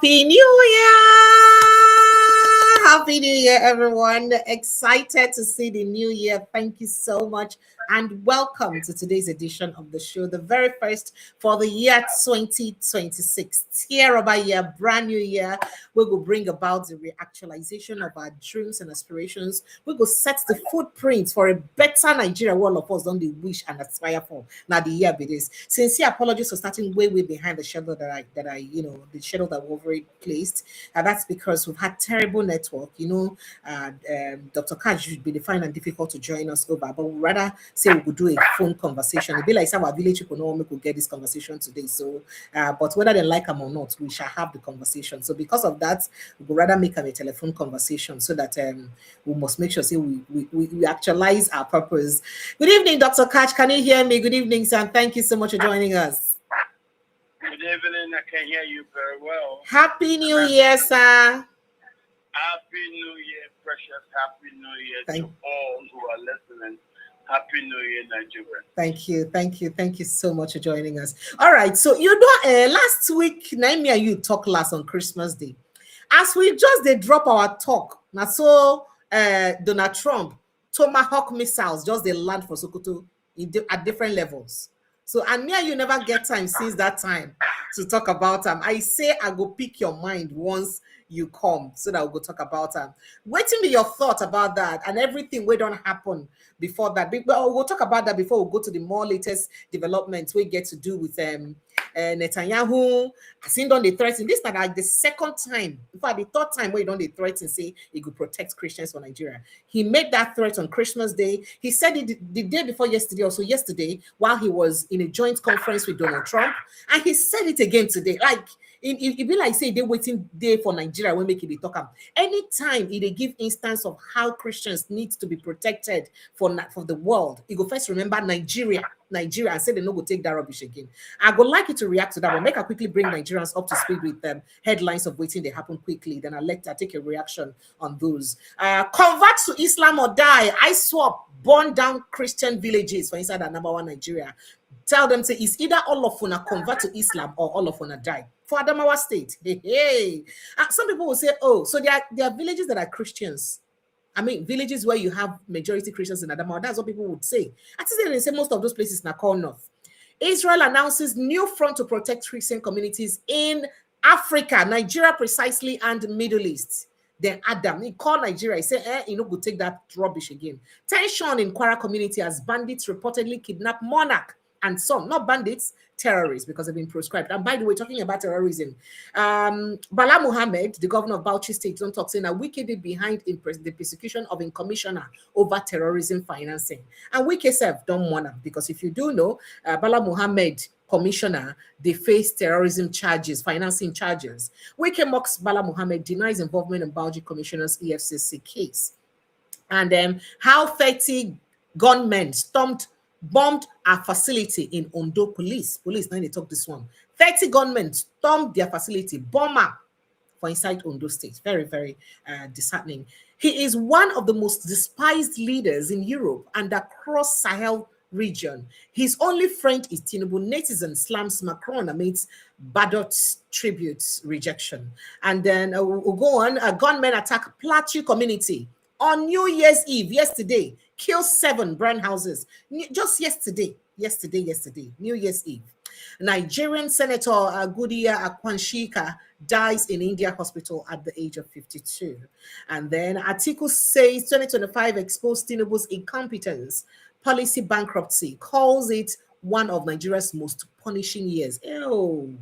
Happy New Year! Happy New Year, everyone. Excited to see the new year. Thank you so much. And welcome to today's edition of the show, the very first for the year 2026. Year over year, brand new year. We will bring about the reactualization of our dreams and aspirations. We will set the footprint for a better Nigeria. All of us don't wish and aspire for. Now the year it is. Sincere apologies for starting way behind the schedule the schedule that we've already placed. And that's because we've had terrible network. Dr. Katch should be defined and difficult to join us over, but we'd rather say we could do a phone conversation. It'd be like some of our village people know we could get this conversation today. So, but whether they like them or not, we shall have the conversation. So because of that, we would rather make a telephone conversation so that we must make sure say we actualize our purpose. Good evening, Dr. Katch. Can you hear me? Good evening, sir. Thank you so much for joining us. Good evening. I can hear you very well. Happy New Year, sir. Happy New Year, precious. Happy New Year to all who are listening. Happy New Year, Nigeria. Thank you so much for joining us. All right, so last week, Naomi and you talked last on Christmas Day. As we just drop our talk, now so Donald Trump Tomahawk missiles just they land for Sokoto at different levels. So and me and you never get time since that time to talk about them. I say I go pick your mind once you come so that we'll go talk about them. Waiting be your thought about that and everything we don't happen before that. We'll talk about that before we go to the more latest developments we get to do with Netanyahu. I seen on the threaten. This is like the second time, in fact, the third time we don't the threaten say he could protect Christians for Nigeria. He made that threat on Christmas Day. He said it the day before yesterday, also yesterday, while he was in a joint conference with Donald Trump, and he said it again today. Like it be like say they waiting day for Nigeria when make it talk. Anytime they give instance of how Christians need to be protected for the world, you go first remember Nigeria and say they no go take that rubbish again. I would like you to react to that one. Make her quickly bring Nigerians up to speed with them headlines of waiting they happen quickly. Then I'll take a reaction on those. Convert to Islam or die. ISWAP burn down Christian villages for inside the #1 Nigeria. Tell them say it's either all of una convert to Islam or all of una die. For Adamawa State. Hey. Some people will say, oh, so there are villages that are Christians. I mean, villages where you have majority Christians in Adamawa. That's what people would say. I think they say most of those places now call North. Israel announces new front to protect Christian communities in Africa, Nigeria precisely, and Middle East. Then Adam, he called Nigeria. He said, you know, go take that rubbish again. Tension in Kwara community as bandits reportedly kidnap monarch and some, not bandits, terrorists, because they've been proscribed. And by the way, talking about terrorism, Bala Muhammad, the governor of Bauchi State, don't talk saying that Wike did behind the persecution of a commissioner over terrorism financing. And Wike self don't want them, because if you do know, Bala Muhammad, commissioner, they face terrorism charges, financing charges. Wike mocks Bala Muhammad, denies involvement in Bauchi commissioner's EFCC case. And how 30 gunmen bombed a facility in Ondo. Police, now they talk this one. 30 gunmen stormed their facility, bomber for inside Ondo State. Very, very disheartening. He is one of the most despised leaders in Europe and across Sahel region. His only friend is Tinubu. Netizen slams Macron amidst Badot's tribute rejection. And then we'll go on. A gunmen attack Plateau community on New Year's Eve yesterday. Kill 7 brand houses. Just yesterday, New Year's Eve. Nigerian Senator Agudiya Akwanshika dies in India hospital at the age of 52. And then Atiku says 2025 exposed Tinubu's incompetence, policy bankruptcy, calls it one of Nigeria's most punishing years. Ew.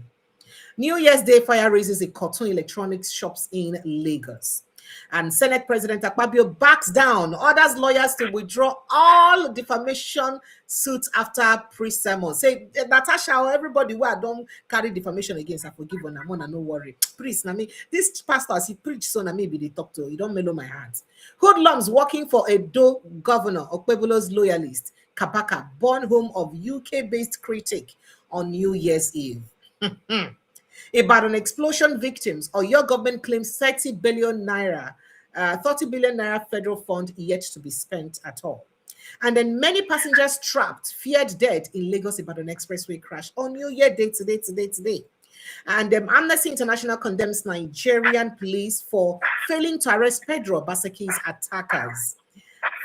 New Year's Day fire raises a cartoon electronics shops in Lagos. And Senate President Akpabio backs down, orders lawyers to withdraw all defamation suits after pre-sermon. Say, Natasha, or everybody who don't carry defamation against, I forgive on Amona, no worry. Priest, I mean, this pastor, as he preach, so na maybe they talk to, you don't mellow my heart. Hoodlums working for Edo governor, Okpebolo's loyalist, Kabaka, born home of UK-based critic on New Year's Eve. About an explosion victims, or your government claims 30 billion naira, 30 billion naira federal fund yet to be spent at all. And then many passengers trapped, feared dead in Lagos Ibadan Expressway crash on New Year Day today. And Amnesty International condemns Nigerian police for failing to arrest Pedro Obaseki's attackers.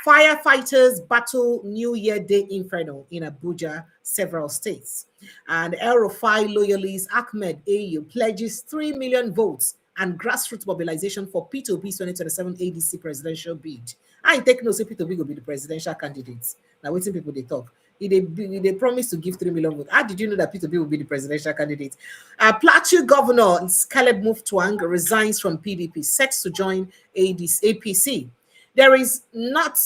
Firefighters battle New Year Day inferno in Abuja, several states. And El Rufai loyalist Ahmed Ayew pledges 3 million votes and grassroots mobilization for Peter Obi's 2027 ADC presidential bid. I take no say Peter Obi will be the presidential candidate. Now, waiting people they talk. They promised to give 3 million votes. How did you know that Peter Obi will be the presidential candidate? Plateau Governor Caleb Mutfwang resigns from PDP, set to join APC. There is not,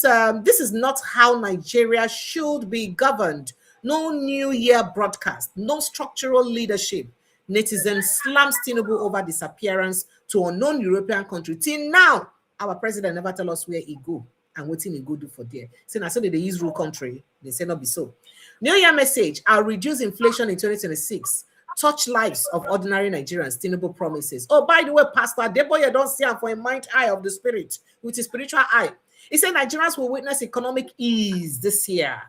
this is not how Nigeria should be governed. No New Year broadcast, no structural leadership. Netizens slams Tinubu over disappearance to unknown European country. Till now, our president never tell us where he go and what he go do for there. Saying I said they use rule country, they say not be so. New Year message, I'll reduce inflation in 2026. Touch lives of ordinary Nigerians, Tinubu promises. Oh, by the way, Pastor Deboye don't see him for a mind eye of the spirit, with his spiritual eye. He said Nigerians will witness economic ease this year.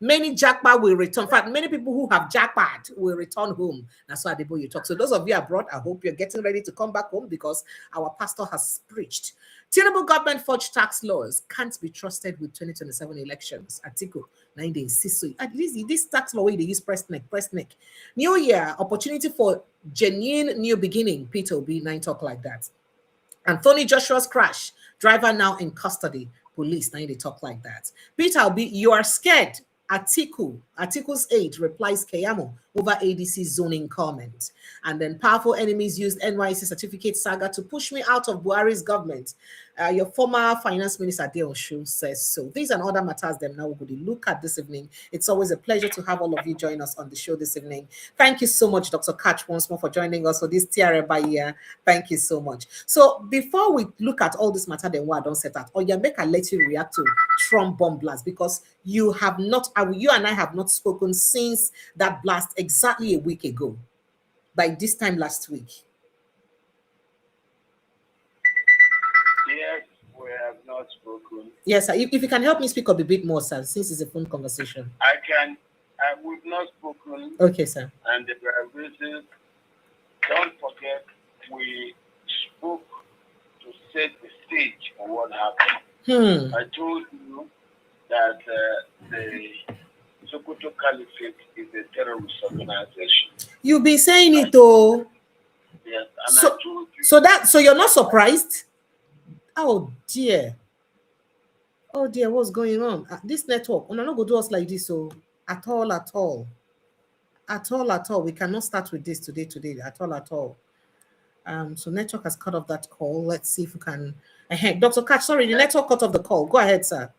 Many jackpot will return. In fact, many people who have jackpot will return home. That's why Deboye talk. So those of you abroad, I hope you're getting ready to come back home because our pastor has preached. Tinubu government forged tax laws can't be trusted with 2027 elections. Article 9 days. This tax law, they use press neck. New year, opportunity for genuine new beginning. Peter Obi, 9 talk like that. Anthony Joshua's crash. Driver now in custody. Police, 9 they talk like that. Peter Obi, you are scared. Article's 8 replies Keyamo over ADC zoning comment. And then powerful enemies used NYC certificate saga to push me out of Buhari's government. Your former finance minister, Deonshu, says so. These and other matters them now we're going to look at this evening. It's always a pleasure to have all of you join us on the show this evening. Thank you so much, Dr. Katch, once more for joining us for this tiara by year. Thank you so much. So before we look at all this matter, then what I don't set out, or you make a let you react to Trump bomb blast because you have not, you and I have not spoken since that blast exactly a week ago. By this time last week. Yes, we have not spoken. Yes, sir. If you can help me speak up a bit more, sir, since it's a phone conversation. I can. We've not spoken. Okay, sir. And there are reasons. Don't forget, we spoke to set the stage on what happened. I told you that the Sokoto Caliphate is a terrorist organization. You've been saying it, though. Yes, and so, I told you. So you're not surprised? Oh dear. Oh dear, what's going on? This network, we're not going to do us like this, so at all. We cannot start with this today, at all. So network has cut off that call. Let's see if we can. Dr. Katch, sorry, the network cut off the call. Go ahead, sir.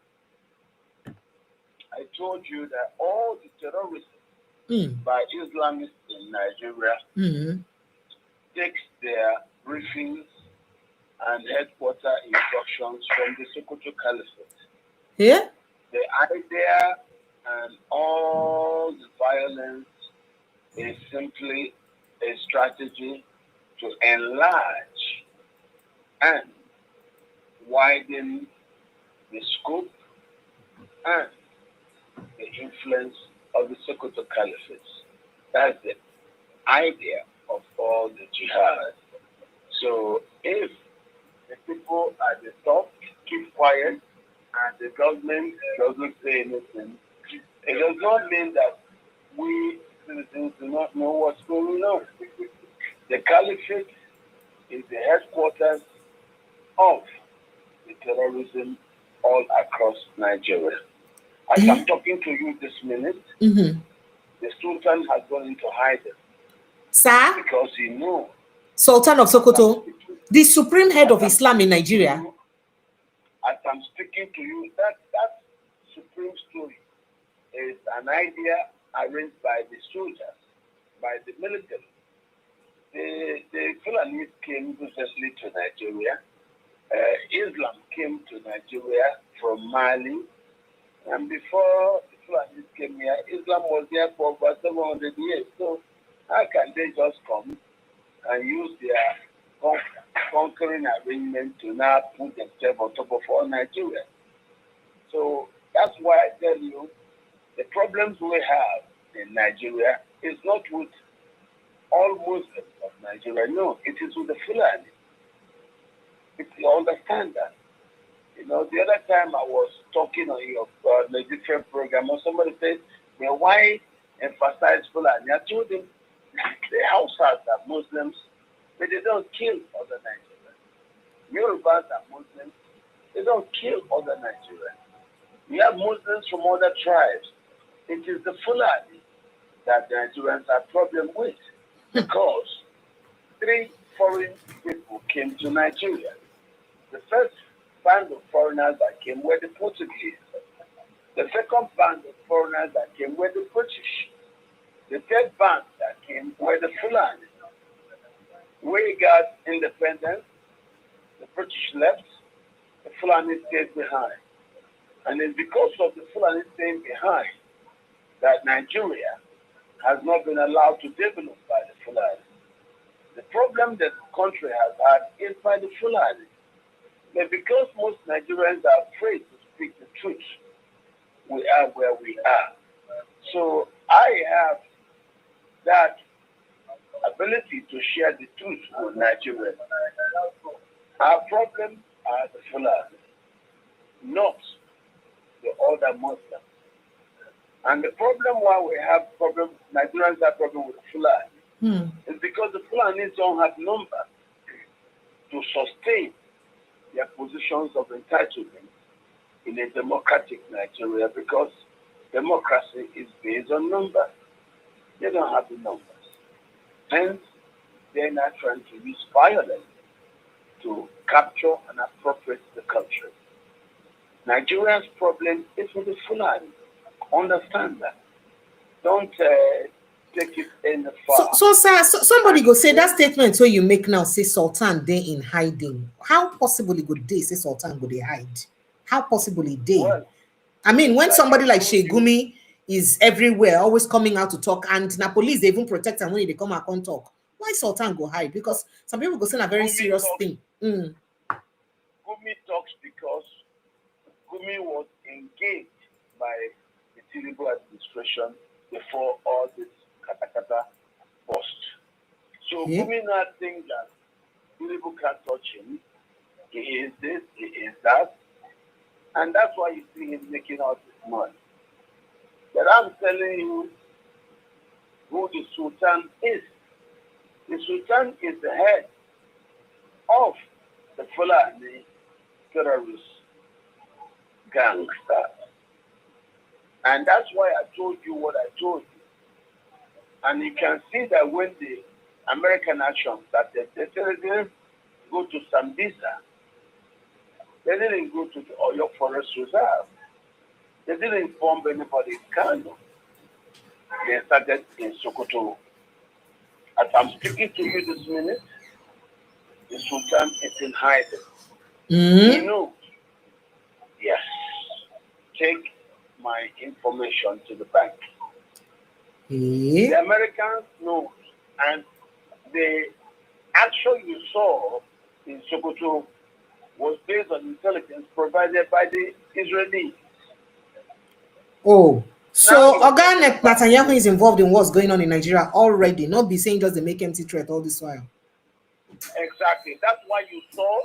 I told you that all the terrorism by Islamists in Nigeria takes their briefings and headquarter instructions from the Sokoto Caliphate. Yeah? The idea and all the violence is simply a strategy to enlarge and widen the scope and the influence of the Sokoto Caliphate. That's the idea of all the jihad. So if the people at the top keep quiet and the government doesn't say anything, it does not mean that we citizens do not know what's going on. The Caliphate is the headquarters of the terrorism all across Nigeria. As I'm talking to you this minute, the Sultan has gone into hiding. Sir? Because he knows. Sultan of Sokoto, the supreme head of Islam in Nigeria. As I'm speaking to you, that supreme story is an idea arranged by the soldiers, by the military. The Fulani came recently to Nigeria. Islam came to Nigeria from Mali. And before the Fulani came here, Islam was there for over 700 years. So how can they just come and use their conquering arrangement to now put themselves on top of all Nigeria? So that's why I tell you, the problems we have in Nigeria is not with all Muslims of Nigeria. No, it is with the Fulani. If you understand that. You know, the other time I was talking on a different program, and somebody said, well, why emphasize Fulani? I told them the Hausas are Muslims, but they don't kill other Nigerians. Yorubas are Muslims, they don't kill other Nigerians. We have Muslims from other tribes. It is the Fulani that the Nigerians have problem with, because 3 foreign people came to Nigeria. The first band of foreigners that came were the Portuguese. The second band of foreigners that came were the British. The third band that came were the Fulani. We got independence, the British left, the Fulani stayed behind. And it's because of the Fulani staying behind that Nigeria has not been allowed to develop by the Fulani. The problem that the country has had is by the Fulani. But because most Nigerians are afraid to speak the truth, we are where we are. So I have that ability to share the truth with Nigerians. Our problem are the Fulani, not the other Muslims. And the problem why we have problem, Nigerians have problem with the Fulani, is because the Fulanis don't have number to sustain their positions of entitlement in a democratic Nigeria, because democracy is based on numbers. They don't have the numbers. Hence, they're not trying to use violence to capture and appropriate the country. Nigeria's problem is with the Fulani. Understand that. Don't take it in the far. So, sir, somebody go say that statement where you make now, say Sultan they in hiding. How possibly could they say Sultan go they hide? How possibly they? Well, I mean, when somebody like Shegumi is everywhere, always coming out to talk, and na police they even protect them when they come out and talk, why Sultan go hide? Because some people go say a very serious thing. Gumi talks because Gumi was engaged by the Tinubu administration before all this katakata bust. So Gumi not think that Tinubu can't touch him. He is this, he is that. And that's why you see him making all this money. But I'm telling you who the Sultan is. The Sultan is the head of the Fulani terrorist gangsters. And that's why I told you what I told you. And you can see that when the American action started, they didn't go to Sambisa. They didn't go to the Oyo Forest Reserve. They didn't bomb anybody in Kano. They started in Sokoto. As I'm speaking to you this minute, the Sultan is in hiding. He knows. Yes. Take my information to the bank. The Americans know. And the action you saw in Sokoto was based on intelligence provided by the Israelis. Oh, so Oga Netanyahu is involved in what's going on in Nigeria already, not be saying just the make empty threat all this while. Exactly. That's why you saw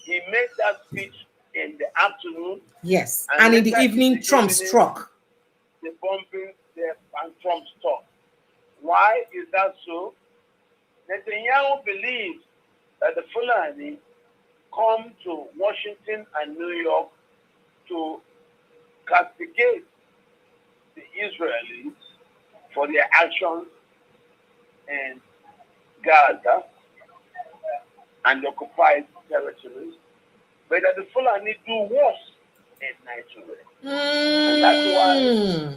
he made that speech in the afternoon. Yes, and in the evening, Trump struck. The bombing there and Trump stopped. Why is that so? Netanyahu believes that the Fulani come to Washington and New York to castigate the Israelis for their actions in Gaza and occupied territories, but that the Fulani do worse in Nigeria. And that's why,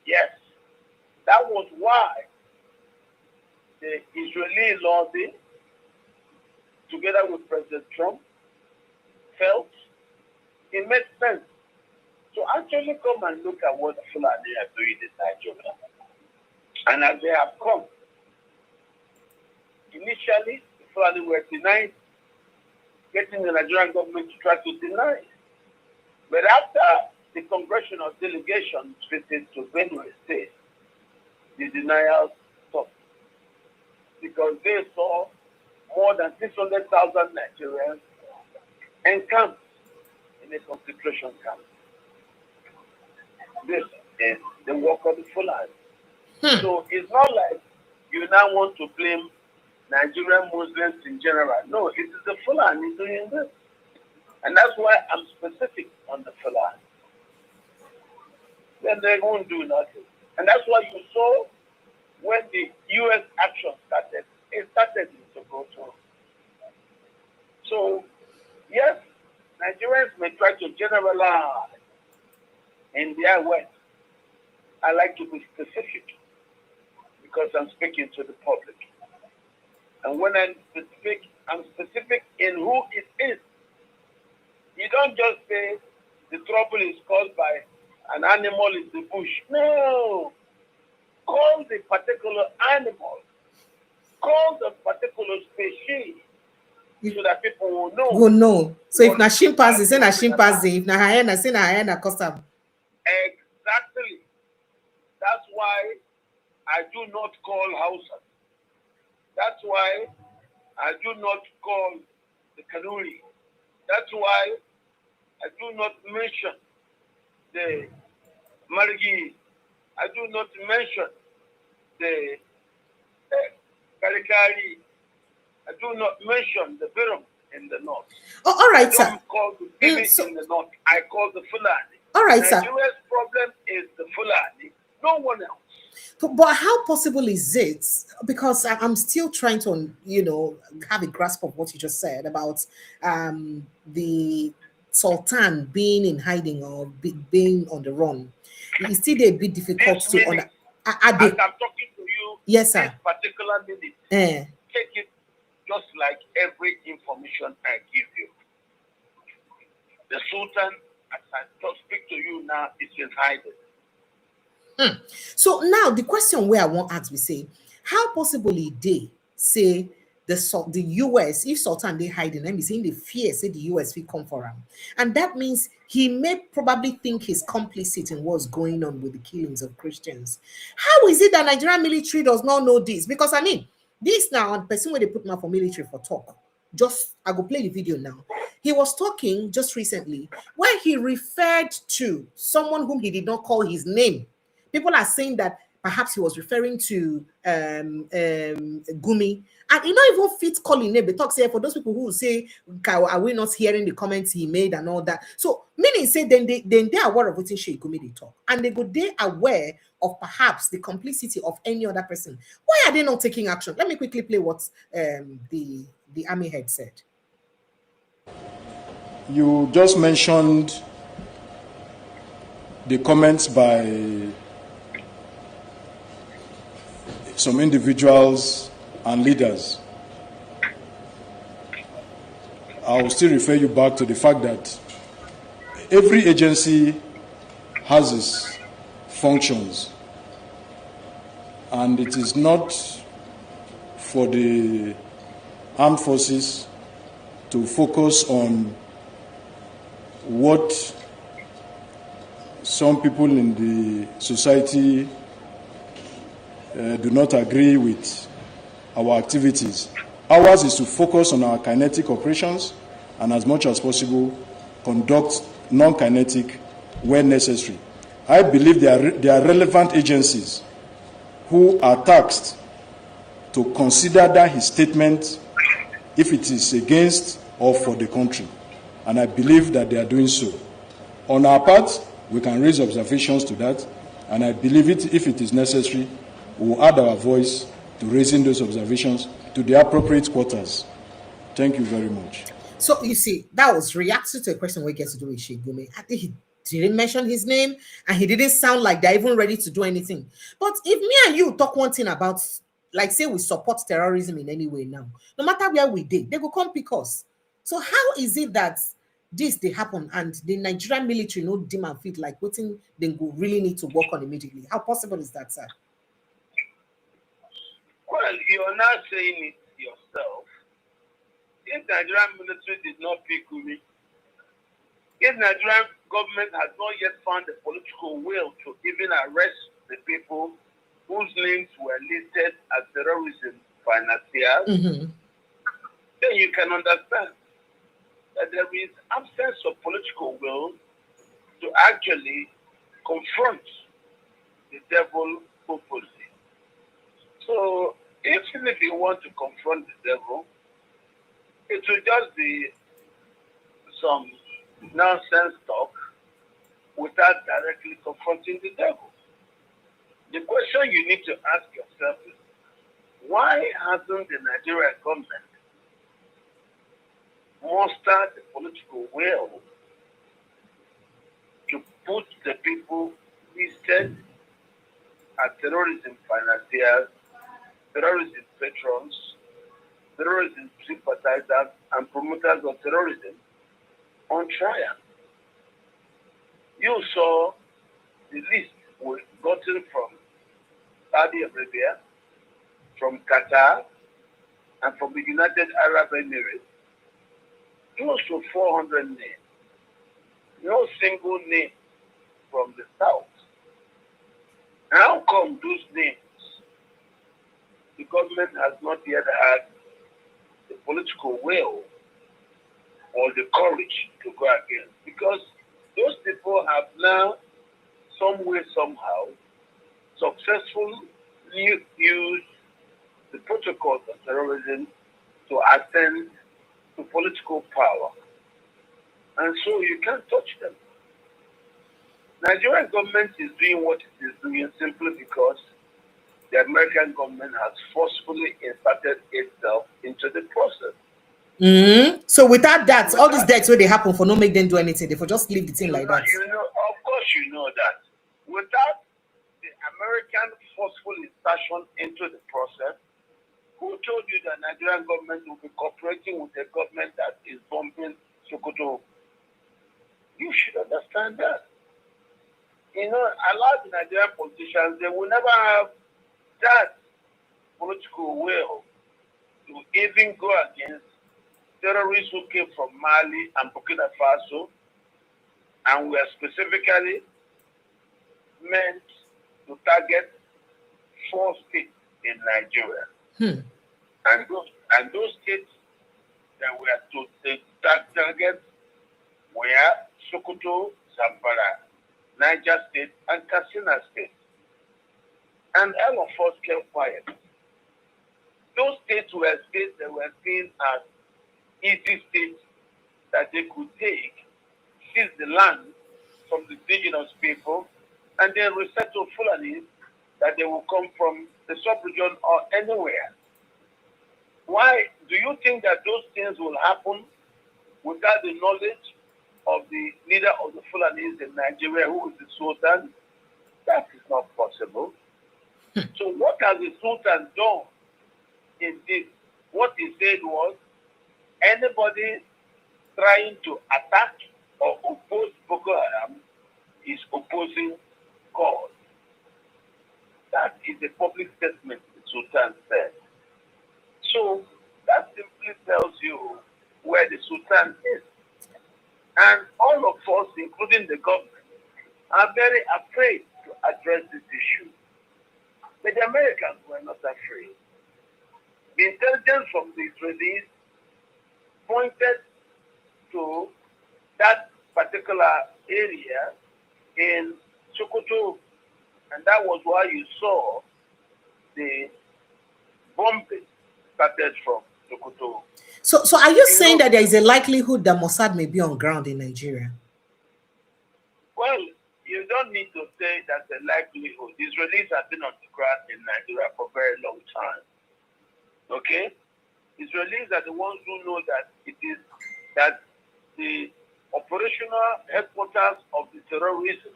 yes, that was why the Israeli lobby, together with President Trump, felt it made sense to actually come and look at what the Fulani are doing in Nigeria. And as they have come, initially, the Fulani were denied getting the Nigerian government to try to deny it. But after the congressional delegation visit to Benue State, the denials stopped. because they saw more than 600,000 Nigerians encamped in a concentration camp. This is the work of the Fulani. So it's not like you now want to blame Nigerian Muslims in general. No, it is the Fulani doing this. And that's why I'm specific on the Fulani. Then they won't do nothing. And that's why you saw when the U.S. action started, it started to go through. So, yes, Nigerians may try to generalize in their words. I like to be specific because I'm speaking to the public. And when I'm specific in who it is. You don't just say the trouble is caused by an animal in the bush. No. Call the particular animal. Call the particular species so that people will know. Will know. So if na chimpanzee, say na chimpanzee. If na hyena, say na hyena custom. Exactly. That's why I do not call Hausa. That's why I do not call the Kanuri. That's why I do not mention the Marigi. I do not mention the Karikari. I do not mention the Birum in the north. Oh, all right, sir. I don't call the Bibi in the north. I call the Fulani. All right, sir. Nigeria's problem is the Fulani, no one else. But how possible is it? Because I'm still trying to, have a grasp of what you just said about the Sultan being in hiding or being on the run. It's still a bit difficult to understand. As I'm talking to you, yes, sir. This particular minute, take it just like every information I give you. The Sultan, as I just speak to you now, is in hiding. So now the question where I want to ask, we say, how possibly they say the US, if Sultan they hiding, let me say in the fear, say the US will come for him. And that means he may probably think he's complicit in what's going on with the killings of Christians. How is it that Nigerian military does not know this? Because I mean, this now, the person where they put now for military for talk. I go play the video now. He was talking just recently where he referred to someone whom he did not call his name. People are saying that perhaps he was referring to Gumi. And he not even fit calling name. They talk say for those people who say, are we not hearing the comments he made and all that? So meaning say then they are aware of what Sheikh Gumi they talk. And they aware of perhaps the complicity of any other person. Why are they not taking action? Let me quickly play what the army head said. You just mentioned the comments by some individuals and leaders. I will still refer you back to the fact that every agency has its functions, and it is not for the armed forces to focus on what some people in the society do not agree with our activities. Ours is to focus on our kinetic operations and as much as possible conduct non-kinetic where necessary. I believe there are relevant agencies who are tasked to consider that his statement if it is against or for the country. And I believe that they are doing so. On our part, we can raise observations to that, and I believe if it is necessary, we will add our voice to raising those observations to the appropriate quarters. Thank you very much. So you see, that was reacting to a question we get to do with Sheikh Gumi. I think he didn't mention his name, and he didn't sound like they're even ready to do anything. But if me and you talk one thing about, like say we support terrorism in any way now, no matter where we did, they will come pick us. So how is it that this they happen and the Nigerian military no demand fit like what thing they go really need to work on immediately? How possible is that, sir? Well, you're not saying it yourself. If Nigerian military did not pick Gumi, if Nigerian government has not yet found the political will to even arrest the people whose names were listed as terrorism financiers, then you can understand that there is absence of political will to actually confront the devil openly. So, even if you want to confront the devil, it will just be some nonsense talk without directly confronting the devil. The question you need to ask yourself is, why hasn't the Nigerian government mustered the political will to put the people listed as terrorism financiers, terrorism patrons, terrorism sympathizers, and promoters of terrorism on trial? You saw the list was gotten from Saudi Arabia, from Qatar, and from the United Arab Emirates. Close to 400 names. No single name from the South. How come those names the government has not yet had the political will or the courage to go against? Because those people have now, some way, somehow, successfully used the protocols of terrorism to ascend to political power. And so you can't touch them. Nigerian government is doing what it is doing simply because the American government has forcefully inserted itself into the process. So without that, all these deaths where they happen for no make them do anything, they for just leave the thing like that. Of course you know that. Without the American forceful insertion into the process, who told you that Nigerian government will be cooperating with a government that is bombing Sokoto? You should understand that. A lot of Nigerian politicians, they will never have that political will to even go against terrorists who came from Mali and Burkina Faso and were specifically meant to target 4 states in Nigeria. And those states that were to target were Sokoto, Zamfara, Niger State, and Katsina State. And all of us kept quiet. Those states were states that were seen as easy states that they could take, seize the land from the indigenous people, and then resettle Fulani that they will come from the sub-region or anywhere. Why do you think that those things will happen without the knowledge of the leader of the Fulanis in Nigeria, who is the Sultan? That is not possible. So what has the Sultan done in this? What he said was, anybody trying to attack or oppose Boko Haram is opposing God. That is a public statement the Sultan said. So that simply tells you where the Sultan is. And all of us, including the government, are very afraid to address this issue. But the Americans were not afraid. The intelligence from the Israelis pointed to that particular area in Sokoto, and that was why you saw the bombing started from Sokoto. So are you saying that there is a likelihood that Mossad may be on ground in Nigeria? Well, you don't need to say that's a likelihood. The Israelis have been on the ground in Nigeria for a very long time. Okay? Israelis are the ones who know that it is that the operational headquarters of the terrorism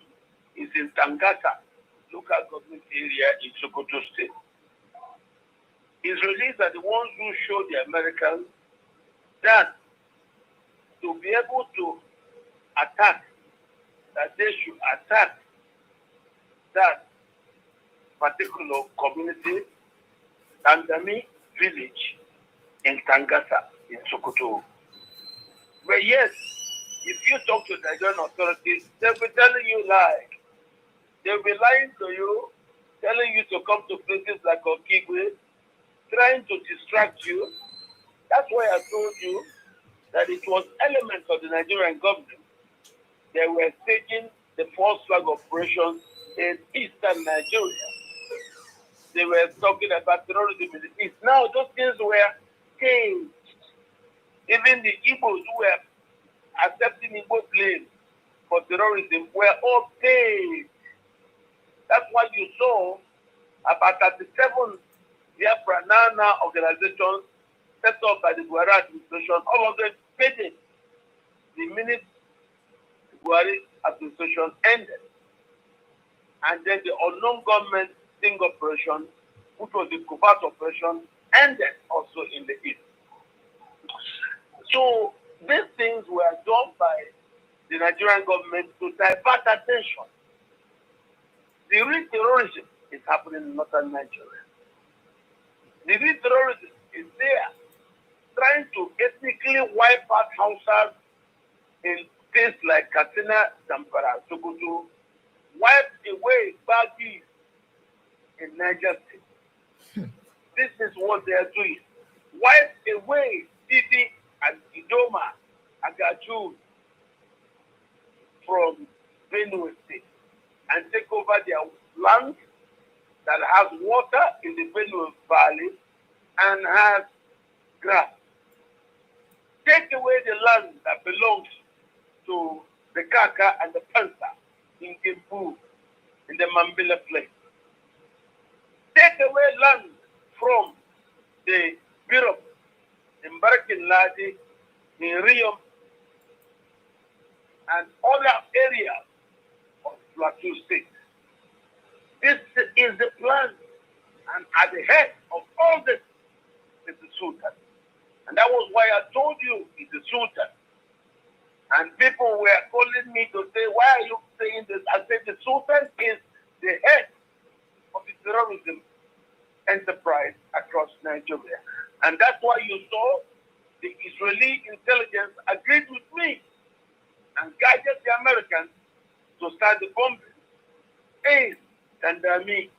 is in Tangata, local government area in Sokoto State. Israelis are the ones who show the Americans that to be able to attack, that they should attack that particular community, Tangami village in Tangata, in Sokoto. But yes, if you talk to the Nigerian authorities, they'll be telling you lies. They'll be lying to you, telling you to come to places like Okigwe, trying to distract you. That's why I told you that it was elements of the Nigerian government that were staging the false flag operations in eastern Nigeria. They were talking about terrorism in the east. Now those things were changed. Even the Igbos who were accepting Igbo blame for terrorism were all paid. That's why you saw about 37 Biafra Nana organizations set up by the Buhari administration, all of them paid it the minute the Buhari administration ended. And then the unknown government sting operation, which was the covert operation, ended also in the east. So these things were done by the Nigerian government to divert attention. The real terrorism is happening in northern Nigeria. The real terrorism is there, trying to ethnically wipe out Hausas in states like Katsina, Zamfara, Sokoto, wipe away Bagis in Niger State. This is what they are doing. Wipe away Sidi and Idoma, Agaju from Benue State and take over their land that has water in the Benue Valley and has grass. Take away the land that belongs to the Kaka and the Panther in Kimbu, in the Mambila Plain. Take away land from the Birom, in Barakin Ladi, in Rio, and other areas of Plateau State. This is the plan, and at the head of all this is the Sultan. And that was why I told you it's the Sultan. And people were calling me to say, why are you saying this? I said the Sultan is the head of the terrorism enterprise across Nigeria. And that's why you saw the Israeli intelligence agreed with me and guided the Americans to start the bombing in Tandami,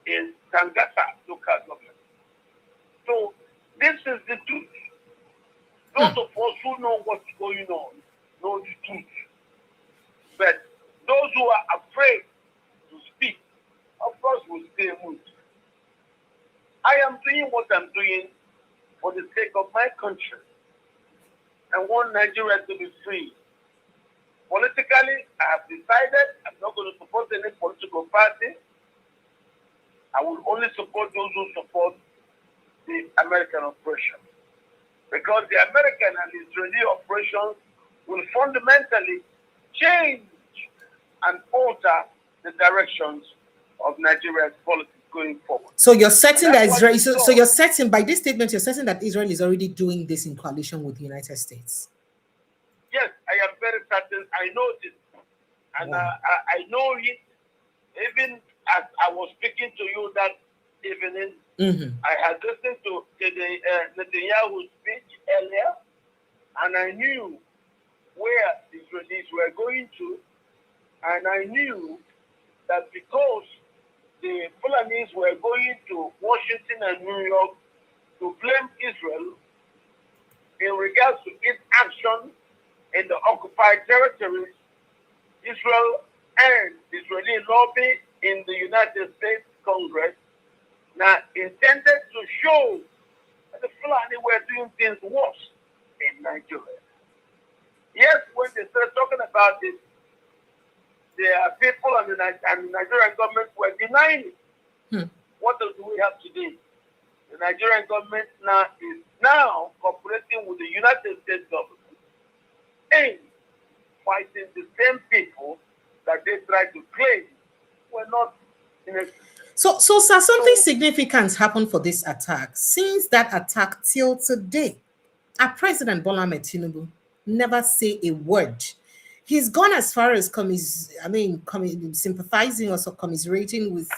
in Tangata local government. So this is the truth. Those of us who know what's going on know the truth. But those who are afraid to speak, of course, will stay mute. I am doing what I'm doing for the sake of my country. I want Nigeria to be free. Politically, I have decided I'm not going to support any political party. I will only support those who support the American operation. Because the American and Israeli operations will fundamentally change and alter the directions of Nigeria's politics going forward. So you're certain that Israel, so you're certain by this statement, you're certain that Israel is already doing this in coalition with the United States? Yes, I am very certain. I know this. And I know it. Even as I was speaking to you that evening, I had listened to the Netanyahu speech earlier, and I knew where the Israelis were going to, and I knew that because the Fulanis were going to Washington and New York to blame Israel in regards to its action in the occupied territories, Israel and the Israeli lobby in the United States Congress now intended to show that the Fulani were doing things worse in Nigeria. Yes, when they started talking about it, the people and the Nigerian government were denying it. What do we have today? The Nigerian government now is cooperating with the United States government in fighting the same people that they tried to claim were not in a. So sir, something significant happened for this attack. Since that attack till today, our President Bola Ahmed Tinubu never say a word. He's gone as far as sympathizing or commiserating with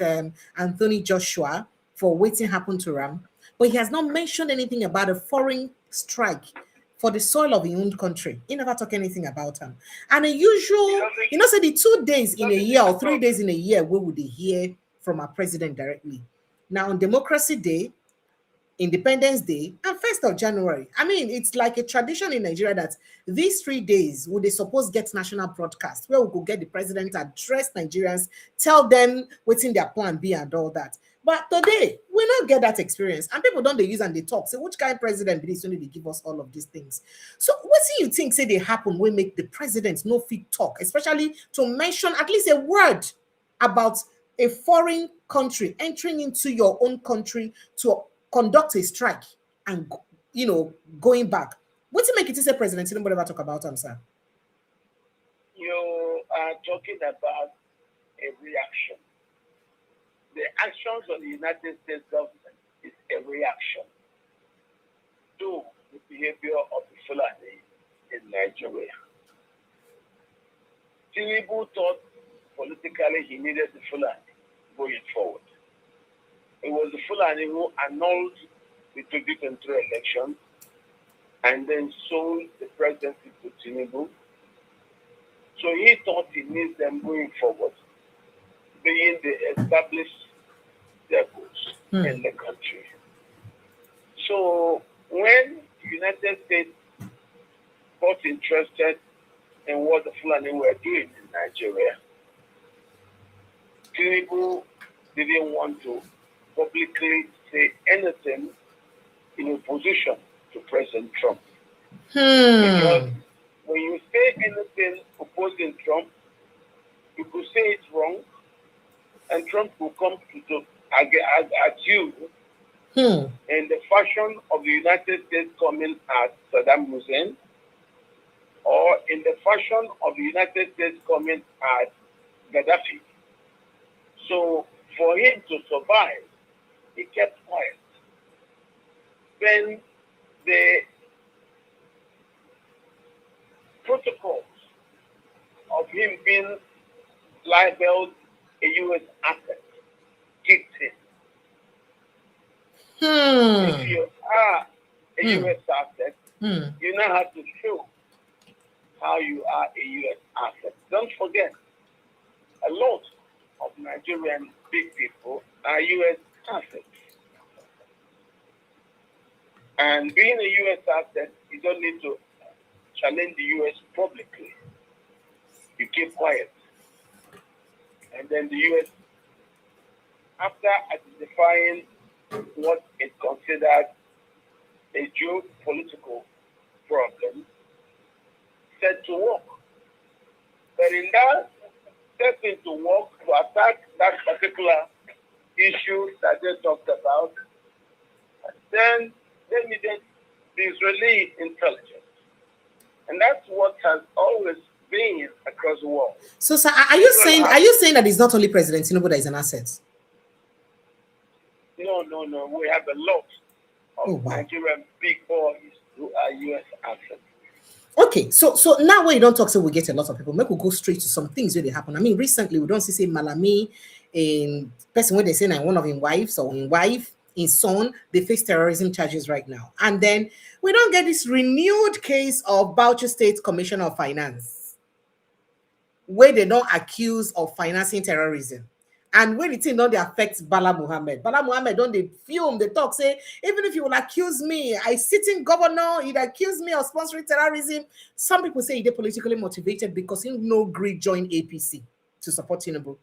Anthony Joshua for waiting happened to Ram, but he has not mentioned anything about a foreign strike for the soil of his own country. He never talk anything about him. And a usual, say the 2 days in a year or 3 days in a year, where would they hear from our president directly? Now on Democracy Day, Independence Day, and 1st of January. I mean, it's like a tradition in Nigeria that these 3 days would they suppose get national broadcast where we could get the president address Nigerians, tell them what's in their plan B and all that. But today, we not get that experience. And people don't they use and they talk. So which kind of president be this when they give us all of these things? So what do you think say they happen when make the president no fit talk, especially to mention at least a word about a foreign country entering into your own country to conduct a strike and, you know, going back? What to make it is a president? Nobody ever talk about him, sir. You are talking about a reaction. The actions of the United States government is a reaction to the behavior of the Fulani in Nigeria. Tinubu thought politically he needed the Fulani going forward. It was the Fulani who annulled the 2023 election and then sold the presidency to Tinubu. So he thought he needs them going forward, being the established devils in the country. So when the United States got interested in what the Fulani were doing in Nigeria, Tinubu didn't want to publicly say anything in opposition to President Trump. Because when you say anything opposing Trump, you could say it's wrong, and Trump will come to at you in the fashion of the United States coming at Saddam Hussein, or in the fashion of the United States coming at Gaddafi. So for him to survive, he kept quiet. Then the protocols of him being labeled a U.S. asset kicked in. If you are a U.S. asset, you now have to show how you are a U.S. asset. Don't forget, a lot of Nigerian big people are U.S. assets. And being a U.S. asset, you don't need to challenge the U.S. publicly. You keep quiet. And then the U.S., after identifying what is considered a geopolitical problem, set to work. But in that setting to work to attack that particular issue that they talked about, then they needed the Israeli intelligence. And that's what has always been across the world. So, sir, are you saying that it's not only President Tinubu that is an asset? No. We have a lot of Nigerian big boys who are U.S. assets. Okay, so now when you don't talk, so we get a lot of people. Maybe we'll go straight to some things where they happen. I mean, recently we don't see say Malami in person when they say that one of his wives or in wife, in son, they face terrorism charges right now. And then we don't get this renewed case of Bauchi State Commissioner of Finance, where they don't accuse of financing terrorism. And when it don't they affect Bala Muhammad. Bala Muhammad don't they film, they talk, say, even if you will accuse me, I sitting governor, he'd accuse me of sponsoring terrorism. Some people say they're politically motivated because he no greed join APC to support Tinubu.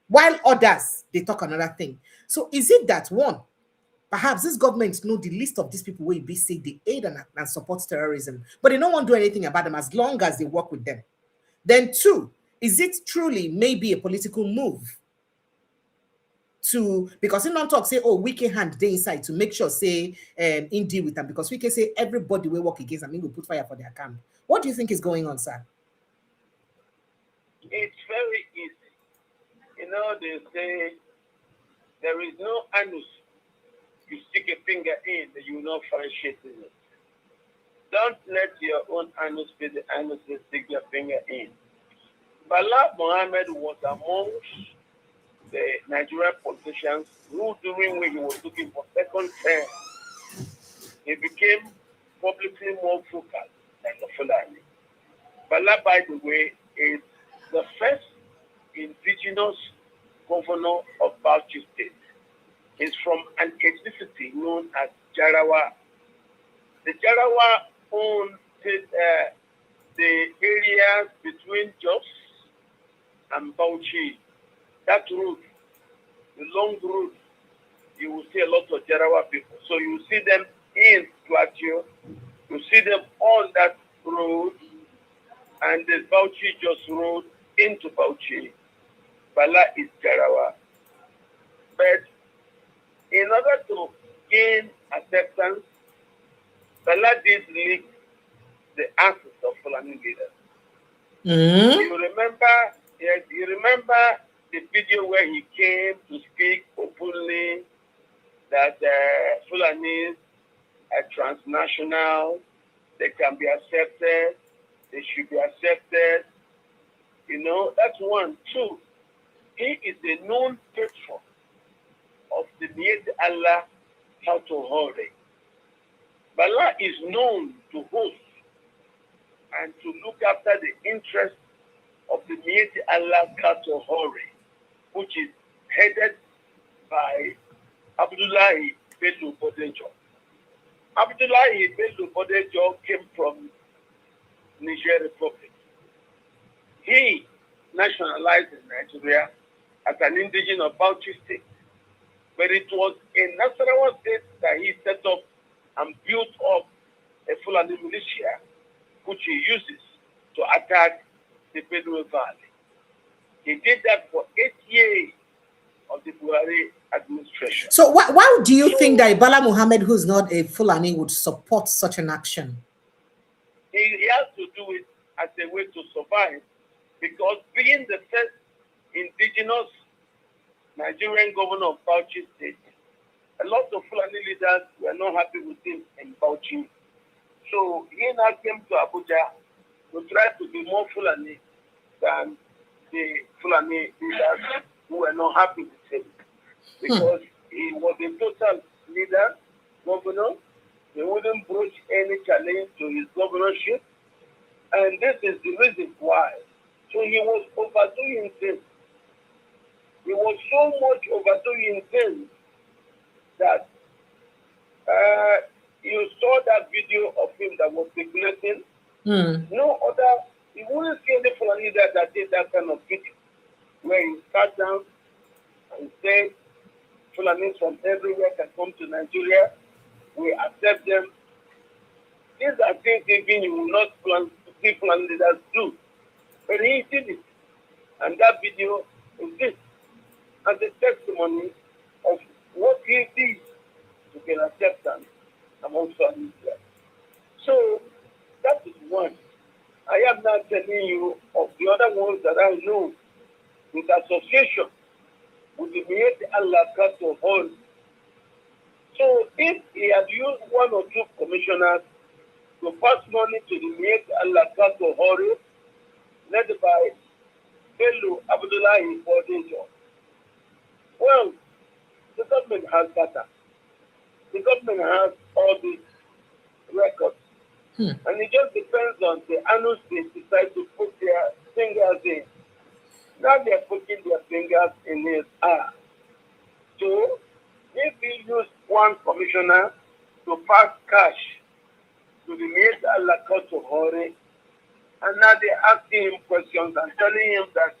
While others, they talk another thing. So is it that one, perhaps this government know the list of these people where be say they aid and support terrorism, but they don't want to do anything about them as long as they work with them. Then two, is it truly maybe a political move? Because in don't talk say, oh, we can hand they inside to make sure say in deal with them, because we can say everybody will work against them, we will put fire for their camp. What do you think is going on, sir? It's very easy. You know, they say there is no anus you stick a finger in that you will not find shit in it. Don't let your own anus be the anus you stick your finger in. Bala Muhammad was amongst the Nigerian politicians who, during when he was looking for second term, he became publicly more vocal than the Fulani. Bala, by the way, is the first indigenous governor of Bauchi State. He's from an ethnicity known as Jarawa. The Jarawa own the areas between Jos and Bauchi. That route, the long route, you will see a lot of Jarawa people. So you see them in Plateau, you see them on that road, and the Bauchi Jos road into Bauchi. Bala is Jarawa. But in order to gain acceptance, Bala did leak the answers of Fulani leaders. You remember, yes, you remember the video where he came to speak openly that Fulanis are transnational, they can be accepted, they should be accepted. You know, that's one. Two, he is a known patron of the Miet Allah Hautohore. Bala is known to host and to look after the interests of the Miet Allah Hautohore, which is headed by Abdullahi Bello Bodejo. Abdullahi Bello Bodejo came from Niger Republic. He nationalized in Nigeria as an indigenous of Bauchi State. But it was in Nasarawa State that he set up and built up a Fulani militia, which he uses to attack the Benue Valley. He did that for 8 years of the Buhari administration. So why do you think that Bala Muhammad, who's not a Fulani, would support such an action? He has to do it as a way to survive, because being the first indigenous Nigerian governor of Bauchi State, a lot of Fulani leaders were not happy with him in Bauchi. So he now came to Abuja to try to be more Fulani than the Fulani leaders who were not happy with him. Because he was a total leader, governor. He wouldn't broach any challenge to his governorship. And this is the reason why. So he was overdoing things. He was so much overdoing things that you saw that video of him that was circulating. No other, you wouldn't see any Fulani leader that did that kind of video, where he sat down and said, Fulani from everywhere can come to Nigeria. We accept them. These are things even you will not see Fulani leaders do. But he did it. And that video is this, as a testimony of what he did to get acceptance among Fulani leaders. So that is one. I am now telling you of the other ones that I know with association with the Miet Allah Kato Hall. So if he had used one or two commissioners to pass money to the Miet Allah Kato Hall, led by Bello Abdullahi Bodejo, well, the government has data. The government has all these records. And it just depends on the annals they decide to put their fingers in. Now they're putting their fingers in his eye. So, if he used one commissioner to pass cash to the Miet Allah Kato Hore, and now they're asking him questions and telling him that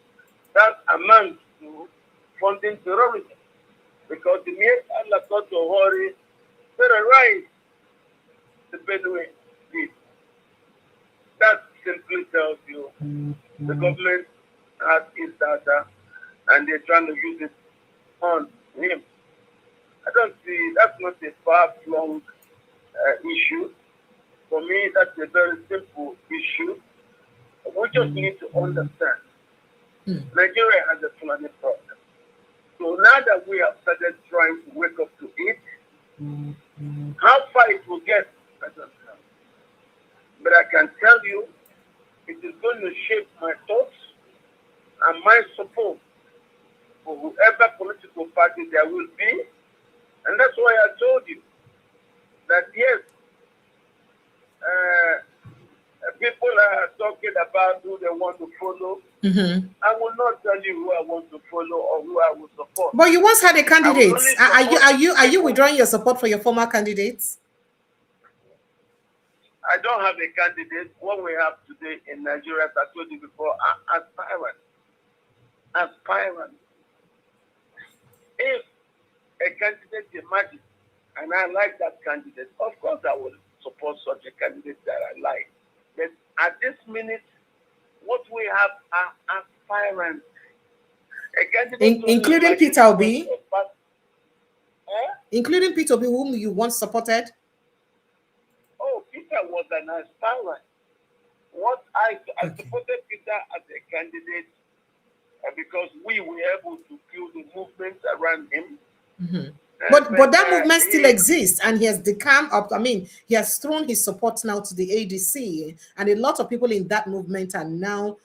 that amounts to funding terrorism. Because the Miet Allah Kato Hore terrorized the Benue people. That simply tells you the government has his data and they're trying to use it on him. I don't see, that's not a far-flung issue. For me, that's a very simple issue. We just need to understand Nigeria has a Fulani problem. So now that we have started trying to wake up to it, how far it will get, I don't know. But I can tell you, it is going to shape my thoughts and my support for whoever political party there will be. And that's why I told you that yes, people are talking about who they want to follow. I will not tell you who I want to follow or who I will support. support. But you once had a candidate. Are you people. withdrawing your support for your former candidates? I don't have a candidate. What we have today in Nigeria, as I told you before, are aspirants. Aspirants. If a candidate emerges, and I like that candidate, of course I will support such a candidate that I like. But at this minute, what we have are aspirants. A candidate Including Peter Obi? Eh? Including Peter Obi, whom you once supported? Oh, Peter was an aspirant. I supported Peter as a candidate because we were able to build the movement around him. Mm-hmm. But that movement still exists, and he has become up. I mean, he has thrown his support now to the ADC, and a lot of people in that movement are now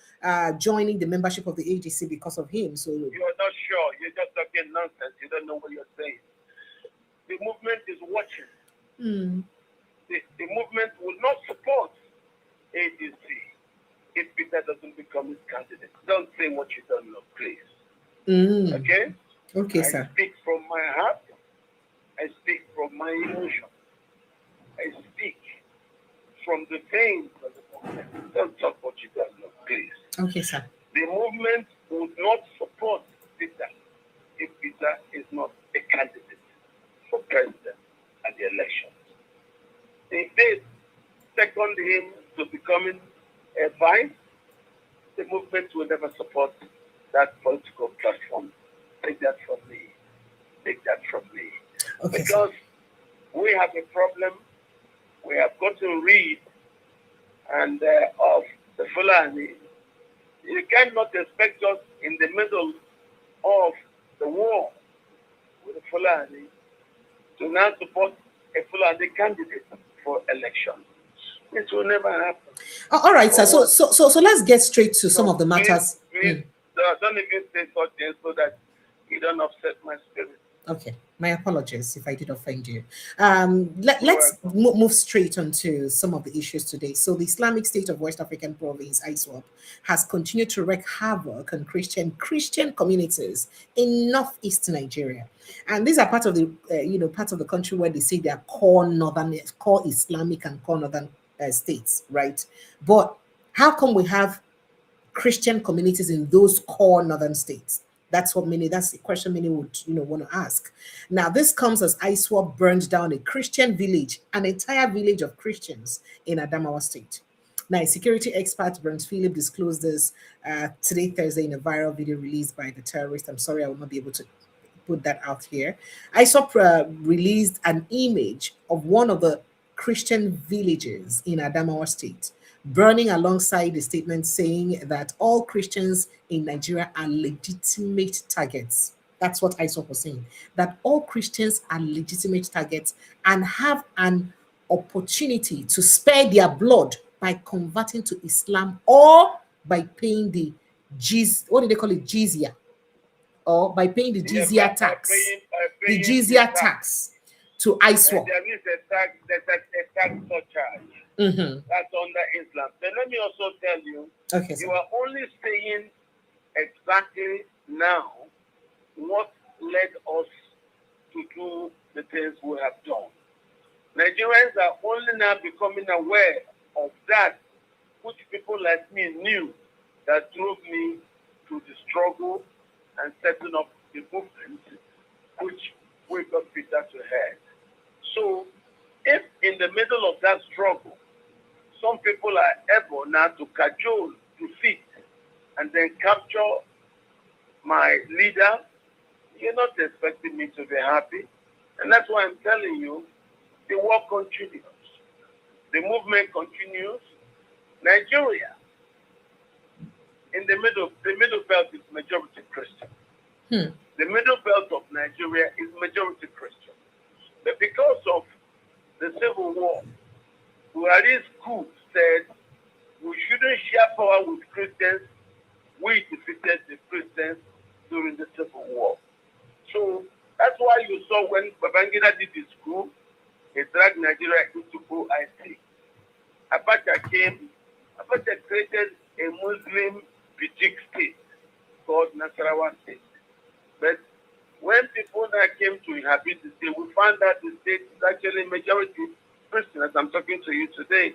joining the membership of the ADC because of him. So you're not sure. You're just talking nonsense. You don't know what you're saying. The movement is watching. Mm. The movement will not support ADC if Peter doesn't become his candidate. Don't say what you don't know, please. Mm. Okay? Okay, I sir. speak from my heart. I speak from my emotion. I speak from the veins of the movement. Don't talk what you don't know, please. Okay, sir. The movement would not support Peter if Peter is not a candidate for president at the elections. If they second him to becoming a vice, the movement will never support that political platform. Take that from me. Take that from me. Okay, because we have a problem. We have gotten rid and of the Fulani. You cannot expect us in the middle of the war with the Fulani to now support a Fulani candidate for election. It will never happen. All right, sir. So let's get straight to some of the matters. Please, don't even say such things so that you don't upset my spirit. Okay, my apologies if I did offend you. Let's move straight on to some of the issues today. So the Islamic State of West African Province, ISWAP, has continued to wreak havoc on Christian communities in northeast Nigeria, and these are part of the parts of the country where they say they are core Islamic and core northern states, right? But how come we have Christian communities in those core northern states? That's the question many would want to ask. Now, this comes as ISWAP burned down a Christian village, an entire village of Christians in Adamawa State. Now, a security expert, Brent Philip, disclosed this today, Thursday, in a viral video released by the Tërrørīsts. I'm sorry, I will not be able to put that out here. ISWAP released an image of one of the Christian villages in Adamawa State, burning alongside the statement saying that all Christians in Nigeria are legitimate targets. That's what ISWAP was saying, that all Christians are legitimate targets and have an opportunity to spare their blood by converting to Islam or by paying the what do they call it, jizya, or by paying the jizya tax, the jizya tax to ISWAP. There is a tax surcharge. Mm-hmm. That's under Islam. Then let me also tell you, okay, you are only saying exactly now what led us to do the things we have done. Nigerians are only now becoming aware of that, which people like me knew, that drove me to the struggle and setting up the movement, which we got Peter to head. So, if in the middle of that struggle, some people are able now to cajole, defeat, and then capture my leader, you're not expecting me to be happy. And that's why I'm telling you, the war continues. The movement continues. Nigeria, in the middle belt is majority Christian. The middle belt of Nigeria is majority Christian. But because of the civil war, Buhari's coup said we shouldn't share power with Christians. We defeated the Christians during the civil war. So that's why you saw when Babangida did his coup, he dragged Nigeria into OIC. Abacha created a Muslim boutique state called Nasarawa State. But when people that came to inhabit the state, we found that the state is actually majority Christian, as I'm talking to you today.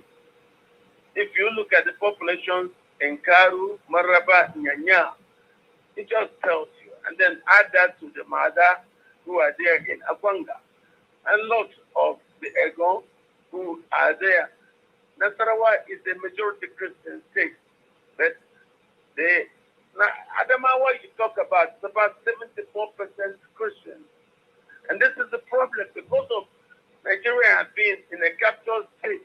If you look at the population in Karu, Maraba, Nyanya, it just tells you. And then add that to the Mada who are there in Akwanga, and lots of the Egon who are there. Nasarawa is a majority Christian state, but now Adamawa you talk about, it's about 74% Christian. And this is the problem because of Nigeria has been in a captured state.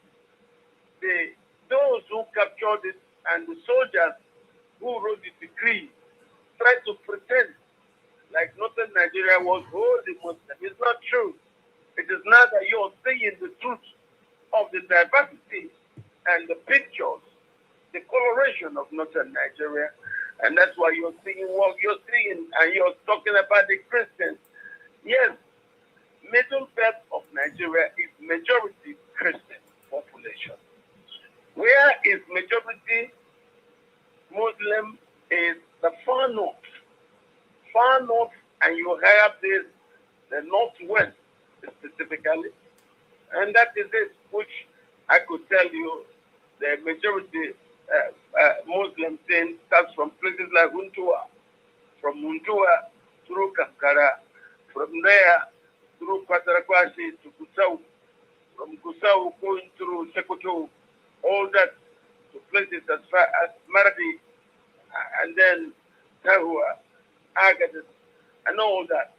Those who captured it and the soldiers who wrote the decree tried to pretend like northern Nigeria was wholly Muslim. It's not true. It is not that you're seeing the truth of the diversity and the pictures, the coloration of northern Nigeria. And that's why you're seeing what you're seeing, and you're talking about the Christians. Yes, middle belt of Nigeria is majority Christian population. Where is majority Muslim is the far north. Far north, and you have this, the northwest specifically. And that is it, which I could tell you the majority Muslim thing starts from places like Huntua, from Muntua through Kankara, from there through Kwatarakwashi to Kusau, from Kusau going through Sekoto, all that to places as far as Maradi, and then Tahua, Agadez, and all that.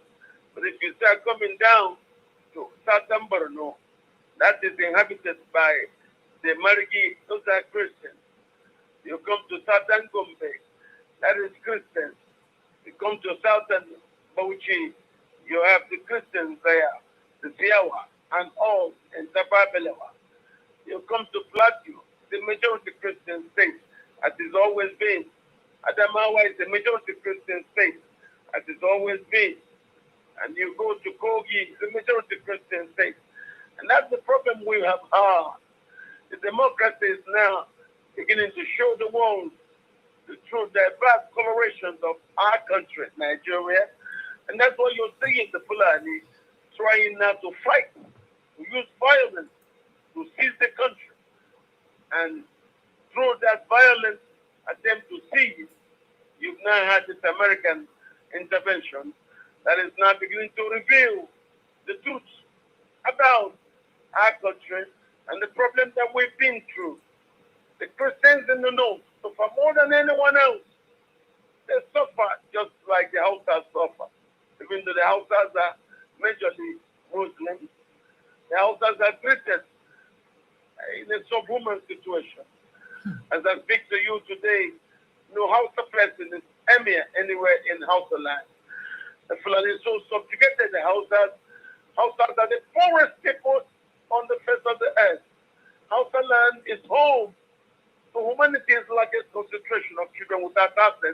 But if you start coming down to Southern Borno, that is inhabited by the Marigi, those are Christians. You come to Southern Gombe, that is Christians. You come to Southern Bauchi, you have the Christians there, the Siawa, and all in Tababelewa. You come to Plateau, the majority Christian state, as it's always been. Adamawa is the majority Christian state, as it's always been. And you go to Kogi, the majority Christian state. And that's the problem we have had. The democracy is now beginning to show the world the true diverse colorations of our country, Nigeria. And that's why you're seeing the Fulani trying now to fight, to use violence to seize the country. And through that violent attempt to seize, you've now had this American intervention that is now beginning to reveal the truth about our country and the problem that we've been through. The Christians in the north suffer more than anyone else. They suffer just like the Hausas suffer. Even though the Hausas are majorly Muslims, the Hausas are treated in a subhuman situation. As I speak to you today, no Hausa person is emir anywhere in Hausa land. The Fulani so subjugated the Hausas. Hausas are the poorest people on the face of the earth. Hausa land is home. So humanity is like a concentration of children without access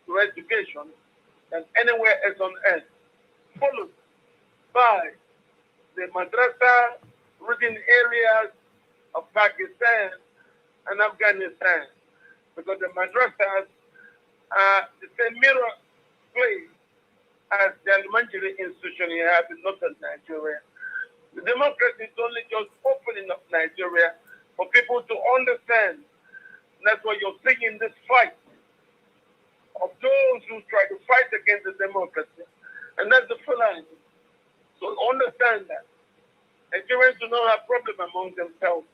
to education than anywhere else on earth, followed by the madrasa reading areas of Pakistan and Afghanistan, because the madrasas are the same mirror place as the Al-Manjiri institution you have in northern Nigeria. The democracy is only just opening up Nigeria for people to understand. And that's why you're seeing this fight of those who try to fight against the democracy. And that's the Fulani. So understand that. Nigerians do not have problem among themselves.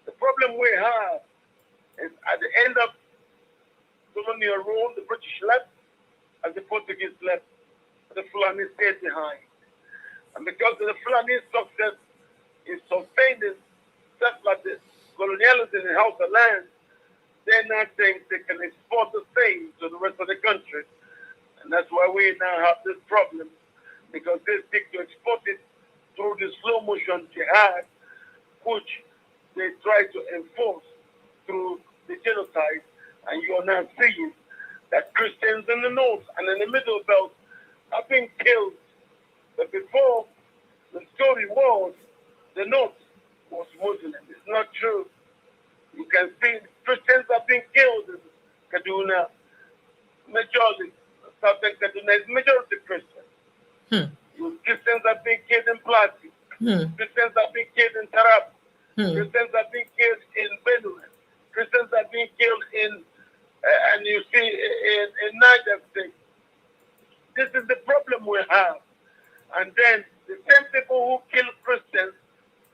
The problem we have is at the end of colonial rule, the British left, and the Portuguese left. The Fulani stayed behind. And because of the Fulani success in sustaining self-like colonialism in Hausa land, they're not saying they can export the same to the rest of the country. And that's why we now have this problem, because they seek to export it through the slow motion jihad, which they try to enforce through the genocide. And you're now seeing that Christians in the north and in the middle belt have been killed. But before, the story was the north was Muslim. It's not true. You can see Christians have been killed in Kaduna. Majority, Southern Kaduna is majority Christian. Christians are being killed in Plateau. Christians are being killed in Tarab. Christians are being killed in Benue. Christians are being killed in, and you see, in Niger State. This is the problem we have. And then the same people who kill Christians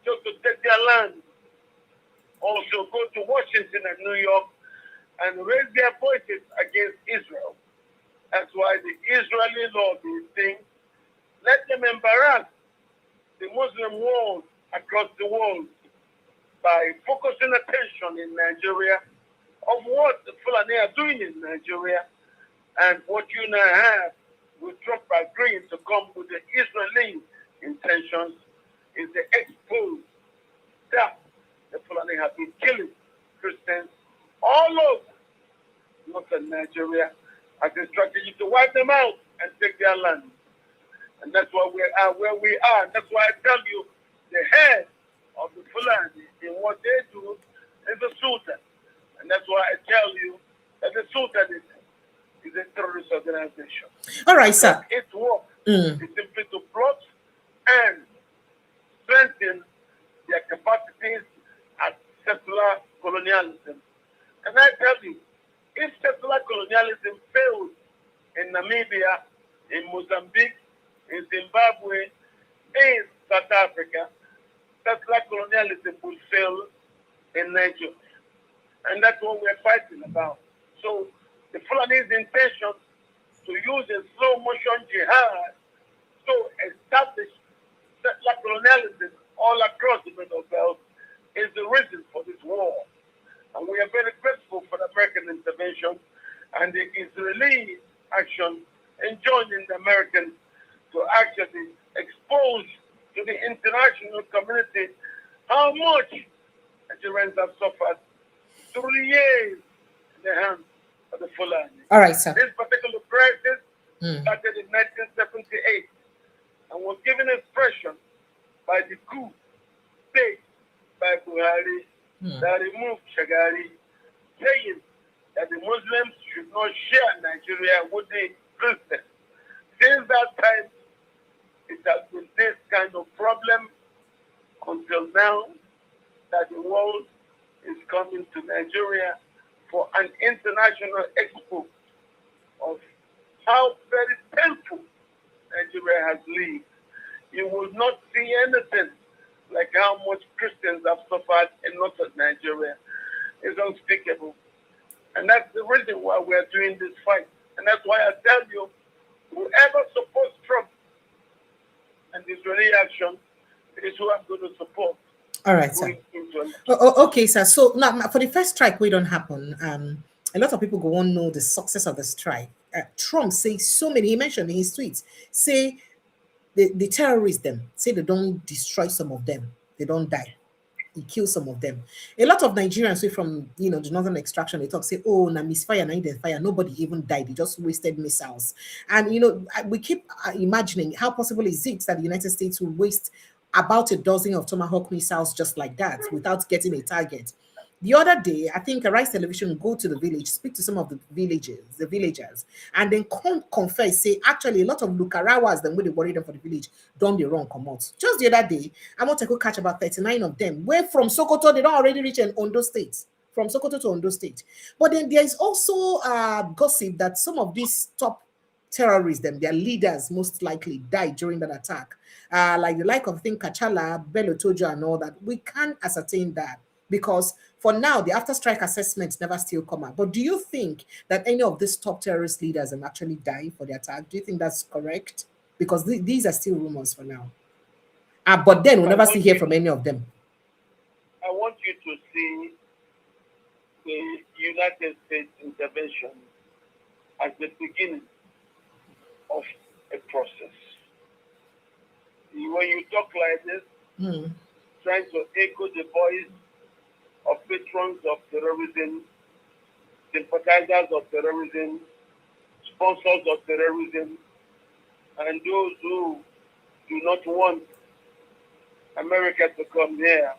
just to take their land also go to Washington and New York and raise their voices against Israel. That's why the Israeli lobby thinks, let them embarrass the Muslim world across the world by focusing attention in Nigeria of what the Fulani are doing in Nigeria. And what you now have with Trump agreeing to come with the Israeli intentions is to expose that the Fulani have been killing Christians all over northern Nigeria as a strategy to wipe them out and take their land. And that's why we are where we are. And that's why I tell you, the head of the Fulani in what they do is a Sultan. And that's why I tell you that the Sultan is a terrorist organization. All right, sir. Its work is simply to plot and strengthen their capacities at settler colonialism. And I tell you, if settler colonialism failed in Namibia, in Mozambique, in Zimbabwe, in South Africa, settler colonialism will fail in Nigeria. And that's what we're fighting about. So the Fulani's intention to use a slow motion jihad to establish settler colonialism all across the Middle Belt is the reason for this war. And we are very grateful for the American intervention and the Israeli action in joining the Americans to actually expose to the international community how much Nigerians have suffered through the years in the hands of the Fulani. All right, sir. This particular crisis started in 1978 and was given expression by the coup staged by Buhari that removed Shagari, saying that the Muslims should not share Nigeria with the Christians. Since that time, it has been this kind of problem until now that the world is coming to Nigeria for an international expo of how very painful Nigeria has lived. You will not see anything like how much Christians have suffered in northern Nigeria. It's unspeakable. And that's the reason why we're doing this fight. And that's why I tell you, whoever supports Trump and Israeli action is who I'm going to support. All right, sir. Okay, sir. So now for the first strike, we don't happen. A lot of people go on know the success of the strike. Trump says so many, he mentioned in his tweets, say the terrorists them, say they don't destroy some of them, they don't die. He kills some of them. A lot of Nigerians from the northern extraction, they talk, say, oh, na misfire, na fire, nobody even died, they just wasted missiles. And we keep imagining how possible is it that the United States will waste about a dozen of Tomahawk missiles just like that without getting a target. The other day, I think Arise Television go to the village, speak to some of the villagers, and then confess, say, actually, a lot of Lukarawas, then when they worry them for the village, don't be wrong, come out. Just the other day, I want to go catch about 39 of them, where from Sokoto, they don't already reach an Ondo State, from Sokoto to Ondo State. But then there is also gossip that some of these top terrorists, their leaders most likely died during that attack. Like the like of thing Kachala, Bello Tojo and all that. We can't ascertain that because for now, the after strike assessments never still come out. But do you think that any of these top terrorist leaders have actually died for the attack? Do you think that's correct? Because these are still rumors for now. But then we'll never see hear from any of them. I want you to see the United States intervention as the beginning of a process. When you talk like this, trying to echo the voice of patrons of terrorism, sympathizers of terrorism, sponsors of terrorism, and those who do not want America to come here,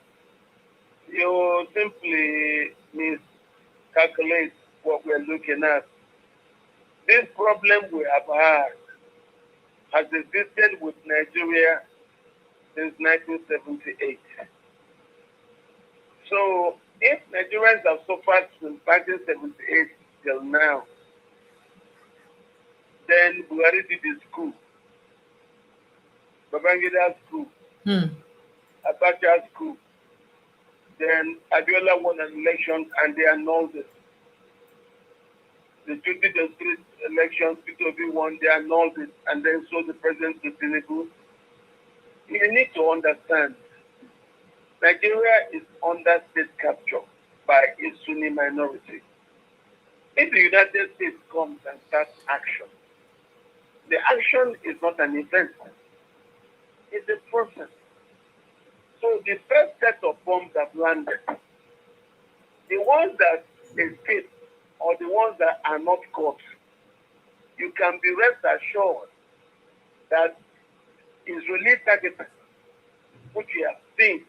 you simply miscalculate what we're looking at. This problem we have had has existed with Nigeria since 1978. So if Nigerians have suffered since 1978 till now, then Buhari did his coup, Babangida's coup, Abacha's coup. Then Abiola won an election and they annulled it. The 2023 elections, Peter Obi won, they annulled it, and then so the president to Tinubu. You need to understand, Nigeria is under state capture by a Sunni minority. If the United States comes and starts action, the action is not an event, it's a process. So the first set of bombs have landed. The ones that escape or the ones that are not caught, you can be rest assured that Israeli targeting, which we have seen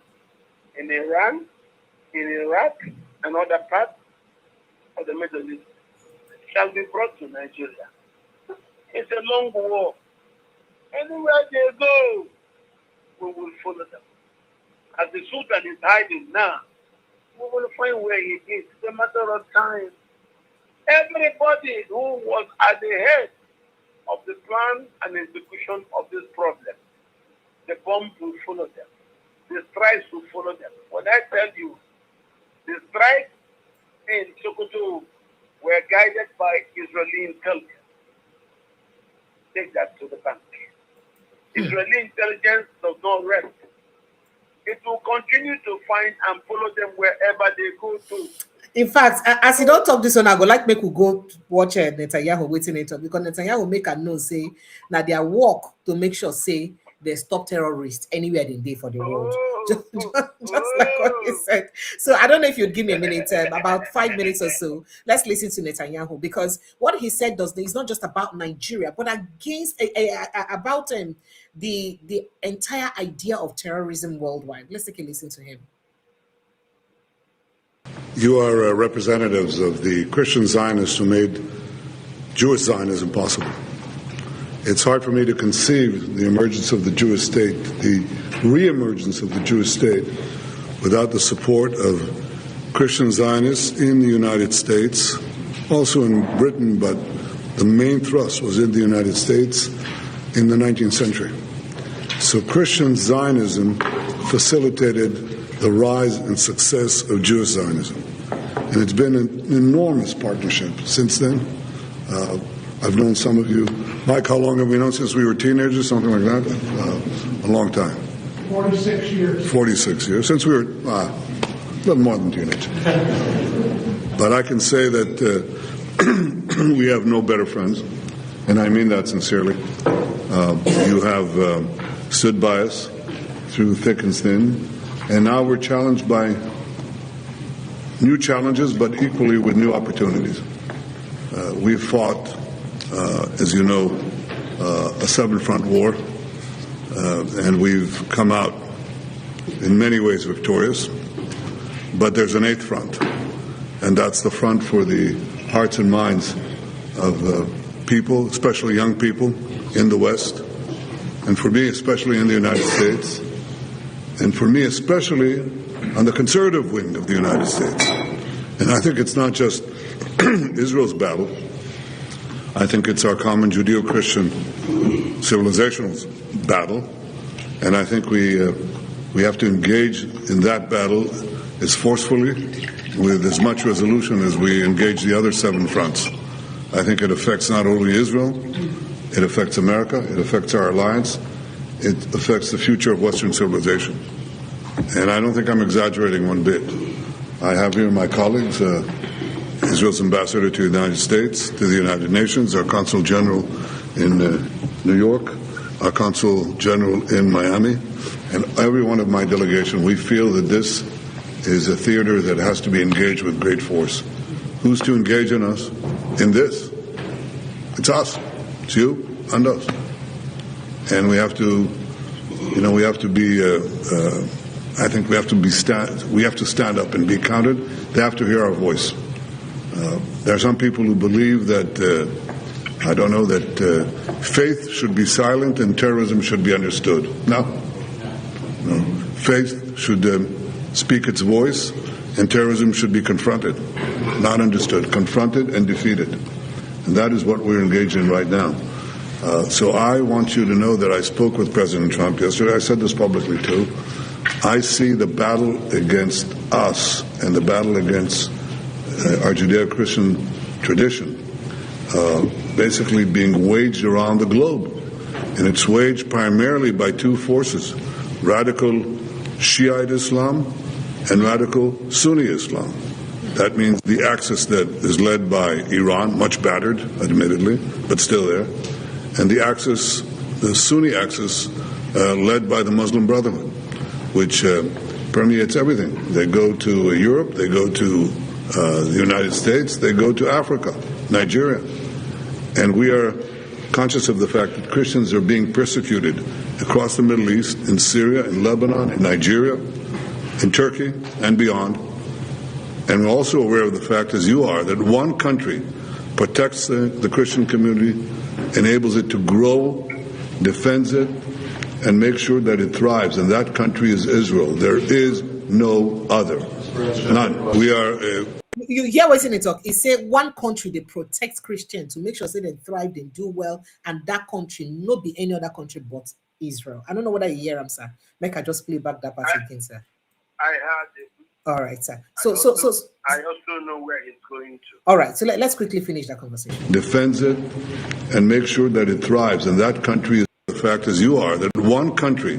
in Iran, in Iraq, and other parts of the Middle East, shall be brought to Nigeria. It's a long war. Anywhere they go, we will follow them. As the Sultan is hiding now, we will find where he is. It's a matter of time. Everybody who was at the head of the plan and execution of this problem, the bomb will follow them. The strikes will follow them. When I tell you, the strikes in Sokoto were guided by Israeli intelligence. Take that to the bank. Israeli intelligence does not rest. It will continue to find and follow them wherever they go to. In fact, as you don't talk this one, I go like make we go watch Netanyahu waiting it up, because Netanyahu make a note say now their work to make sure say they stop terrorists anywhere they day for the world. Just like what he said. So I don't know if you'd give me a minute, about 5 minutes or so. Let's listen to Netanyahu, because what he said is not just about Nigeria, but against about the entire idea of terrorism worldwide. Let's take a listen to him. You are representatives of the Christian Zionists who made Jewish Zionism possible. It's hard for me to conceive the emergence of the Jewish state, the re-emergence of the Jewish state, without the support of Christian Zionists in the United States, also in Britain, but the main thrust was in the United States in the 19th century. So Christian Zionism facilitated the rise and success of Jewish Zionism. And it's been an enormous partnership since then. I've known some of you. Mike, how long have we known? Since we were teenagers, something like that? A long time. 46 years. 46 years. Since we were a little more than teenagers. But I can say that we have no better friends, and I mean that sincerely. You have stood by us through thick and thin, and now we're challenged by new challenges, but equally with new opportunities. We've fought, as you know, a seven-front war, and we've come out in many ways victorious. But there's an eighth front, and that's the front for the hearts and minds of people, especially young people in the West, and for me, especially in the United States, and for me, especially on the conservative wing of the United States. And I think it's not just Israel's battle. I think it's our common Judeo-Christian civilizational battle, and I think we have to engage in that battle as forcefully, with as much resolution as we engage the other seven fronts. I think it affects not only Israel, it affects America, it affects our alliance, it affects the future of Western civilization. And I don't think I'm exaggerating one bit. I have here my colleagues, Israel's ambassador to the United States, to the United Nations, our consul general in New York, our consul general in Miami, and every one of my delegation. We feel that this is a theater that has to be engaged with great force. Who's to engage in us? In this? It's us. It's you and us. And we have to, we have to be, I think we have to stand up and be counted. They have to hear our voice. There are some people who believe that I don't know that faith should be silent and terrorism should be understood. No. Faith should speak its voice and terrorism should be confronted, not understood, confronted and defeated. And that is what we're engaged in right now. So I want you to know that I spoke with President Trump yesterday. I said this publicly too. I see the battle against us and the battle against our Judeo-Christian tradition basically being waged around the globe. And it's waged primarily by two forces, radical Shiite Islam and radical Sunni Islam. That means the axis that is led by Iran, much battered, admittedly, but still there, and the axis, the Sunni axis, led by the Muslim Brotherhood, which permeates everything. They go to Europe, they go to the United States, they go to Africa, Nigeria. And we are conscious of the fact that Christians are being persecuted across the Middle East, in Syria, in Lebanon, in Nigeria, in Turkey, and beyond. And we're also aware of the fact, as you are, that one country protects the Christian community, enables it to grow, defends it, and makes sure that it thrives. And that country is Israel. There is no other. None. We are... You hear what's in it talk? It say one country they protect Christians to make sure they thrive, they do well, and that country not be any other country but Israel. I don't know whether you hear him, sir. Make I just play back that part again, sir. I heard it. All right, sir. I also know where it's going to. All right, so let's quickly finish that conversation. Defends it and makes sure that it thrives. And that country is the fact, as you are, that one country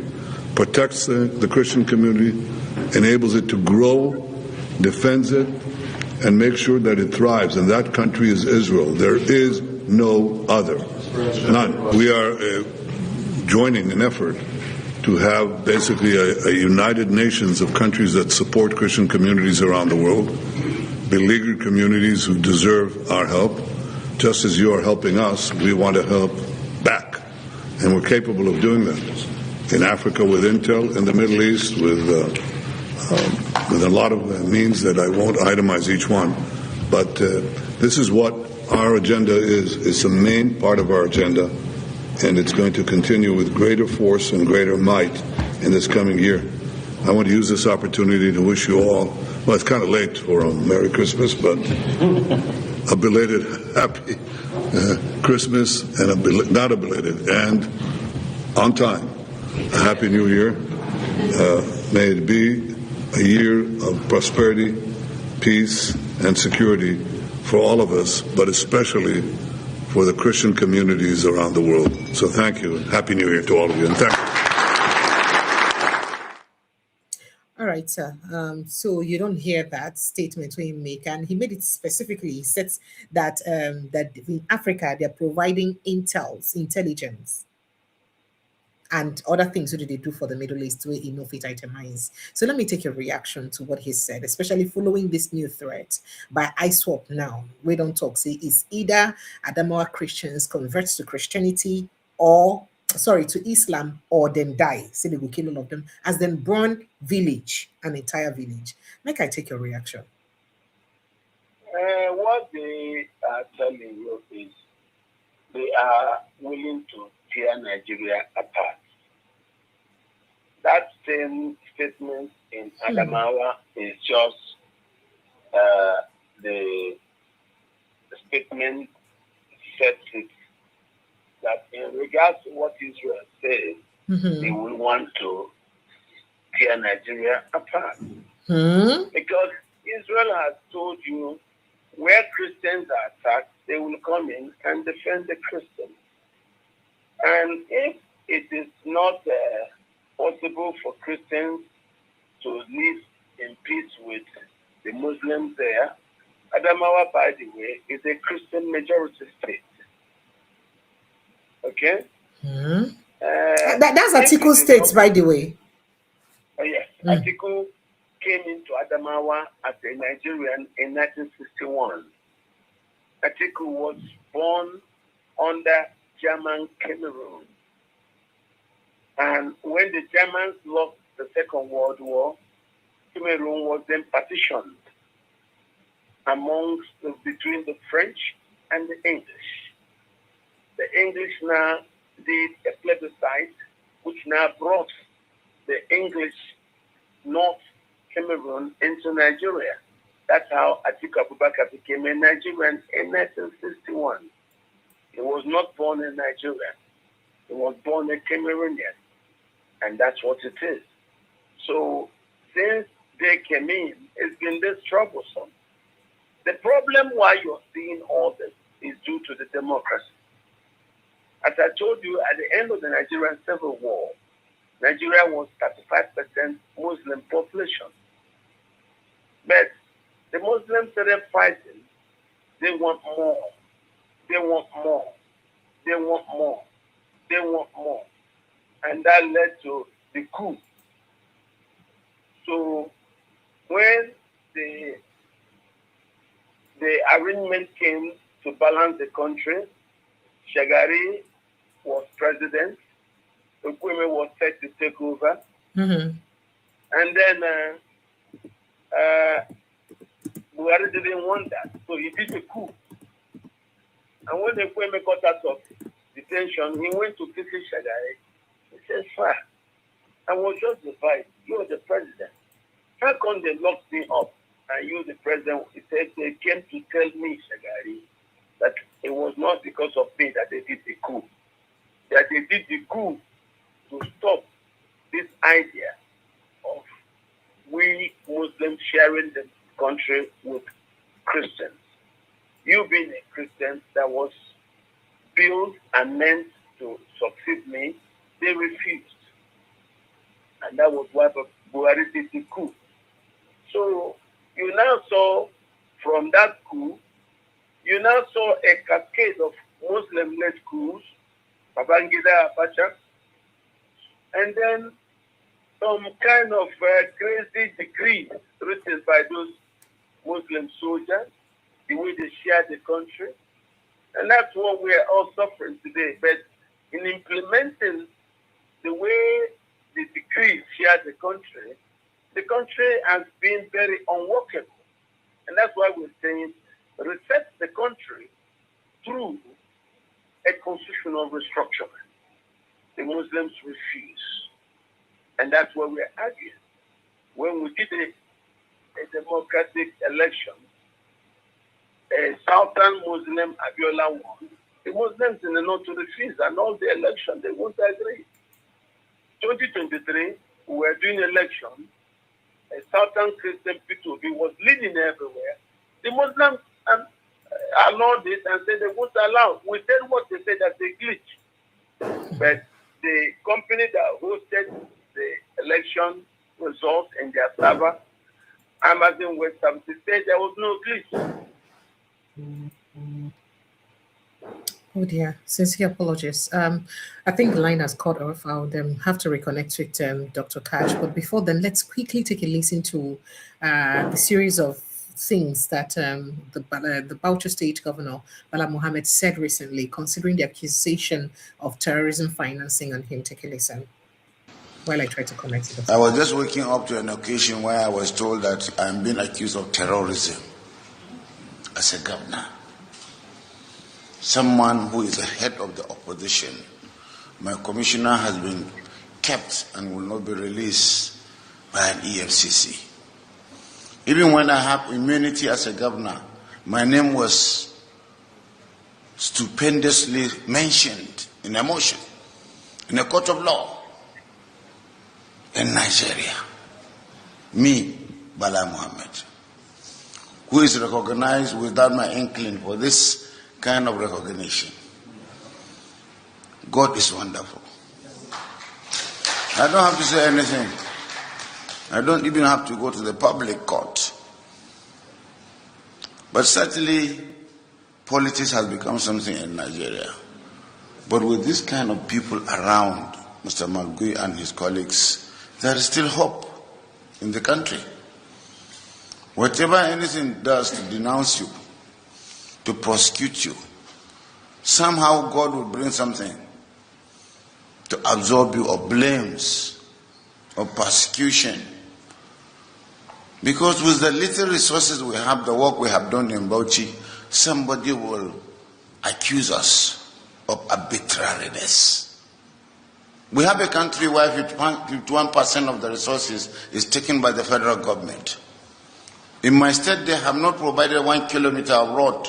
protects the Christian community, enables it to grow, defends it, and makes sure that it thrives. And that country is Israel. There is no other. None. We are joining an effort to have basically a United Nations of countries that support Christian communities around the world, beleaguered communities who deserve our help. Just as you are helping us, we want to help back. And we're capable of doing that. In Africa with intel, in the Middle East with a lot of means that I won't itemize each one. But this is what our agenda is. It's the main part of our agenda. And it's going to continue with greater force and greater might in this coming year. I want to use this opportunity to wish you all, well, it's kind of late for a Merry Christmas, but a belated Happy Christmas and not a belated, and on time, a Happy New Year. May it be a year of prosperity, peace, and security for all of us, but especially for the Christian communities around the world. So thank you. Happy New Year to all of you. And thank you. All right, sir. So you don't hear that statement when he make, and he made it specifically. He says that that in Africa they're providing intelligence, and other things that they do for the Middle East where enough it itemize. So let me take your reaction to what he said, especially following this new threat by ISWAP now. We don't talk, say it's either Adamawa Christians convert to Christianity or, sorry, to Islam, or then die. Say they will kill all of them, as then burn village, an entire village. Make I take your reaction. What they are telling you is they are willing to tear Nigeria apart. That same statement in Adamawa is just the statement sets it that in regards to what Israel says, they will want to tear Nigeria apart. Because Israel has told you where Christians are attacked, they will come in and defend the Christians. And if it is not possible for Christians to live in peace with the Muslims there, Adamawa, by the way, is a Christian majority state. Okay? That's Atiku States, by the way. Oh, yes. Atiku came into Adamawa as a Nigerian in 1961. Atiku was born under German Cameroon. And when the Germans lost the Second World War, Cameroon was then partitioned between the French and the English. English now did a plebiscite, which now brought the English North Cameroon into Nigeria. That's how Atiku Abubakar became a Nigerian in 1961. He was not born in Nigeria. He was born a Cameroonian. And that's what it is. So since they came in, it's been this troublesome. The problem why you're seeing all this is due to the democracy. As I told you, at the end of the Nigerian Civil War, Nigeria was 35% Muslim population. But the Muslims started fighting. They want more. They want more. They want more. They want more. And that led to the coup. So when the arrangement came to balance the country, Shagari was president, Okweme was set to take over, and then Buhari didn't want that, so he did a coup. And when Okweme got out of detention, he went to visit Shagari. He said, "Sir, I was just the vice. You're the president. How come they locked me up and you're the president?" He said, "They came to tell me, Shagari, that it was not because of me that they did the coup. That they did the coup to stop this idea of we Muslims sharing the country with Christians. You being a Christian that was built and meant to succeed me, they refused. And that was why Buhari did the coup." So you now saw from that coup, you now saw a cascade of Muslim-led coups, Babangida, Abacha, and then some kind of crazy decree written by those Muslim soldiers, the way they share the country. And that's what we are all suffering today. But in implementing the way the decree share the country has been very unworkable. And that's why we're saying reset the country through a constitutional restructuring. The Muslims refuse. And that's what we're arguing. When we did a democratic election, a Southern Muslim Abiola won. The Muslims in the north refused, and all the election, they won't agree. 2023, we were doing election. A Southern Christian Peter Obi was leading everywhere. The Muslims allowed it and said they won't allow. We said what they said as a glitch. But the company that hosted the election results in their server, Amazon West Ham, said there was no glitch. Oh dear, sincere apologies. I think the line has cut off. I'll have to reconnect with Dr. Katch. But before then, let's quickly take a listen to the series of things that the Bauchi State Governor, Bala Mohammed, said recently, considering the accusation of terrorism financing on him. Take a listen while I try to connect it. I was just waking up to an occasion where I was told that I'm being accused of terrorism as a governor. Someone who is the head of the opposition. My commissioner has been kept and will not be released by an EFCC. Even when I have immunity as a governor, my name was stupendously mentioned in a motion, in a court of law in Nigeria. Me, Bala Mohammed, who is recognized without my inkling for this kind of recognition. God is wonderful. I don't have to say anything. I don't even have to go to the public court. But certainly, politics has become something in Nigeria. But with this kind of people around, Mr. Magui and his colleagues, there is still hope in the country. Whatever anything does to denounce you, to prosecute you, somehow God will bring something to absorb you of blames, of persecution. Because with the little resources we have, the work we have done in Bauchi, somebody will accuse us of arbitrariness. We have a country where 51% of the resources is taken by the federal government. In my state, they have not provided 1 kilometer of road.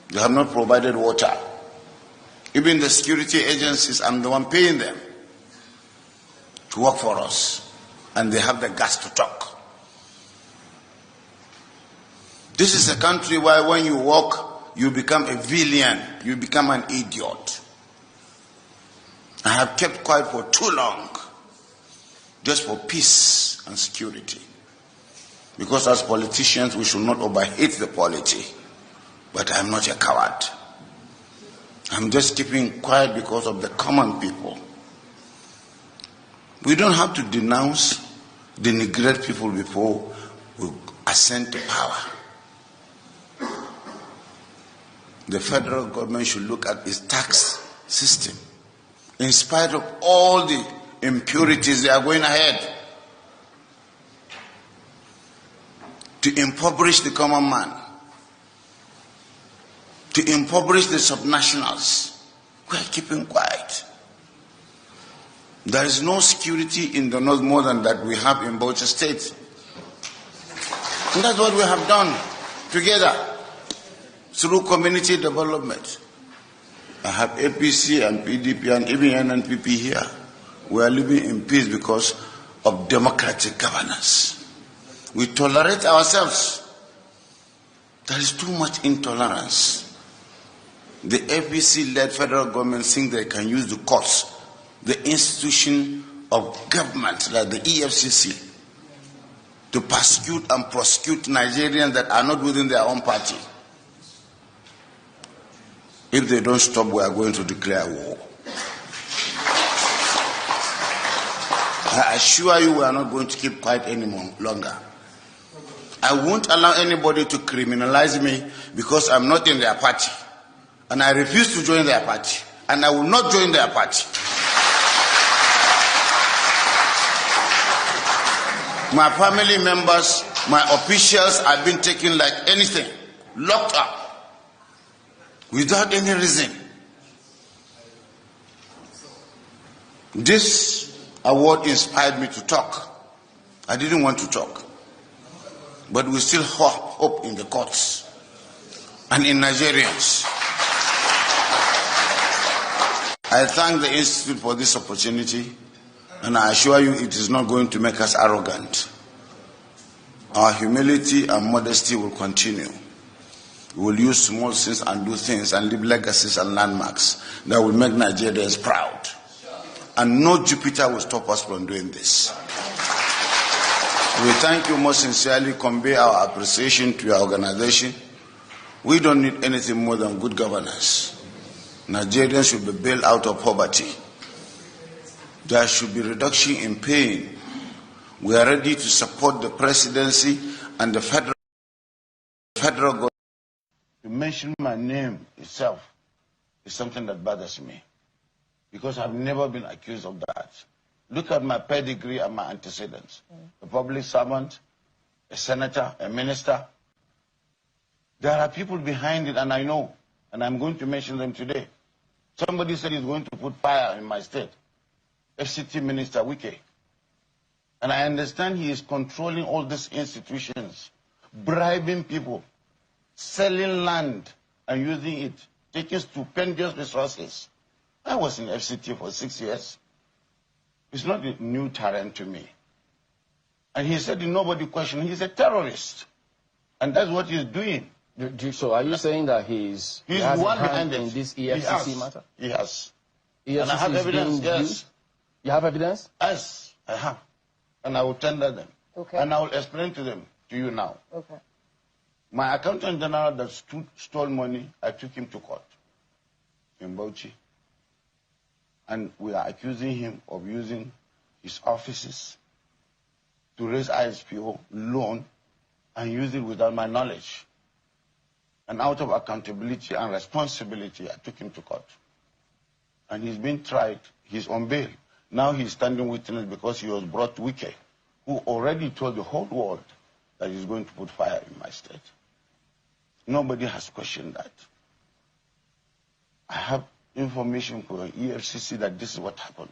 They have not provided water. Even the security agencies, I'm the one paying them to work for us. And they have the guts to talk. This is a country where when you walk, you become a villain. You become an idiot. I have kept quiet for too long, just for peace and security. Because as politicians, we should not overhate the polity. But I'm not a coward. I'm just keeping quiet because of the common people. We don't have to denounce, denigrate people before we ascend to power. The federal government should look at its tax system. In spite of all the impurities, they are going ahead to impoverish the common man, to impoverish the subnationals. We are keeping quiet. There is no security in the north more than that we have in Bauchi State. And that's what we have done together through community development. I have APC and PDP and even NNPP here. We are living in peace because of democratic governance. We tolerate ourselves. There is too much intolerance. The APC-led federal government think they can use the courts, the institution of government like the EFCC, to persecute and prosecute Nigerians that are not within their own party. If they don't stop, we are going to declare war. I assure you we are not going to keep quiet any longer. I won't allow anybody to criminalize me because I'm not in their party. And I refuse to join their party. And I will not join their party. My family members, my officials have been taken like anything, locked up, without any reason. This award inspired me to talk. I didn't want to talk. But we still hope in the courts and in Nigerians. I thank the Institute for this opportunity, and I assure you it is not going to make us arrogant. Our humility and modesty will continue. We will use small things and do things and leave legacies and landmarks that will make Nigerians proud. And no Jupiter will stop us from doing this. We thank you most sincerely, convey our appreciation to your organization. We don't need anything more than good governance. Nigerians should be bailed out of poverty. There should be reduction in pain. We are ready to support the presidency and the federal government. To mention my name itself is something that bothers me, because I've never been accused of that. Look at my pedigree and my antecedents. A public servant, a senator, a minister. There are people behind it, and I know, and I'm going to mention them today. Somebody said he's going to put fire in my state. FCT Minister Wike. And I understand he is controlling all these institutions, bribing people, selling land and using it, taking stupendous resources. I was in FCT for 6 years. It's not a new talent to me. And he said nobody questioned. He's a terrorist. And that's what he's doing. So are you saying that he's one behind in this EFCC matter? He has. EFCC and I have evidence, yes. You have evidence? Yes, I have. And I will tender them. Okay. And I will explain to them, to you now. Okay. My accountant general that stole money, I took him to court in Bauchi. And we are accusing him of using his offices to raise ISPO loan and use it without my knowledge. And out of accountability and responsibility, I took him to court. And he's been tried. He's on bail. Now he's standing witness because he was brought to Wike, who already told the whole world that he's going to put fire in my state. Nobody has questioned that. I have information for EFCC that this is what happened.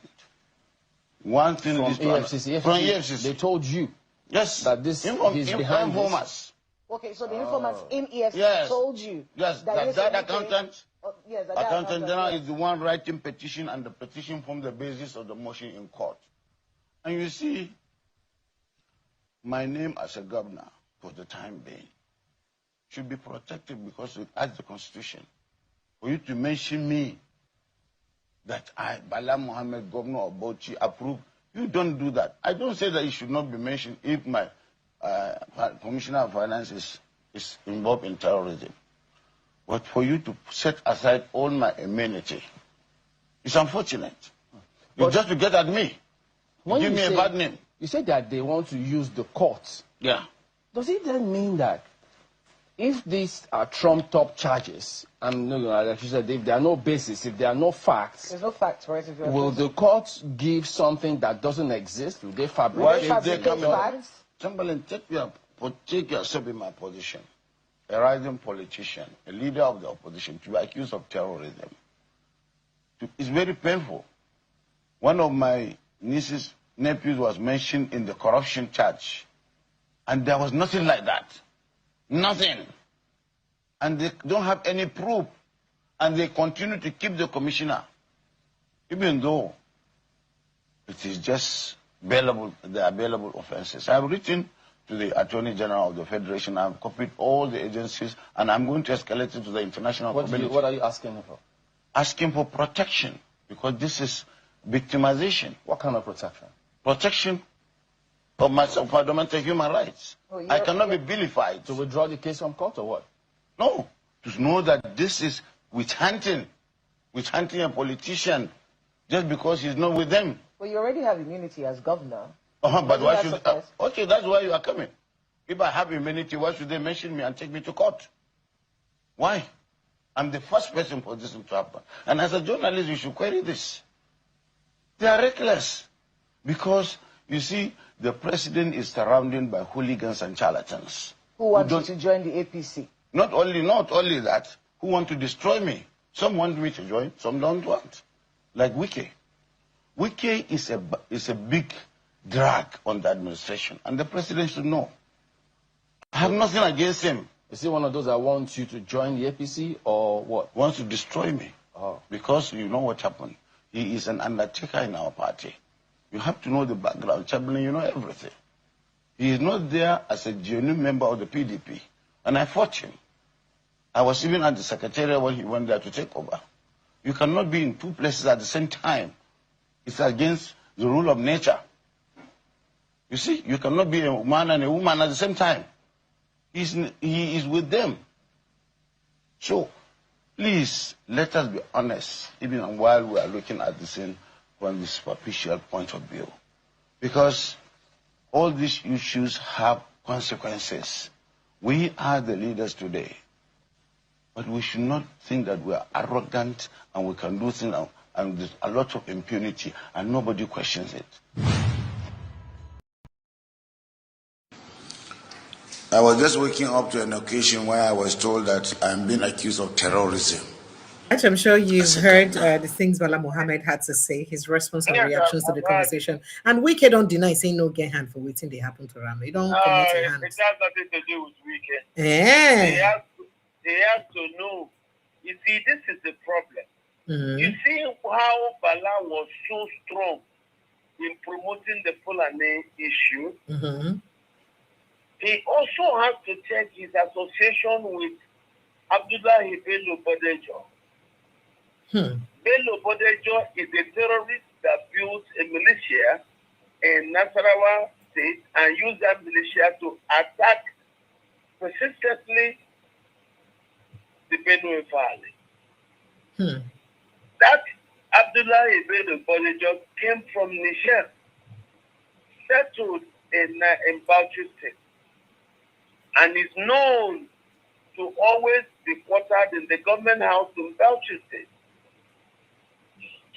One thing From is EFCC. from EFCC. They told you Yes. that this he's behind this. Informers. Okay, so the informants in EFCC Yes. told you Yes, that that accountant. Yes, that Accountant General yes. is the one writing petition, and the petition forms the basis of the motion in court. And you see, my name as a governor, for the time being, should be protected because as the Constitution, for you to mention me that I, Bala Mohammed, governor of Bauchi, approve, you don't do that. I don't say that it should not be mentioned if my Commissioner of Finance is involved in terrorism. But for you to set aside all my amenity, it's unfortunate. But just to get at me, give me a bad name. You say that they want to use the courts. Yeah. Does it then mean that if these are trumped-up charges, and like you said, if there are no basis, if there are no facts, There's no facts, right? will the courts give something that doesn't exist? Will they fabricate? Why should they come facts? Chamberlain, take yourself in my position. A rising politician, a leader of the opposition, to be accused of terrorism. It's very painful. One of my nephews was mentioned in the corruption charge, and there was nothing like that. Nothing. And they don't have any proof, and they continue to keep the commissioner, even though it is just bailable, the available offenses. I've written to the Attorney General of the Federation. I've copied all the agencies, and I'm going to escalate it to the international community. What are you asking for? Asking for protection, because this is victimization. What kind of protection? Protection of my fundamental human rights. Oh, I cannot be vilified. To withdraw the case from court or what? No, to know that this is witch hunting a politician just because he's not with them. Well, you already have immunity as governor. But why should... okay, that's why you are coming. If I have immunity, why should they mention me and take me to court? Why? I'm the first person for this to happen. And as a journalist, you should query this. They are reckless. Because, you see, the president is surrounded by hooligans and charlatans. Who want you to join the APC? Not only that, who want to destroy me. Some want me to join, some don't want. Like Wike. Wike is a big drag on the administration, and the president should know. I have nothing against him. Is he one of those that wants you to join the APC or what? Wants to destroy me. Oh. Because you know what happened. He is an undertaker in our party. You have to know the background. Chamberlain, you know everything. He is not there as a genuine member of the PDP. And I fought him. I was even at the secretariat when he went there to take over. You cannot be in two places at the same time. It's against the rule of nature. You see, you cannot be a man and a woman at the same time. He is with them. So, please, let us be honest, even while we are looking at this from this superficial point of view. Because all these issues have consequences. We are the leaders today. But we should not think that we are arrogant and we can do things and there's a lot of impunity and nobody questions it. I was just waking up to an occasion where I was told that I'm being accused of terrorism. I'm sure you've heard the things Bala Mohammed had to say, his response and reactions to the conversation. And Wike don't deny saying no get hand for waiting they happen to Ram. They don't commit to hands. It has nothing to do with Wike. Yeah. They have to know. You see, this is the problem. Mm-hmm. You see how Bala was so strong in promoting the Fulani issue. Mm-hmm. He also has to check his association with Abdullahi Bello Bodejo. Bello Bodejo is a terrorist that built a militia in Nasarawa State and used that militia to attack persistently the Benue Valley. That Abdullahi Bello Bodejo came from Niger, settled in Bauchi State, and is known to always be quartered in the government house in Bauchi State.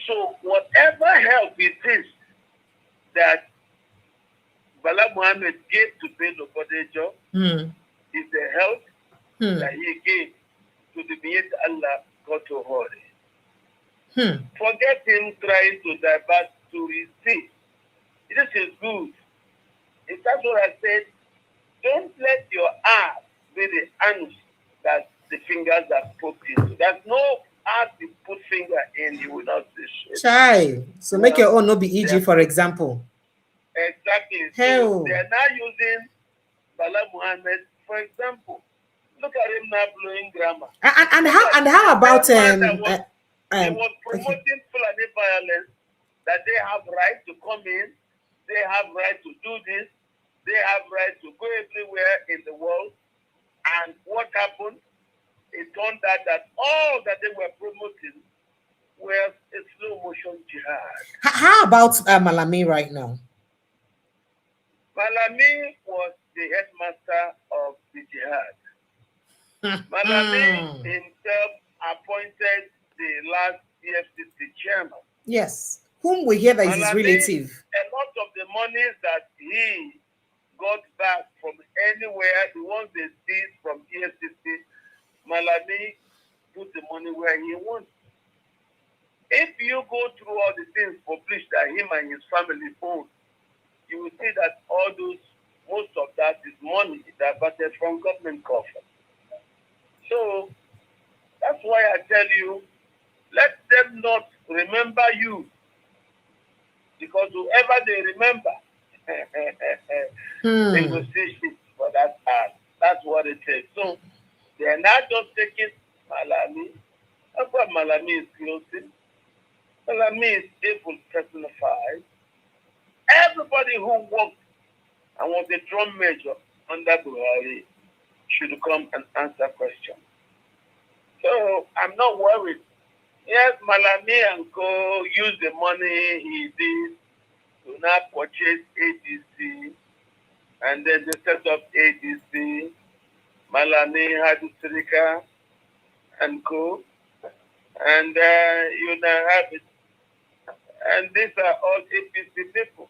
So whatever help it is that Bala Mohammed gave to Bello Bodejo is the help that he gave to the Miyet Allah Koto Hori. Forget him trying to divert to his seat. This is good. If that's what I said, don't let your ass be the anus that the fingers are poked into. There's no ass you put finger in, you will not see shit. Chai. So make your own no be EG, for example. Exactly. Hell. So they are now using Bala Muhammad, for example. Look at him now blowing grammar. And how about he was promoting Fulani violence, that they have right to come in, they have right to do this, they have right to go everywhere in the world. And what happened? It turned out that all that they were promoting was a slow motion jihad. How about Malami right now? Malami was the headmaster of the jihad. Malami himself appointed the last EFCC chairman. Yes, whom we hear that is his Malami, relative. A lot of the monies that he got back from anywhere, the ones they seized from EFCC, Malami put the money where he wants. If you go through all the things published that him and his family own, you will see that all those, most of that is money diverted from government coffers. So that's why I tell you, let them not remember you, because whoever they remember, they will see shit for that ass. That's what it is. So they are not just taking Malami. That's what Malami is closing. Malami is able personified. Everybody who worked and was a drum major under Buhari should come and answer questions. So I'm not worried. Yes, Malami and co use the money he did to now purchase ADC, and then they set up ADC. Malami had Srika and co, and you now have it. And these are all APC people.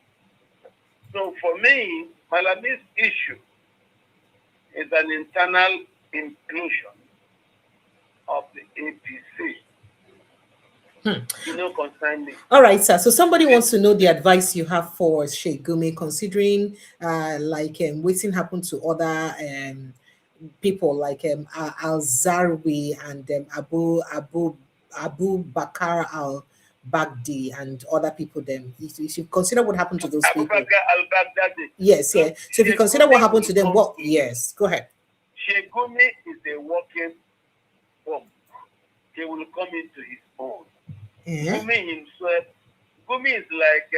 So for me, Malami's issue is an internal inclusion of the APC. You know, concern me. All right, sir. So somebody wants to know the advice you have for Sheikh Gumi, considering waiting happened to other people like Al-Zarwi and Abu Bakr al-Baghdadi and other people. Then, if you consider what happened to those people. Al-Baghdadi. Yes, yeah. So if you consider what happened to them, what? Yes, go ahead. Sheikh Gumi is a walking bomb. He will come into his own. Gumi himself, Gumi is like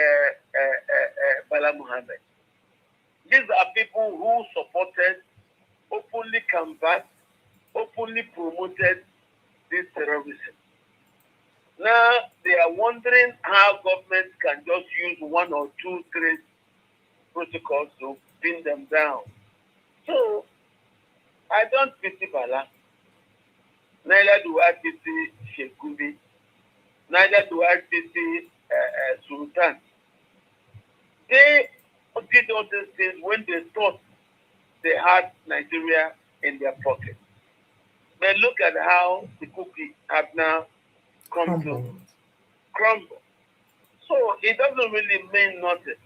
Bala Muhammad. These are people who supported, openly canvassed, openly promoted this terrorism. Now they are wondering how governments can just use 1 or 2, 3 protocols to pin them down. So I don't pity Bala. Neither do I pity Sheikh Gumi. Neither do I pity Sultan. They did all these things when they thought they had Nigeria in their pocket. But look at how the cookie have now come to crumble. So it doesn't really mean nothing.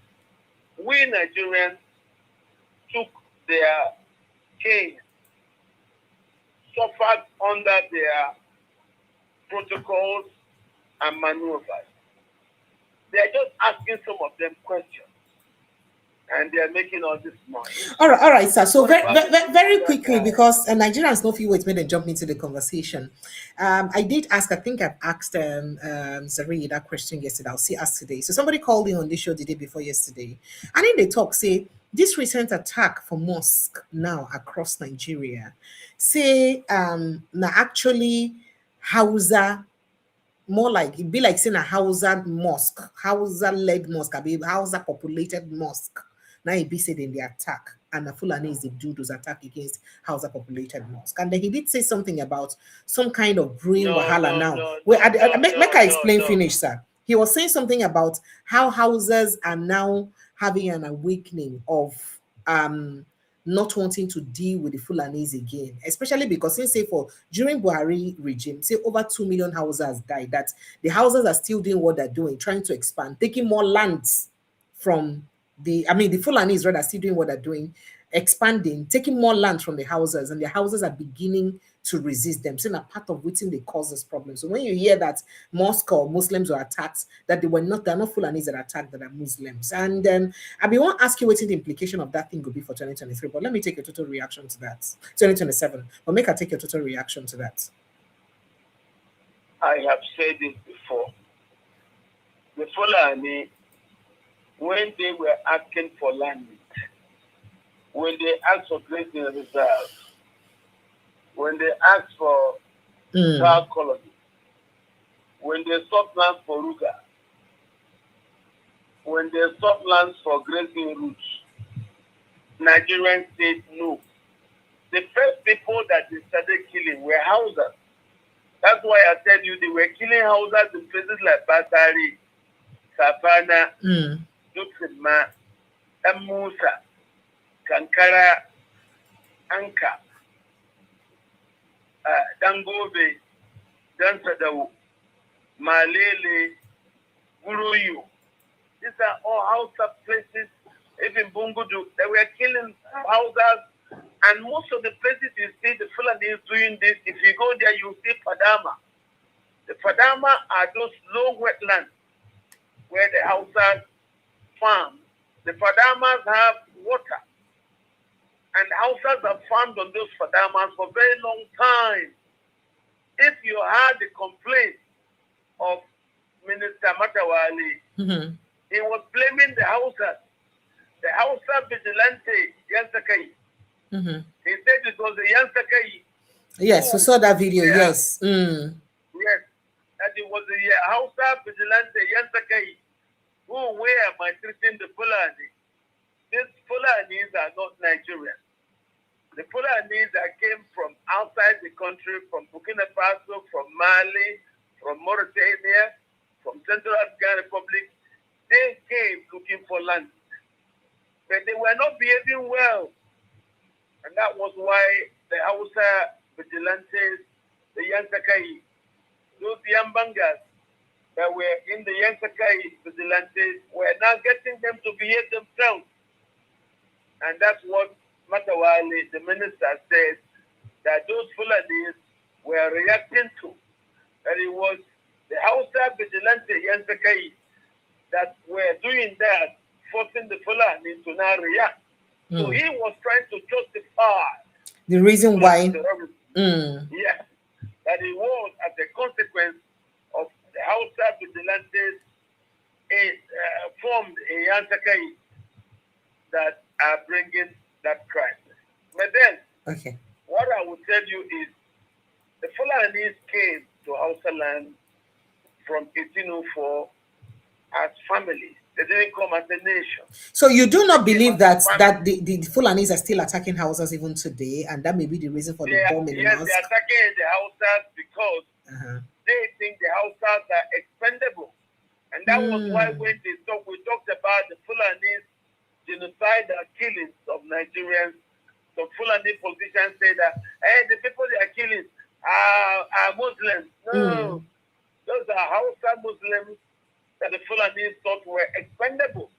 We Nigerians took their cane, suffered under their protocols and maneuvers. They are just asking some of them questions, and they are making all this noise. All right, sir. So very quickly, because Nigerians know few ways when they jump into the conversation. I did ask. I think I've asked Zari that question yesterday. I'll see ask today. So somebody called in on this show the day before yesterday, and in the talk say this recent attack for mosque now across Nigeria, say now actually Hausa. More like it'd be like saying a Hausa mosque, Hausa led mosque, a Hausa populated mosque. Now it be said in the attack, and the Fulani is the dude who's attack against Hausa populated mosque. And then he did say something about some kind of brewing wahala now. Make I explain finish, sir. He was saying something about how Hausas are now having an awakening of not wanting to deal with the Fulanis again, especially because since say for during Buhari regime, say over 2 million houses died, that the houses are still doing what they're doing, trying to expand, taking more lands from the Fulanis rather still doing what they're doing, expanding, taking more land from the houses, and the houses are beginning to resist them, saying a part of which they cause this problem. So when you hear that mosque or Muslims were attacked, that they're not Fulanis that are attacked, that are Muslims. And I won't ask you what the implication of that thing could be for 2023, but let me take your total reaction to that. 2027, but make her take your total reaction to that. I have said it before. The Fulani, when they were asking for land, when they asked for grazing reserve, when they asked for cow colony, when they sought land for Ruga, when they sought lands for grazing routes, Nigerians said no. The first people that they started killing were Hausas. That's why I tell you they were killing Hausas in places like Batari, Savannah, Dutsima, Musa, Kankara, Anka, Dangobe, Dansadao, Malele, Guruyu. These are all Hausa places, even Bungudu. They were killing Hausas, and most of the places you see the Fulani is doing this. If you go there, you see Fadama. The Fadama are those low wetlands where the Hausas farm. The Fadamas have water, and Hausas have farmed on those Fadamas for a very long time. If you had the complaint of Minister Matawali, he was blaming the Hausas, the Hausa vigilante, Yansakai. He said it was the Yansakai. Yes, we saw that video, yes. Yes, that it was the Hausa vigilante, Yansakai, who were maltreating the Fulani. These Fulanis are not Nigerians. The Fulanis that came from outside the country, from Burkina Faso, from Mali, from Mauritania, from Central African Republic, they came looking for land. But they were not behaving well. And that was why the Hausa vigilantes, the Yansakai, those Yambangas that were in the Yansakai vigilantes were now getting them to behave themselves. And that's what Matawali, the minister, said, that those Fulanis were reacting to. That it was the Hausa vigilante Yansakai that were doing that, forcing the Fulani to now react. So he was trying to justify the reason why. Yes, that it was as a consequence of the Hausa vigilantes formed a Yansakai that are bringing that crisis. But then, what I will tell you is the Fulanis came to Hausa land from 1804 as families. They didn't come as a nation. So you do not believe that the Fulanis are still attacking houses even today, and that may be the reason for the bombing? Yes, they're attacking the Hausas because they think the Hausas are expendable. And that was why when we talked about the Fulanis genocidal killings of Nigerians. Some Fulani politicians say that, hey, the people they are killing are Muslims. No, those are Hausa Muslims that the Fulani thought were expendable.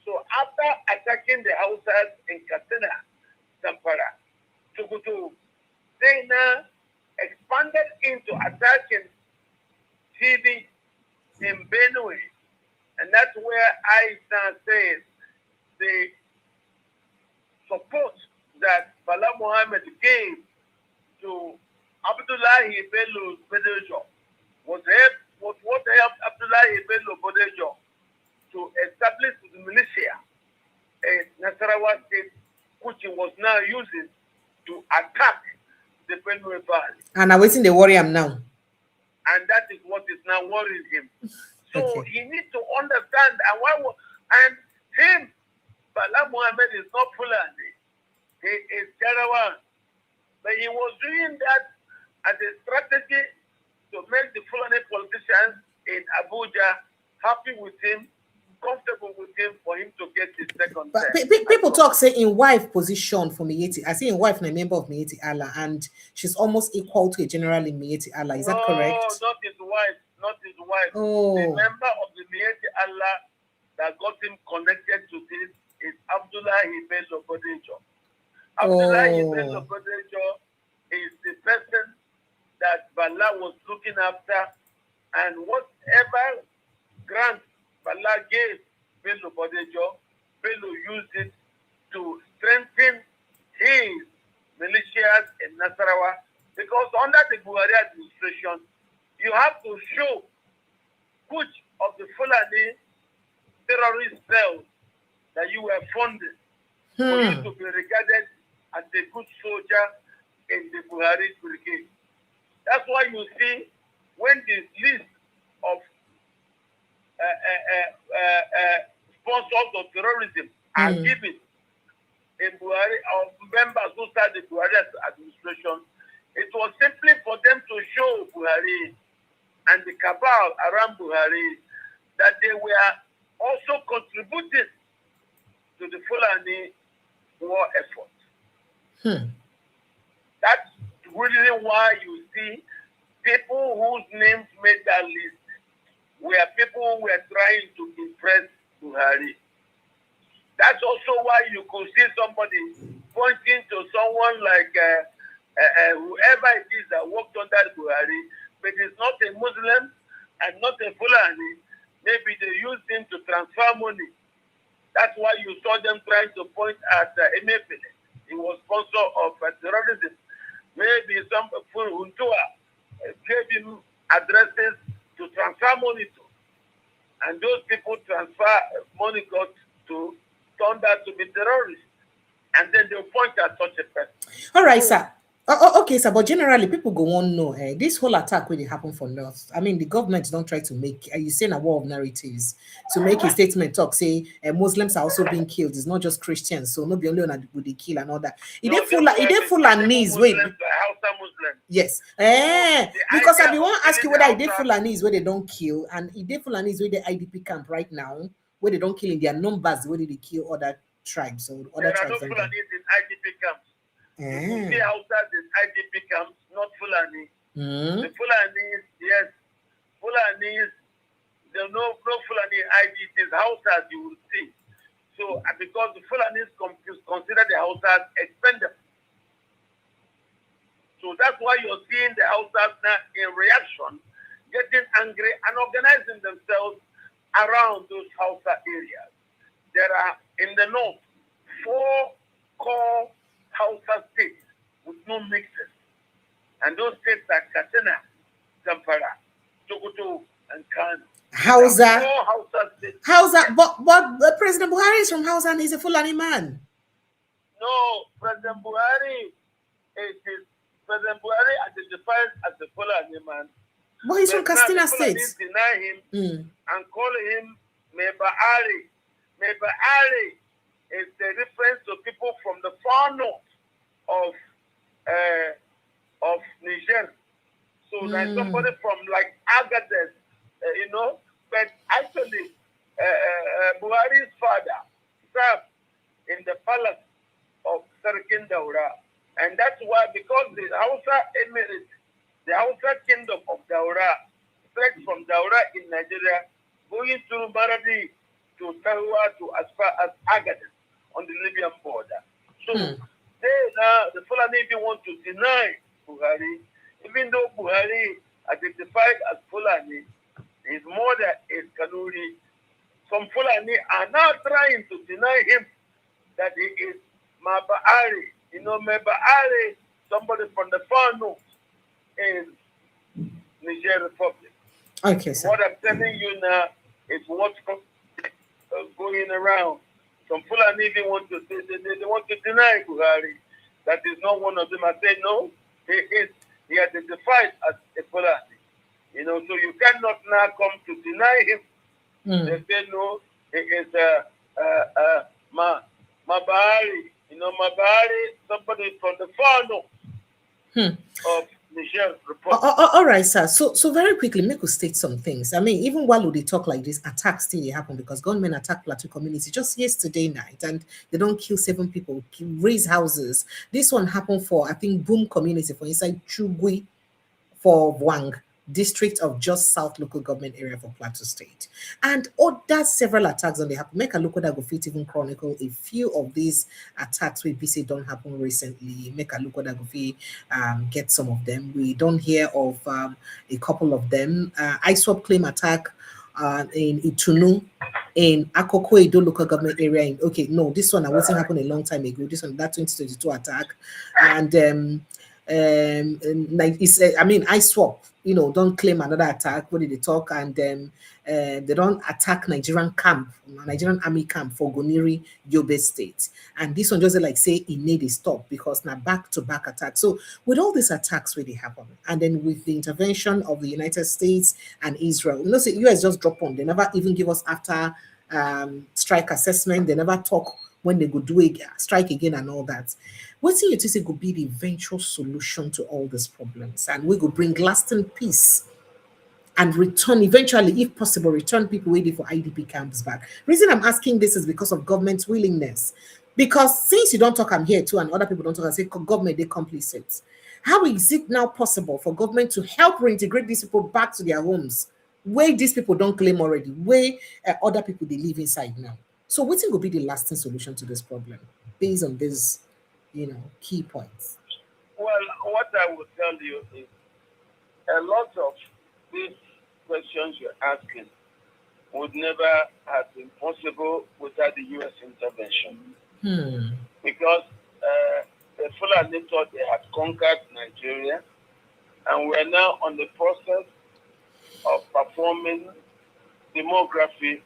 So after attacking the Hausas in Katsina, Zamfara, Tukutu, they now expanded into attacking TV in Benue. And that's where I now say the support that Bala Mohammed gave to Abdullahi Bello's Bodejo was what helped Abdullahi Bello Bodejo to establish the militia in Nasarawa State, which he was now using to attack the Benue Valley. And I'm waiting the worry him now. And that is what is now worrying him. So he needs to understand, and him, Bala Mohammed is not Fulani. He is Jarawan. But he was doing that as a strategy to make the Fulani politicians in Abuja happy with him comfortable with him for him to get his second But term. people talk say in wife position for Mieti. I say in wife na member of Mieti Allah, and she's almost equal to a general in Mieti Allah. Is that correct? No, not his wife. Not his wife. Oh. The member of the Mieti Allah that got him connected to this is Abdullah Bello Bodejo. Abdullah Bello Bodejo is the person that Bala was looking after, and whatever grant Bala gave Bello Bodejo, Bello used it to strengthen his militias in Nasarawa, because under the Buhari administration, you have to show which of the Fulani terrorist cells that you were funding for you to be regarded as a good soldier in the Buhari brigade. That's why you see when the list of sponsors of terrorism are given in Buhari, or members who started the Buhari administration, it was simply for them to show Buhari and the cabal around Buhari that they were also contributing to the Fulani war effort. That's the reason why you see people whose names made that list were people who were trying to impress Buhari. That's also why you could see somebody pointing to someone like whoever it is that worked under Buhari, but is not a Muslim and not a Fulani. Maybe they used him to transfer money. That's why you saw them trying to point at Emefiele. He was sponsor of terrorism. Maybe some Huntua gave him addresses to transfer money to. And those people transfer money got to turn out to be terrorists. And then they'll point at such a person. All right, sir. Okay, sir, but generally people go on know this whole attack when it happened for North. I mean, the government don't try to make you saying a war of narratives to make a statement talk say Muslims are also being killed. It's not just Christians, so not be only on would they kill and all that. It ain't full and knees wait. Yes, because I want to ask you whether it did full and knees where they don't kill, and it did full and knees where the IDP camp right now where they don't kill in their numbers where they kill other tribes or other tribes. There are no Fulanis in IDP camps. You see outside the IDP camps, not Fulani. The Fulanis, yes, Fulanis, there are no Fulani IDPs, houses you will see. So, because the Fulanis consider the houses expendable. So that's why you're seeing the houses now in reaction, getting angry and organizing themselves around those Hausa areas. There are, in the north, 4 core Hausa states with no mixes. And those states are Katsina, Zamfara, Sokoto, and Kano. Hausa. States. Hausa, but President Buhari is from Hausa and he's a Fulani man. No, President Buhari identifies as a Fulani man. But he's from Katsina State. Deny him and call him Mebaari. Mebaari is a reference to people from the far north of Niger. So there's somebody from like Agadez, but actually Buhari's father served in the palace of Sarkin Daura. And that's why, because the Hausa Emirate, the Hausa Kingdom of Daura, straight from Daura in Nigeria, going through Maradi to Tahua to as far as Agadez on the Libyan border. So the Fulani even want to deny Buhari, even though Buhari identified as Fulani, his mother is Kanuri. Some Fulani are now trying to deny him that he is Mabaari. Mabaari, somebody from the far north in Niger Republic. Okay, sir. What I'm telling you now is what's going around. Some Fulani even want to they want to deny Buhari that is not one of them. I say no, he identified as a Fulani. So you cannot now come to deny him. They say no, he is Mabari. Mabari, somebody from the far north of Michelle report. All right, sir. So very quickly, make us state some things. I mean, even while they talk like this, attacks still happen because gunmen attack Plateau community just yesterday night, and they don't kill 7 people, raise houses. This one happened for, I think, Boom community for inside Chugui for Wang district of Just South local government area for Plateau State. And other several attacks on the happen. Make a look at that go fit even chronicle a few of these attacks we say don't happen recently. Make a look at that go fit get some of them. We don't hear of a couple of them. ISWAP claim attack in Itunu, in Akoko Edo local government area. Okay, no, this one I wasn't happened a long time ago. This one, that 2022 attack. And like it's I mean ISWAP, don't claim another attack. What did they talk? And they don't attack Nigerian army camp for Goniri, Yobe State. And this one just like say it need a stop because now back-to-back attacks. So with all these attacks where they happen, and then with the intervention of the United States and Israel, say US just drop on. They never even give us after strike assessment. They never talk when they go do a strike again and all that. What do you think could be the eventual solution to all these problems? And we could bring lasting peace and return, eventually, if possible, return people waiting for IDP camps back. Reason I'm asking this is because of government's willingness. Because since you don't talk, I'm here too, and other people don't talk, I say government, they complicit. How is it now possible for government to help reintegrate these people back to their homes, where these people don't claim already, where other people they live inside now? So what will be the lasting solution to this problem based on these, key points? Well, what I will tell you is a lot of these questions you're asking would never have been possible without the U.S. intervention. Because the Fulani thought they had conquered Nigeria, and we're now on the process of performing demography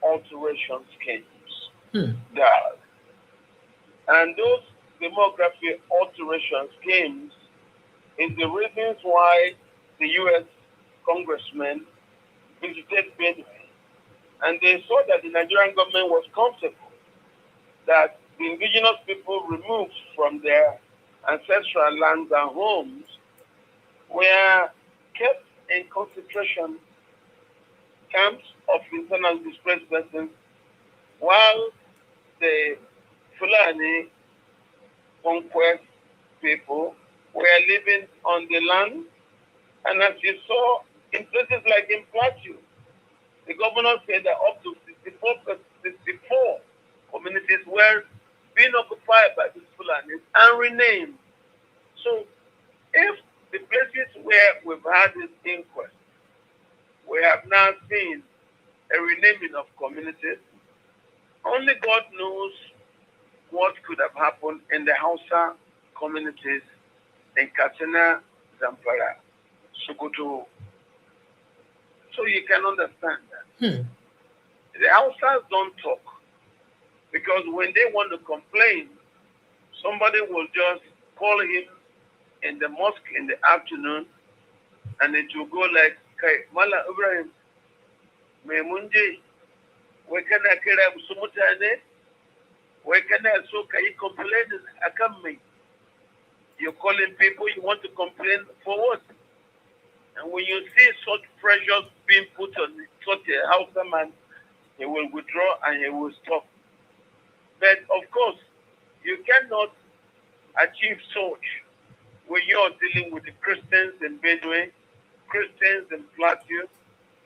alteration schemes. And those demography alteration schemes is the reasons why the U.S. congressmen visited Benue, and they saw that the Nigerian government was comfortable that the indigenous people removed from their ancestral lands and homes were kept in concentration camps of internal displaced persons, while the Fulani conquest people were living on the land. And as you saw in places like in Plateau, the governor said that up to 64 communities were being occupied by the Fulani and renamed. So if the places where we've had this inquest, we have now seen a renaming of communities, only God knows what could have happened in the Hausa communities in Katsina, Zamfara, Sokoto. So you can understand that. The Hausas don't talk because when they want to complain, somebody will just call him in the mosque in the afternoon, and it will go like, Mala Ibrahim, Memunji, where can I kira Sumutane? Where can I so can you complain? I come me. You're calling people, you want to complain for what? And when you see such pressures being put on such a Hausa man, he will withdraw and he will stop. But of course, you cannot achieve such when you're dealing with the Christians in Benue, Christians in Plateau,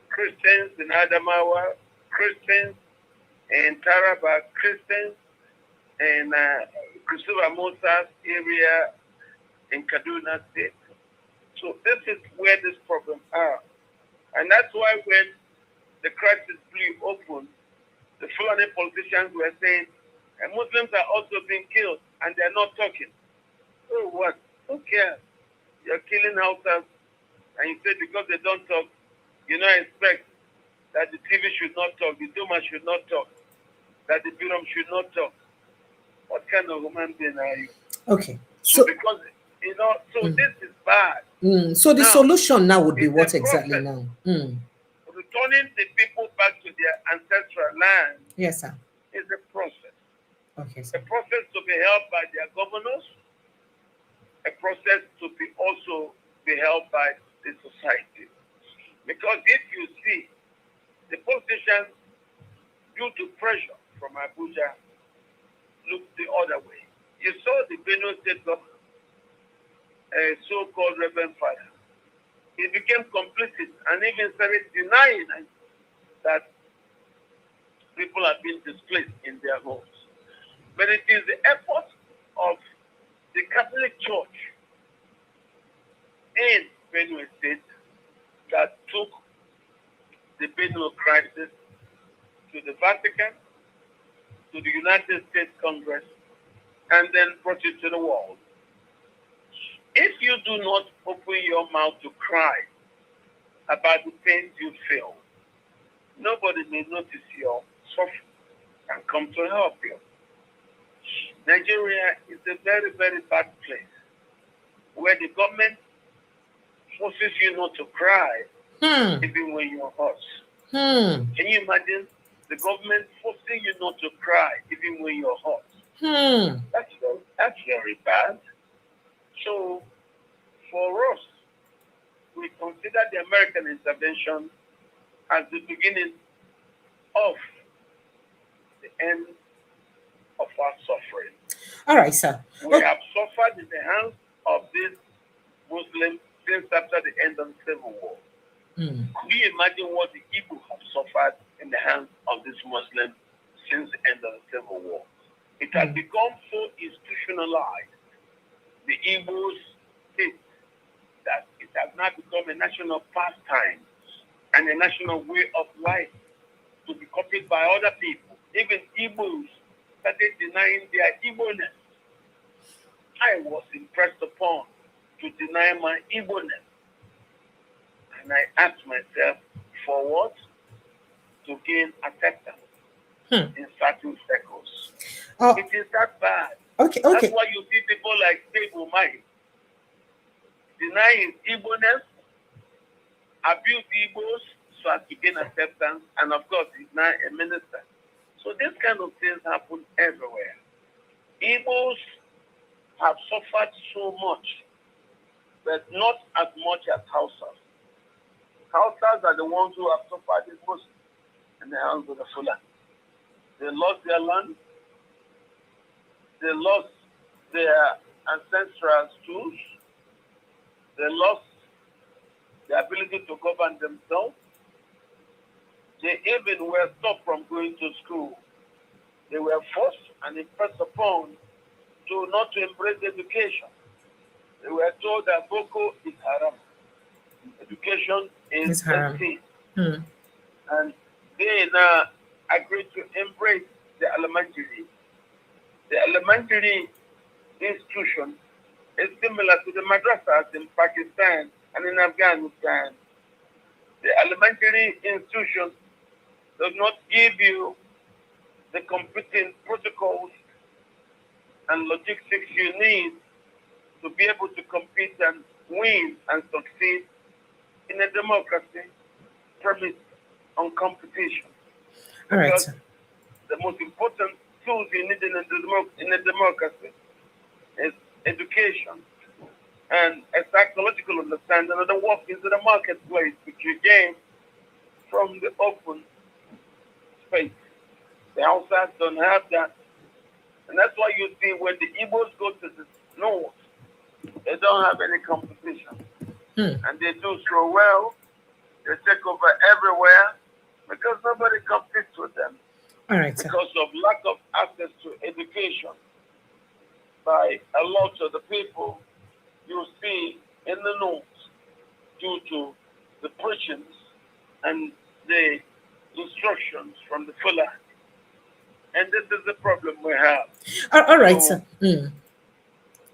Christians in Adamawa, Christians in Taraba, Christians in Kusuba Moses area in Kaduna State. So this is where this problem are. And that's why when the crisis blew open, the Fulani politicians were saying, and Muslims are also being killed, and they're not talking. So what? Who cares? You're killing Hausas, and you say because they don't talk, you don't expect that the TV should not talk, the Duma should not talk, that the Biram should not talk. What kind of human being are you? Okay. So because, this is bad. So the solution now would be what exactly now? Returning the people back to their ancestral land. Yes, sir. Is a process. Okay, sir. A process to be held by their governors, a process to be also be held by the society. Because if you see, the politicians, due to pressure from Abuja, look the other way. You saw the Benue State governor, a so-called Reverend Father. He became complicit and even started denying that people have been displaced in their homes. But it is the effort of the Catholic Church in Benue State that took the Benue crisis to the Vatican, to the United States Congress, and then brought it to the world. If you do not open your mouth to cry about the pains you feel, nobody may notice your suffering and come to help you. Nigeria is a very, very bad place where the government forces you not to cry even when you're hurt. Can you imagine the government forcing you not to cry even when you're hurt? That's very bad. So for us, we consider the American intervention as the beginning of the end of our suffering. All right, sir. We have suffered in the hands of these Muslims since after the end of the Civil War. Can you imagine what the Igbo have suffered in the hands of these Muslims since the end of the Civil War? It has become so institutionalized, the Igbos state, that it has now become a national pastime and a national way of life to be copied by other people. Even Igbos started denying their Igbo-ness. I was impressed upon to deny my Igbo-ness. And I asked myself, for what? To gain acceptance in certain circles. It is that bad. Okay. That's why you see people like Stable Mike denying Igbo-ness, abuse Igbos so as to gain acceptance, and of course he's now a minister. So this kind of things happen everywhere. Igbos have suffered so much, but not as much as Hausas. Hausas are the ones who have suffered the most in the hands of the Fulani. They lost their land, they lost their ancestral tools, they lost the ability to govern themselves. They even were stopped from going to school. They were forced and impressed upon not to embrace education. They were told that Boko is haram. Education is a sin. And they now agreed to embrace the elementary. The elementary institution is similar to the madrasas in Pakistan and in Afghanistan. The elementary institution does not give you the competing protocols and logistics you need to be able to compete and win and succeed in a democracy premised on competition. All right. Because the most important tools you need in a democracy is education and a psychological understanding of the workings of the marketplace, which you gain from the open space. The Hausas don't have that. And that's why you see when the Igbos go to the north, they don't have any competition. And they do so well. They take over everywhere because nobody competes with them. All right. Because of lack of access to education by a lot of the people you see in the north due to the preachings and the instructions from the Fulani. And this is the problem we have. All right, sir.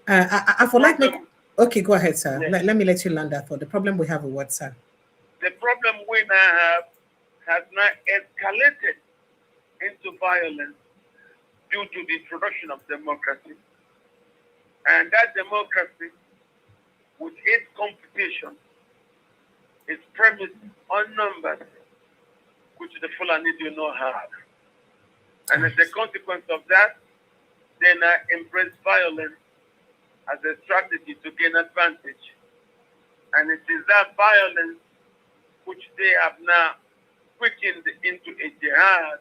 I would like to... Okay, go ahead, sir. Yes. Let me let you land that thought. The problem we have with what, sir? The problem we now have has now escalated into violence due to the introduction of democracy. And that democracy, with its competition, is premised on numbers, which the Fulani do not have. And as a consequence of that, they now embrace violence as a strategy to gain advantage And it is that violence which they have now quickened into a jihad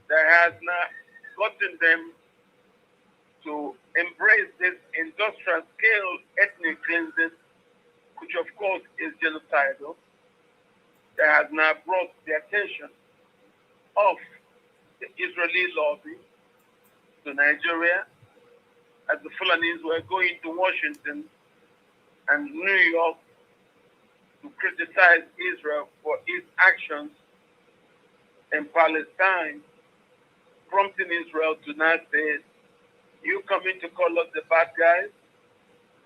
that has now gotten them to embrace this industrial scale ethnic cleansing, which of course is genocidal, that has now brought the attention of the Israeli lobby to Nigeria, as the Fulanis were going to Washington and New York to criticize Israel for its actions in Palestine, prompting Israel to now say, you coming to call us the bad guys,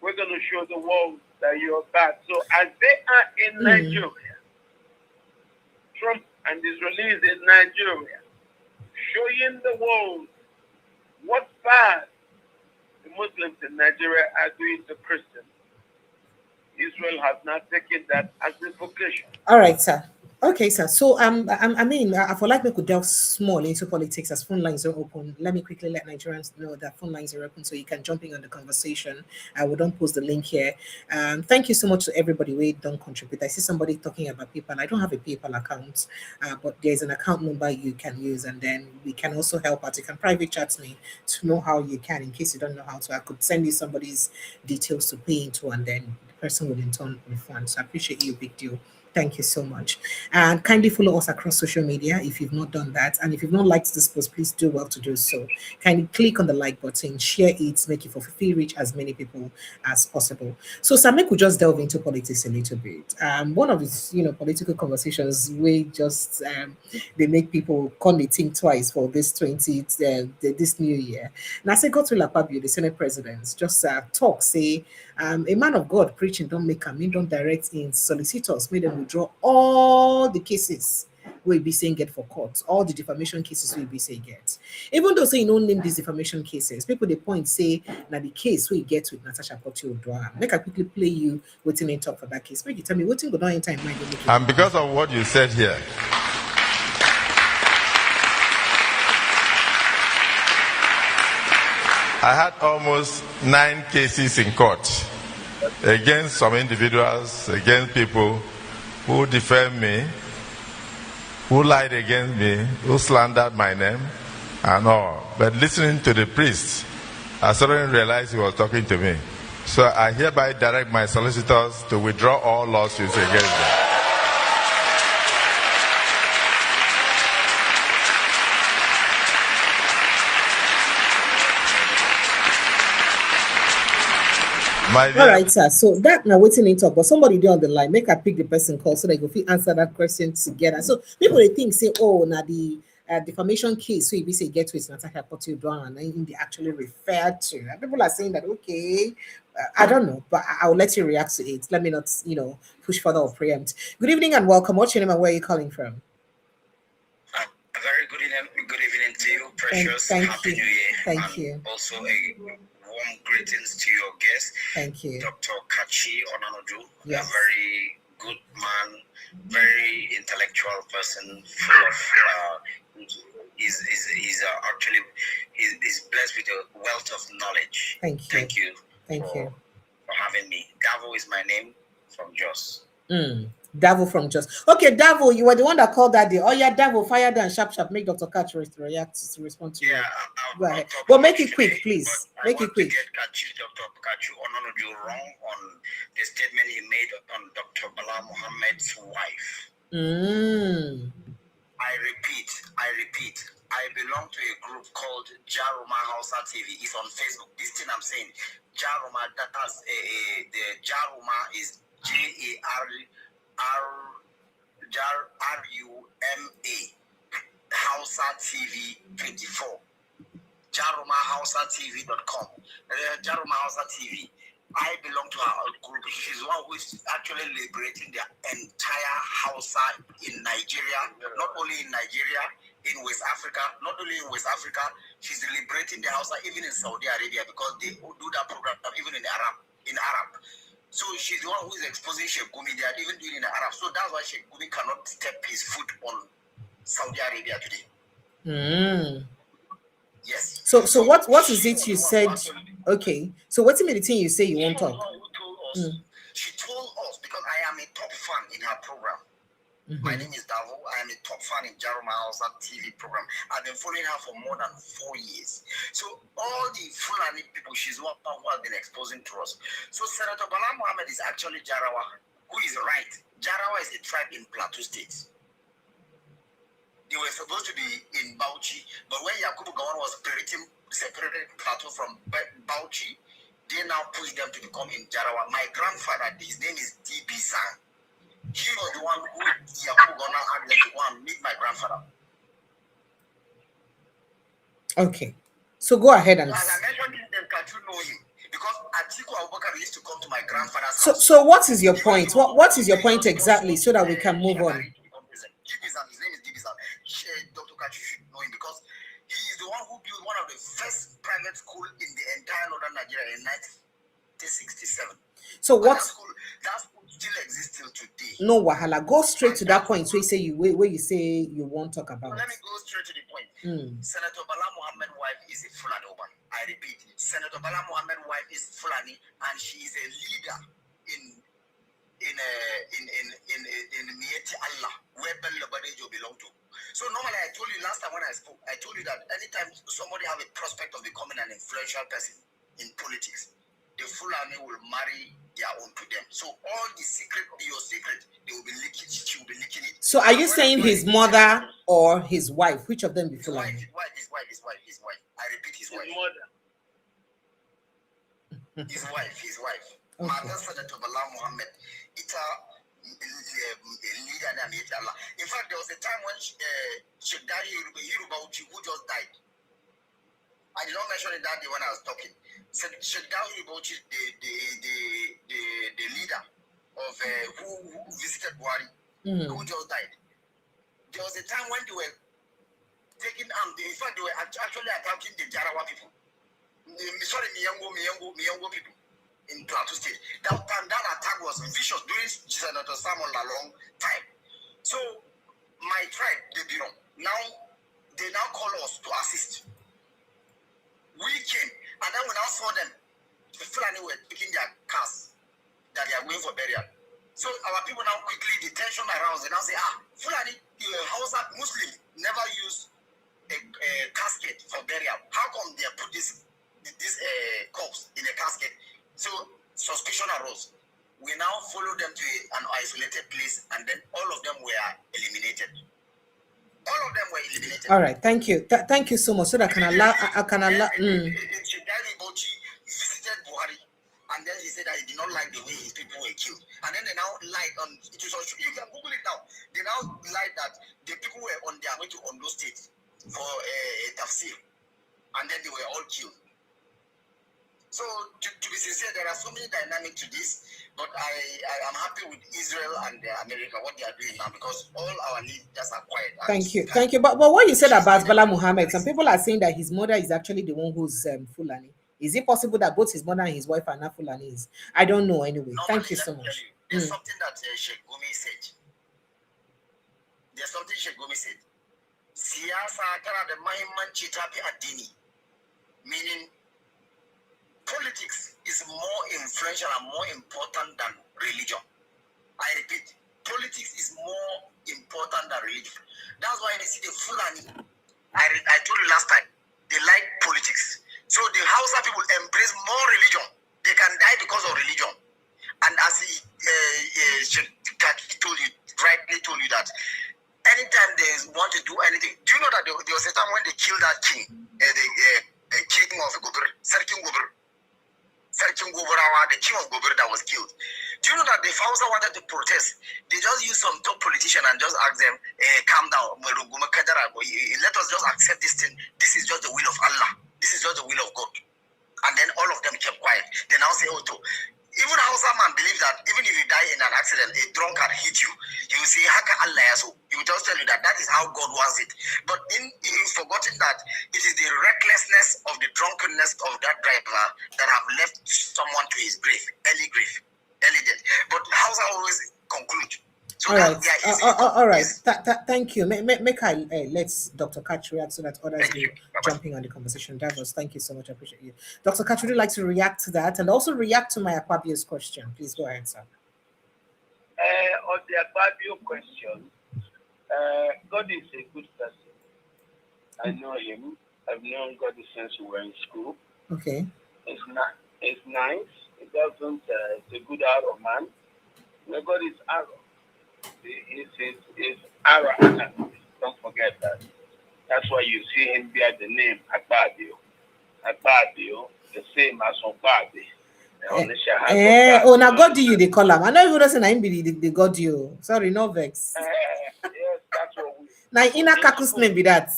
we're going to show the world that you're bad. So as they are in Nigeria, Trump and the Israelis in Nigeria, showing the world what bad the Muslims in Nigeria are doing to Christians, Israel has not taken that as a vocation. All right, sir. Okay, sir. So I for like we could delve small into politics as phone lines are open. Let me quickly let Nigerians know that phone lines are open so you can jump in on the conversation. We don't post the link here. Thank you so much to everybody who don't contribute. I see somebody talking about PayPal. I don't have a PayPal account, but there's an account number you can use, and then we can also help out. You can private chat me to know how you can, in case you don't know how to. I could send you somebody's details to pay into, and then the person will in turn refund. So I appreciate you, big deal. Thank you so much. And kindly follow us across social media if you've not done that. And if you've not liked this post, please do well to do so. Kindly click on the like button, share it, make it for free, reach as many people as possible. So Samek will just delve into politics a little bit. One of these, political conversations we just they make people come and think twice for this this new year. Now say Godswill Akpabio, the Senate President, just talk, say a man of God preaching, don't make him, don't direct in solicitors, made them withdraw all the cases will be saying get for court, all the defamation cases will be saying get. Even though say you don't name these defamation cases, people they point say now the case we get with Natasha Kotio-Odua. Make I quickly play you waiting in talk for that case. Make you tell me what's going on in time mind. And because of what you said here, I had almost 9 cases in court against some individuals, against people who defamed me, who lied against me, who slandered my name, and all. But listening to the priest, I suddenly realized he was talking to me. So I hereby direct my solicitors to withdraw all lawsuits against them. All right, sir. So that now waiting in talk, but somebody there on the line, make I pick the person call so they go answer that question together. So people they think say, oh, now the defamation case, so if you say get to it, Natasha Kotio-Odua, and they actually refer to. And people are saying that okay, I don't know, but I'll let you react to it. Let me not, push further or preempt. Good evening and welcome. What's your name and where are you calling from? A very good evening to you, Precious. Thank Happy you. New Year. Thank you. Also a warm greetings to your guest. Thank you. Dr. Katch Ononuju, Yes. a very good man, very intellectual person, full of he's blessed with a wealth of knowledge. Thank you. Thank you for having me. Davo is my name from Jos. Davo from Jos. Okay, Davo, you were the one that called that day. Oh yeah, Davo, fire down, sharp. Make Dr. Katch react to respond to you. Go ahead. But make it quick, please. Make it quick. Dr. Katch Ononuju wrong on the statement he made on Dr. Bala Mohammed's wife. I repeat, I belong to a group called Jaruma Hausa TV. It's on Facebook. This thing I'm saying, Jaruma, that's the Jaruma is Jaruma Hausa TV 24. JarumaHausaTV.com. Jaruma Hausa TV. I belong to our group. She's one who is actually liberating the entire Hausa in Nigeria, not only in Nigeria, in West Africa, not only in West Africa, she's liberating the Hausa even in Saudi Arabia because they do that program even in Arab. So she's the one who is exposing Sheikh Gumi. They are even doing it in Arab. So that's why Sheikh Gumi cannot step his foot on Saudi Arabia today. Yes. So what is it you said? Okay. So what's the thing you say you won't talk? She told fan in her program. My name is Davo. I am a top fan in Jaruma Hausa TV program. I've been following her for more than 4 years. So all the Fulani people, she's one who has been exposing to us. So Senator Bala Mohammed is actually Jarawa, who is right. Jarawa is a tribe in Plateau State. They were supposed to be in Bauchi, but when Yakubu Gowon was separated Plateau from Bauchi, they now pushed them to become in Jarawa. My grandfather, his name is D.B. Sang. He was the one who Yakubu Gowon had them to go and meet my grandfather. Okay, so go ahead and. As I mentioned, can you know him? Because Atiku Abubakar used to come to my grandfather's house. So what is your point? What is your point exactly, so that we can move on? His name is Dibizan. Dr. Katch, you should know him because he is the one who built one of the first private schools in the entire northern Nigeria in 1967. So what? That school still exists till today. No wahala. Go straight to that point. So you say where you say you won't talk about. So let me go straight to the point. Senator Bala Mohammed's wife is a Fulani woman. I repeat, Senator Bala Mohammed's wife is Fulani, and she is a leader in Mieti Allah, where Bello Badejo belong to. So normally, I told you last time when I spoke, I told you that anytime somebody have a prospect of becoming an influential person in politics, the Fulani will marry their own to them. So all the secret, your secret, they will be leaking. She will be leaking it. So are you saying his mother or his wife? Which of them be Fulani? His wife. I repeat, his wife. His wife. Okay. Mother Senator Bala Mohammed. It's a leader in Allah. In fact, there was a time when Sheikh Hirubauchi, who just died. I did not mention it that day when I was talking. Sheikh Hirubauchi, the leader of who visited Buhari, who just died. There was a time when they were taking in fact, they were actually attacking the Jarawa people. Sorry, Miyango people in Plateau State. That attack was vicious during Senator Samuel Lalong time. So my tribe, the Bureau, they now call us to assist. We came, and then we now saw them. The Fulani were taking their cars that they are going for burial. So our people now quickly, the tension aroused, they now say, Fulani, the Hausa Muslim never use a casket for burial. How come they put this corpse in a casket? So suspicion arose. We now follow them to an isolated place, and then all of them were eliminated. All of them were eliminated. All right, thank you. Thank you so much. So that I can allow. Shedari Bauchi visited Buhari, and then he said that he did not like the way his people were killed. And then they now lied on. You can Google it now. They now lied that the people were on their way to Ondo State for a tafsir, and then they were all killed. So to be sincere, there are so many dynamics to this, but I am happy with Israel and America, what they are doing now, because all our leaders are quiet. Thank you. But what you said about Bala Muhammad, some people are saying that his mother is actually the one who's Fulani. Is it possible that both his mother and his wife are not Fulanis? I don't know anyway. Thank you so much. There's something that Sheikh Gumi said. Siyasa tana da mahimmanci tafi addini, meaning politics is more influential and more important than religion. I repeat, politics is more important than religion. That's why you see the Fulani, I told you last time, they like politics. So the Hausa people embrace more religion. They can die because of religion. And as he rightly told you that anytime they want to do anything, do you know that there was a time when they killed that king, the king of Gobir, Serkin Gobir, the king of Gobir that was killed. Do you know that the Hausa wanted to protest? They just used some top politician and just asked them, calm down, let us just accept this thing. This is just the will of Allah. This is just the will of God. And then all of them kept quiet. They now say, even Hausa man believes that even if you die in an accident, a drunkard hit you, he will say, Haka Allah yaso. He will just tell you that is how God wants it. But he's forgotten that it is the recklessness of the drunkenness of that driver that have left someone to his grave, early death. But Hausa always conclude. So all right. Thank you. Let's Dr. Katch react so that others will jumping on the conversation. Davos, thank you so much. I appreciate you. Dr. Katch, would you like to react to that and also react to my Akwabia's question? Please go ahead, sir. On the Akpabio question, God is a good person. I know him. I've known God since we were in school. Okay. It's nice. It doesn't. It's a good arrow man. No, God is arrow. It's arrow. Don't forget that. That's why you see him bear the name Akpabio. Akpabio, the same as Okpabi. Oh, now God do you they call him. I know you don't say na him be the God you. Sorry, no vex. Yes, that's what we. Now Ina Kaku's name be that.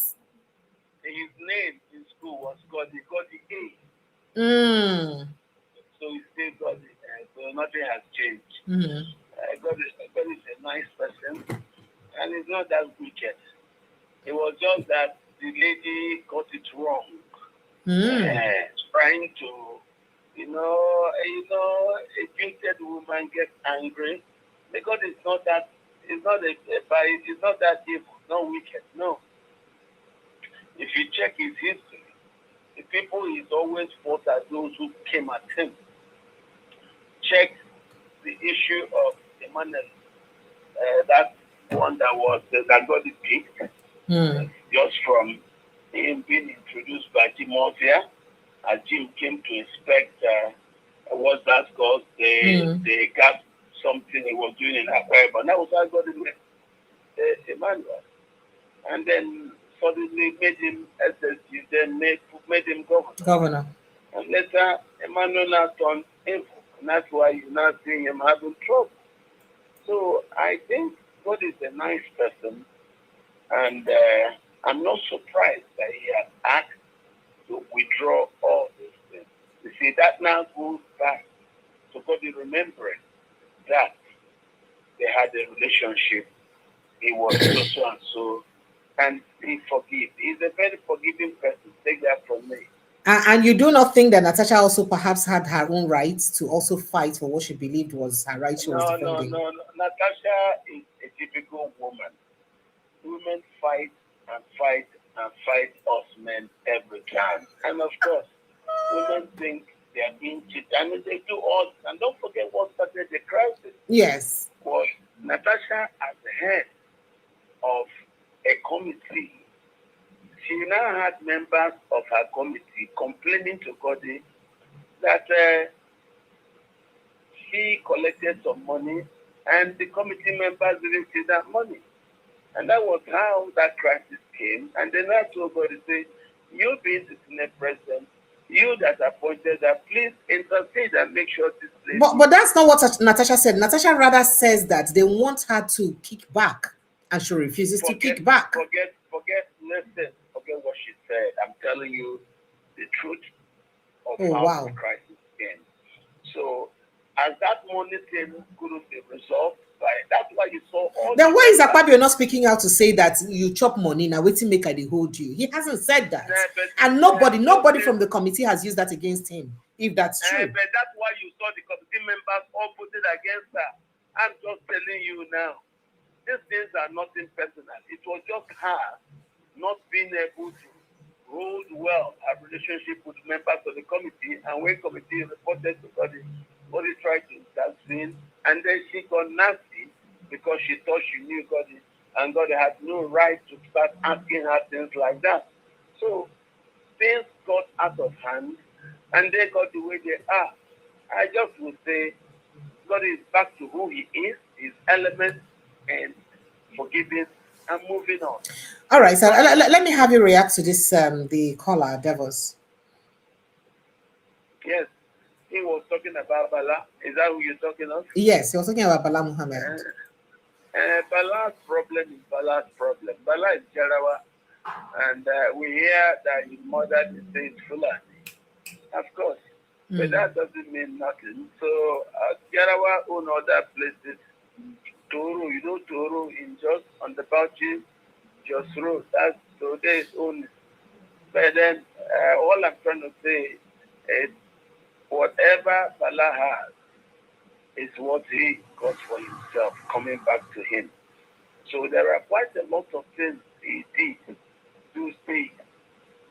His name in school was Goddy A. So he stayed Goddy, so nothing has changed. God is a nice person, and he's not that wicked. It was just that the lady got it wrong. Trying to, a gifted woman gets angry. But God is not that. It's not that evil, not wicked. No. If you check his history, the people he's always fought are those who came at him. Check the issue of Emmanuel, that one that got it picked, just from him being introduced by Jim Mafia, as Jim came to inspect what's that called? They got something he was doing in Akwa, but that was how God Emmanuel. And then suddenly made him SSG, then made him governor. And later, Emmanuel now turned evil. And that's why you're not seeing him having trouble. So I think God is a nice person. And I'm not surprised that he has asked to withdraw all these things. You see, that now goes back to God remembering that they had a relationship. He was so and so. And he forgive. He's a very forgiving person. Take that from me. And you do not think that Natasha also perhaps had her own rights to also fight for what she believed was her right she was defending? No. Natasha is a typical woman. Women fight us men every time. And of course, women think they are being cheated. I mean, they do all. And don't forget what started the crisis. Yes. Was Natasha as the head of a committee. She now had members of her committee complaining to Goddy that she collected some money and the committee members didn't see that money. And that was how that crisis came. And then I told Goddy, say, you being the Senate president, you that appointed her, please intercede and make sure this place. But that's not what Natasha said. Natasha rather says that they want her to kick back. And she refuses to kick back. Forget what she said. I'm telling you the truth of how the crisis came. So, as that money thing couldn't be resolved, that's why you saw all. Then why is Akpabio not speaking out to say that you chop money now? Waiting make they hold you. He hasn't said that, and nobody from the committee has used that against him. If that's true, but that's why you saw the committee members all put it against her. I'm just telling you now. These things are nothing personal. It was just her not being able to hold well her relationship with members of the committee. And when committee reported to Goddy tried to intervene, and then she got nasty because she thought she knew Goddy, and Goddy had no right to start asking her things like that. So things got out of hand, and they got the way they are. I just would say Goddy is back to who he is, his elements, and forgiving and moving on. All right, so let me have you react to this, the caller, Devos. Yes, he was talking about Bala. Is that who you're talking of? Yes, he was talking about Bala Muhammad. Bala's problem is Bala's problem. Bala is Jarawa, and we hear that his mother is Fulani. Of course, but that doesn't mean nothing. So Jarawa own other places. Toro, you know Toro in just on the Bauchi, just road. That's today's own. But then all I'm trying to say is whatever Bala has is what he got for himself, coming back to him. So there are quite a lot of things he did to stay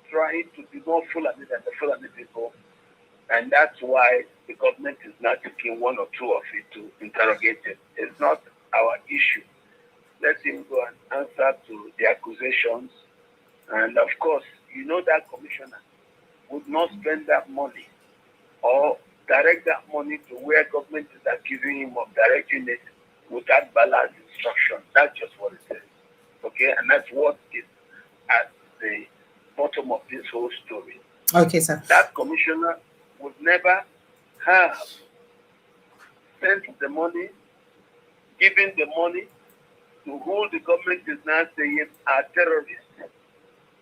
trying to be more Fulani than the Fulani people. And that's why the government is not taking one or two of it to interrogate him. It's not our issue. Let him go and answer to the accusations. And of course, you know that commissioner would not spend that money or direct that money to where government is accusing him of directing it without balanced instruction. That's just what it is. Okay? And that's what is at the bottom of this whole story. Okay, sir. That commissioner would never have sent the money, given the money to who the government is now saying are terrorists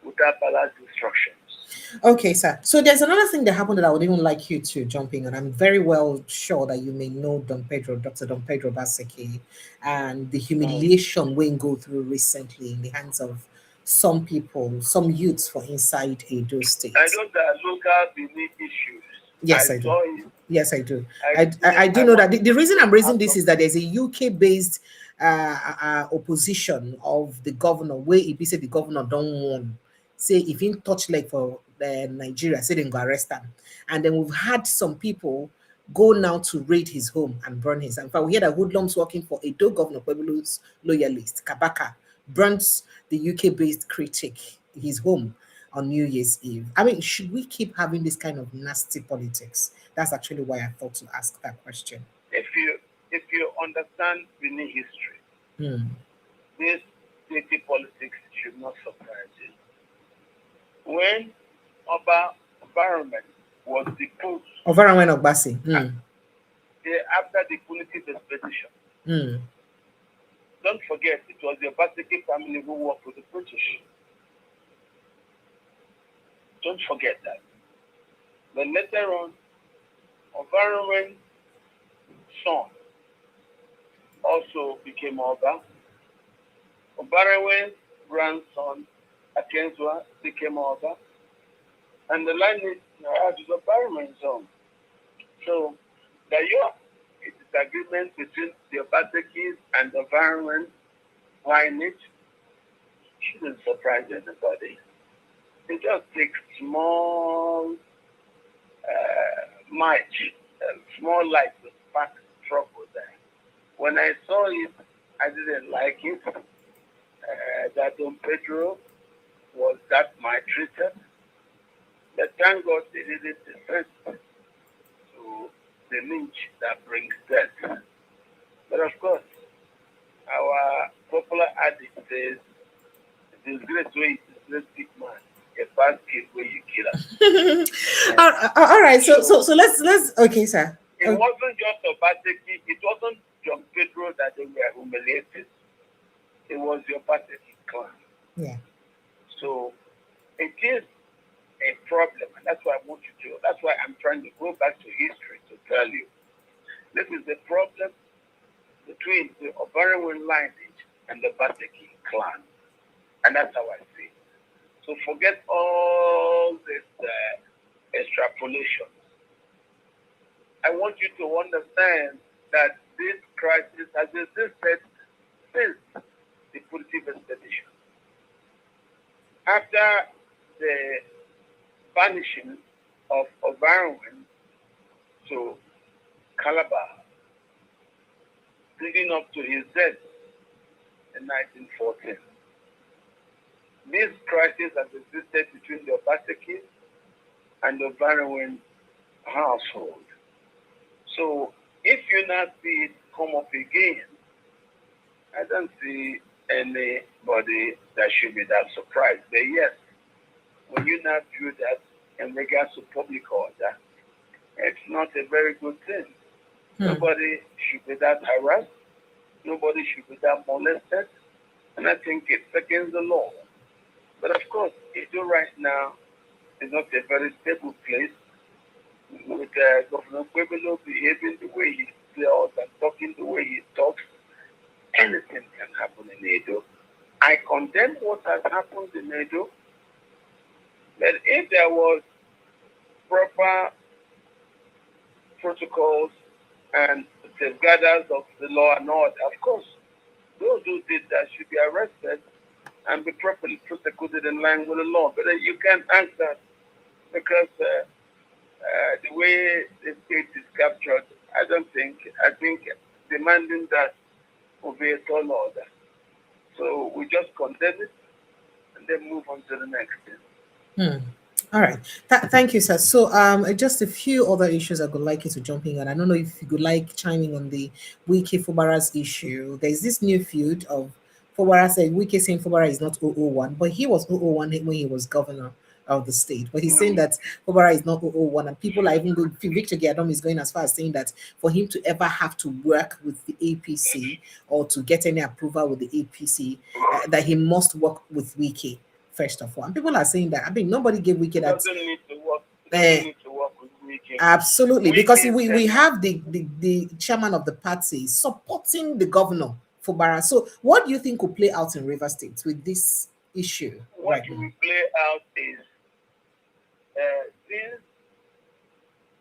without balanced instructions. Okay, sir. So there's another thing that happened that I would even like you to jump in, and I'm very well sure that you may know Dr. Don Pedro Baseke, and the humiliation we go through recently in the hands of some people, some youths for inside Edo State. I know that local beneath issues. Yes, I do. Yes, I do. I do know that. The reason I'm raising this is that there's a UK-based opposition of the governor, where he said the governor don't want, say if he touch leg for Nigeria, say they go arrest him. And then we've had some people go now to raid his home and burn his. In fact, we hear that hoodlums working for Edo Governor Pueblo's loyalist, Kabaka, burns the UK-based critic his home on New Year's Eve. I mean, should we keep having this kind of nasty politics? That's actually why I thought to ask that question. If you understand Benin history, this city politics should not surprise you. When environment was deposed, environment of Basi, after the punitive expedition, don't forget it was the Obaseki family who worked with the British. Don't forget that. But later on, Environment's son also became Oba. Environment's grandson, Akenzwa, became Oba. And the line is Environment's son. So there you are. It's a disagreement between the Obasekis and the environment. Why not? Shouldn't surprise anybody. It just takes small small light to spark trouble there. When I saw it, I didn't like it. That Don Pedro was that maltreated. But thank God they did it defense to the lynch that brings death. But of course, our popular adage says, it is great way to disgrace big man. A bad kid where you kill him. All right, so let's okay, sir. It wasn't just Obaseki, it wasn't John Pedro that they were humiliated. It was the Obaseki clan. Yeah. So it is a problem, and that's why I want you to. That's why I'm trying to go back to history to tell you. This is the problem between the Obarewan lineage and the Baseki clan, and that's how I see it. So forget all this extrapolation. I want you to understand that this crisis has existed since the punitive expedition. After the banishing of Obarewan to Calabar, leading up to his death in 1914. This crisis has existed between the Obaseki and the Obarewan household. So if you not see it come up again, I don't see anybody that should be that surprised. But yes, when you not view that in regards to public order, it's not a very good thing. Nobody should be that harassed. Nobody should be that molested. And I think it's against the law. But of course, Edo right now is not a very stable place. With Governor Pueblo behaving the way he feels and talking the way he talks, anything can happen in Edo. I condemn what has happened in Edo. But if there was proper protocols and safeguarders of the law and order, of course, those who did that should be arrested and be properly prosecuted in line with the law. But you can't ask that because the way the state is captured, I think demanding that will be a tall order. So we just condemn it and then move on to the next thing. All right. Thank you, sir. So, just a few other issues I would like you to jump in on. I don't know if you would like chiming on the Wike Fubara's issue. There's this new feud of Fubara said Wike saying Fubara is not 001, but he was 001 when he was governor of the state. But he's saying that Fubara is not 001, and people are even going. Victor Giadom is going as far as saying that for him to ever have to work with the APC or to get any approval with the APC, that he must work with Wike. First of all, and people are saying that. I mean, nobody gave Wike that. Doesn't need to work. Doesn't need to work with Wike. Absolutely, because we have the chairman of the party supporting the governor Fubara. So, what do you think will play out in Rivers State with this issue? What will play out is since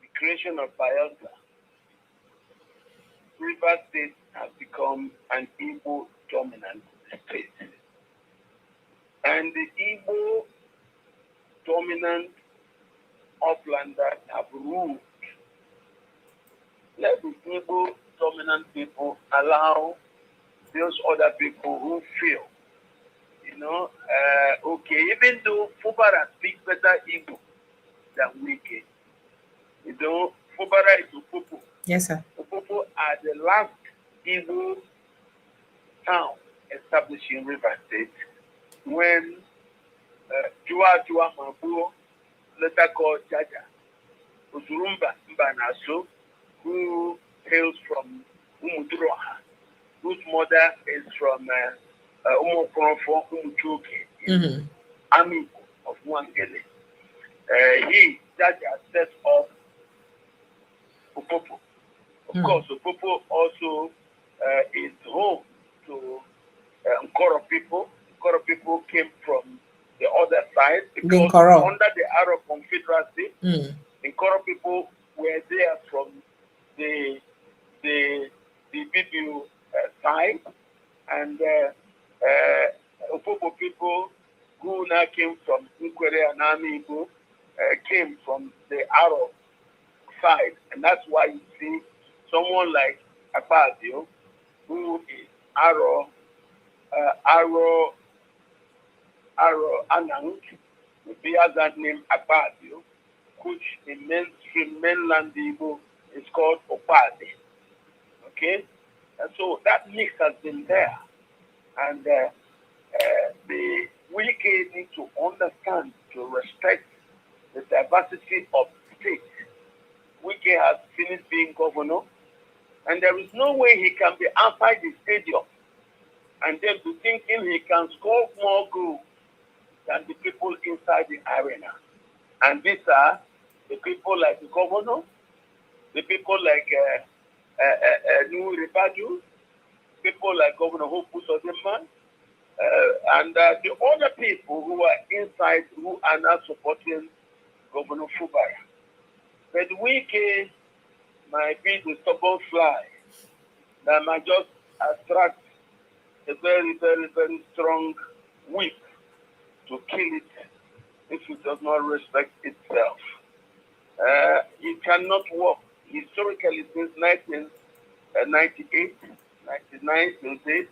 the creation of Bielsa, Rivers State has become an Igbo dominant state. And the Igbo dominant uplanders have ruled. Let the Igbo dominant people allow those other people who feel, okay, even though Fubara speaks better Igbo than Wike, Fubara is Upopo. Yes, sir. Upopo are the last Igbo town established in Rivers State, when Jua Mabuo, later called Jaja, Uzurumba Mbanaso, who hails from Umudroha, whose mother is from Umukonfo Umuchoke, Amigo of Wangele. Jaja set up Upopo. Of course, Upopo also is home to Nkoro people. Nkoro people came from the other side because under the Arab Confederacy, the Nkoro people were there from the Bibiu side, and Opopo people who now came from Nkwere and Amigo came from the Arab side, and that's why you see someone like Akpabio, who is Aro Anang, the other name Akpabio, which in mainland Igbo is called Opade. Okay? And so that mix has been there. And the Wike need to understand, to respect the diversity of the state. Wike has finished being governor, and there is no way he can be outside the stadium and then be thinking he can score more goals than the people inside the arena. And these are the people like the governor, the people like Nuri Badu, people like Governor Hopu Sodeman, and the other people who are inside who are not supporting Governor Fubara. But Wike might be the stubborn fly that might just attract a very, very, very strong whip to kill it if it does not respect itself. It cannot work. Historically, since 1998, 99 till date,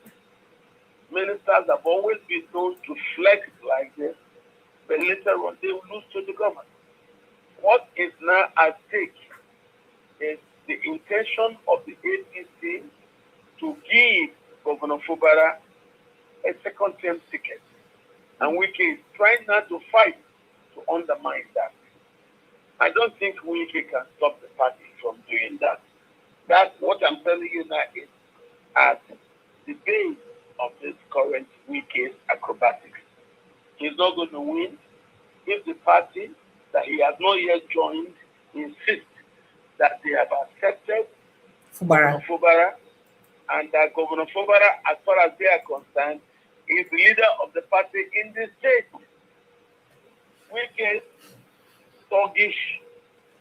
ministers have always been told to flex like this, but later on they will lose to the government. What is now at stake is the intention of the APC to give Governor Fubara a second-term ticket. And Wike is trying not to fight to undermine that. I don't think Wike can stop the party from doing that. That's what I'm telling you now is at the base of this current Wike's acrobatics. He's not going to win if the party that he has not yet joined insists that they have accepted Governor Fubara, and that Governor Fubara, as far as they are concerned, is the leader of the party in the state. Wike's thuggish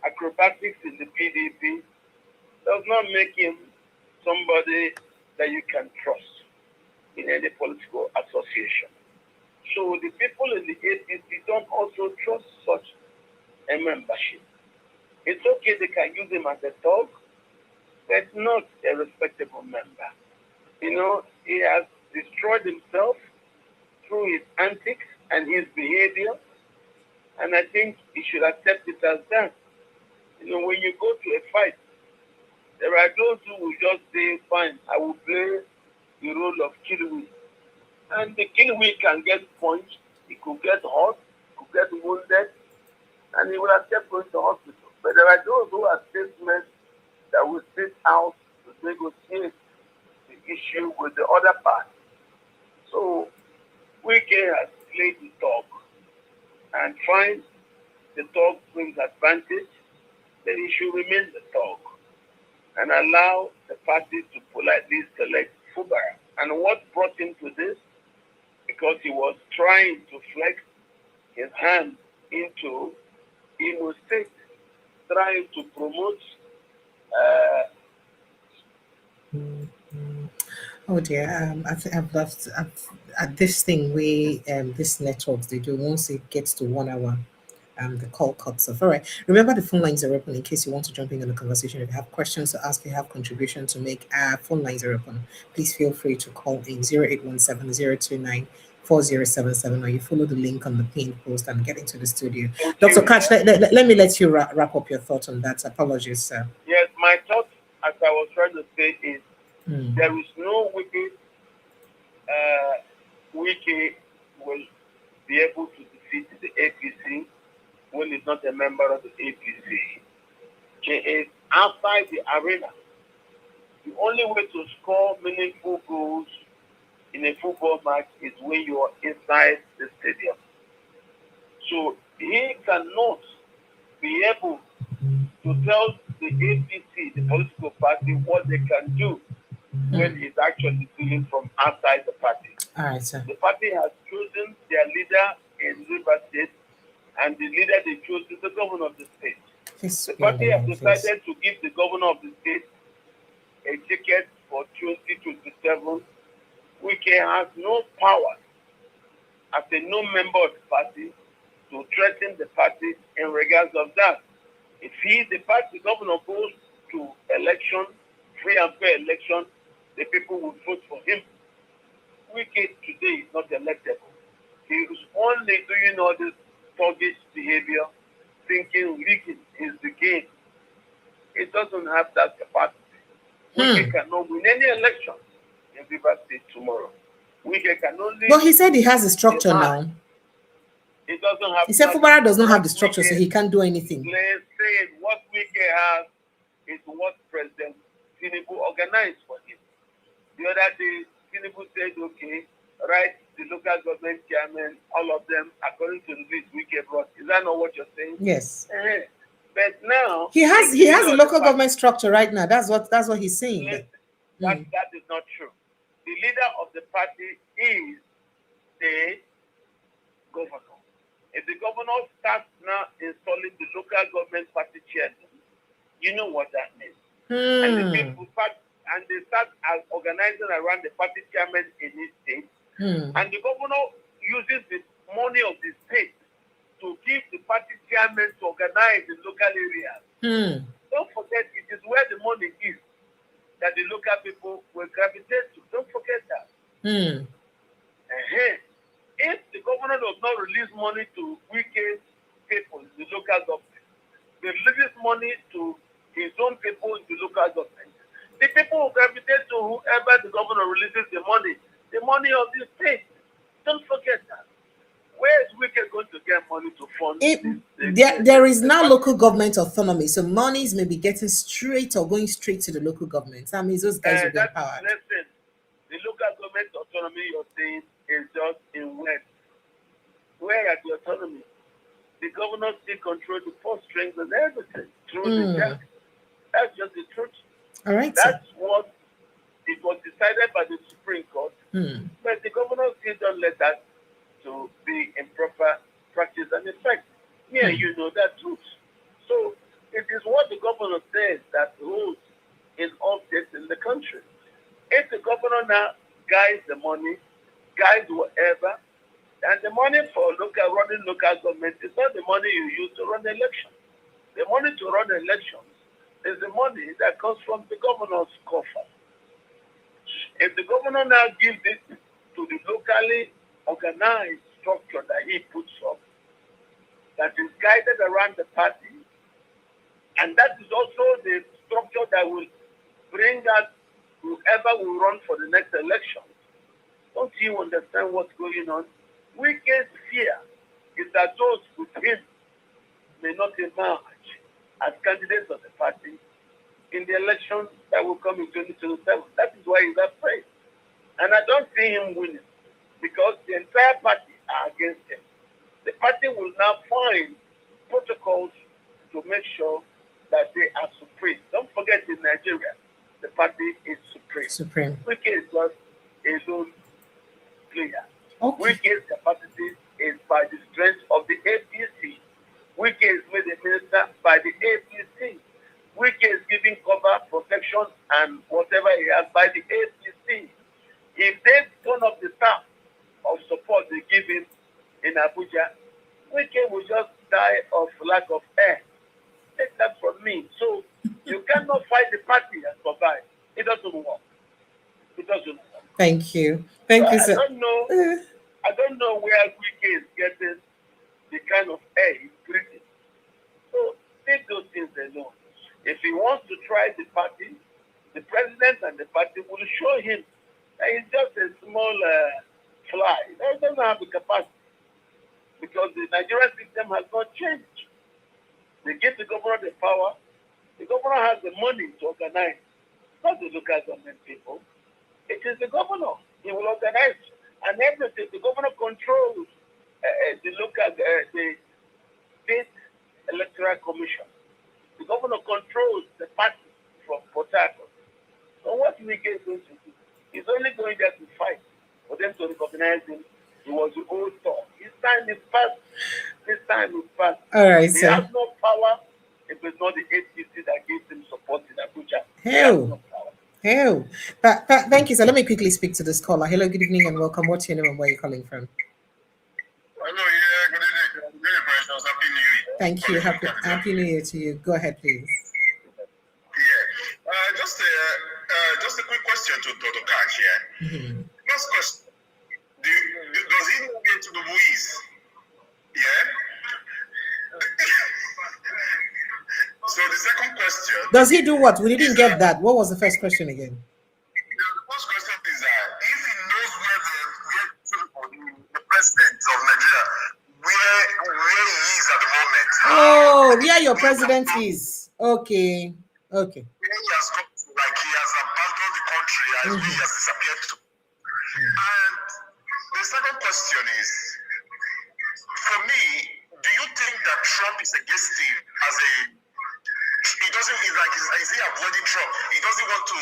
acrobatics in the PDP does not make him somebody that you can trust in any political association. So the people in the APC don't also trust such a membership. It's okay, they can use him as a dog, but not a respectable member. You know, he has destroyed himself through his antics and his behavior, and I think he should accept it as that. You know, when you go to a fight, there are those who will just say, fine, I will play the role of Kiluwi. And the Kiluwi can get punched, he could get hurt, he could get wounded, and he will accept going to hospital. But there are those who are statesmen that will sit out to negotiate the issue with the other party. So, Wike has played the dog and finds the dog brings advantage, then he should remain the dog and allow the party to politely select Fubara. And what brought him to this? Because he was trying to flex his hand into Imo State, trying to promote. Oh dear, I've loved at this thing where this networks they do once it gets to 1 hour. The call cuts off. All right. Remember, the phone lines are open in case you want to jump in on the conversation. If you have questions to ask, if you have contribution to make, phone lines are open. Please feel free to call in 0817-029-4077, or you follow the link on the pinned post and get into the studio. Dr. Katch, let me let you wrap up your thoughts on that. Apologies, sir. Yes, my thought, as I was trying to say, is there is no Wike will be able to defeat the APC when he's not a member of the APC. He is outside the arena. The only way to score meaningful goals in a football match is when you are inside the stadium. So he cannot be able to tell the APC, the political party, what they can do when he's actually dealing from outside the party. All right, sir. The party has chosen their leader in River State, and the leader they chose is the governor of the state. The party has decided to give the governor of the state a ticket for 2027. Wike has no power as a non-member of the party to threaten the party in regards of that. If the party governor goes to election, free and fair election, the people will vote for him. Wike today is not electable. He is only doing all this thuggish behavior, thinking rigging is the game. He doesn't have that capacity. Wike cannot win any election in River State tomorrow. Wike can only. But he said he has a structure now. He doesn't have. He said Fubara does not have the structure, so he can't do anything. Let's say what Wike has is what President Tinubu organized for him. The other day, Tinubu said, okay, write the local government chairman, all of them, according to the list Wike brought. Is that not what you're saying? Yes. But now he has a local government structure right now. That's what he's saying. That is not true. The leader of the party is the governor. If the governor starts now installing the local government party chairman, you know what that means. And the people and they start organizing around the party chairman in his state. And the governor uses the money of the state to give the party chairman to organize in local areas. Don't forget, it is where the money is that the local people will gravitate to. Don't forget that. If the governor does not release money to Wike's people in the local government, they release money to his own people in the local government, the people will gravitate to whoever the governor releases the money of the state. Don't forget that. Where is Wike going to get money to fund? There is now local government autonomy, so monies may be getting straight or going straight to the local government. That means those guys will be empowered. Listen, the local government autonomy you're saying is just in West. Where are the autonomy? The governor still control the purse strings and everything through the jack. That's just the truth. All right. That's what it was decided by the Supreme Court. But the governor still don't let that to be in proper practice and effect. Yeah, you know that truth. So it is what the governor says that rules in all states in the country. If the governor now guides the money, guides whatever, and the money for running local government is not the money you use to run the election. The money to run elections is the money that comes from the governor's coffer. If the governor now gives it to the locally organized structure that he puts up, that is guided around the party, and that is also the structure that will bring us whoever will run for the next election. Don't you understand what's going on? Weakest fear is that those with him may not emerge as candidates of the party in the elections that will come in 2027. That is why he's afraid. And I don't see him winning because the entire party are against him. The party will now find protocols to make sure that they are supreme. Don't forget, in Nigeria, the party is supreme. Wike is just his own player. Okay. Wike's capacity is by the strength of the APC. Wike is made a minister by the APC. Wike is giving cover, protection, and whatever he has by the APC. If they turn up the staff of support they give him in Abuja, Wike will just die of lack of air. Take that from me. So you cannot fight the party and survive. It doesn't work. It doesn't work. Thank you. Thank you, sir. I don't know where Wike is getting the kind of air he's breathing. So leave those things alone. If he wants to try the party, the president and the party will show him that he's just a small fly. He doesn't have the capacity because the Nigerian system has not changed. They give the governor the power. The governor has the money to organize, not the local government people. It is the governor. He will organize and everything. The governor controls the local, the state electoral commission. The governor controls the party from Port Harcourt. So what Wike is going to do? He's only going there to fight for them to recognize him. He was the old thought. His time is past. His time is past. All right, he sir. has no power if it's not the APC that gives him support in Abuja. Hell. Thank you, sir. Let me quickly speak to this caller. Hello, good evening, and welcome. What's your name and where are you calling from? Hello, yeah, good evening. Good evening, Happy New Year. Thank you. Happy New Year to you. Go ahead, please. Yeah. Just a quick question to Dr. Katch here. Mm-hmm. First question. Does he know where Tinubu is? Yeah? So the second question. Does he do what? We didn't get that. What was the first question again? The first question is if he knows where the president of Nigeria, where he is at the moment. Oh, where your president is. Okay. Okay. He has got he has abandoned the country and he has disappeared to. And the second question is, for me, do you think that Trump is against him as a he doesn't is he avoiding Trump? He doesn't want to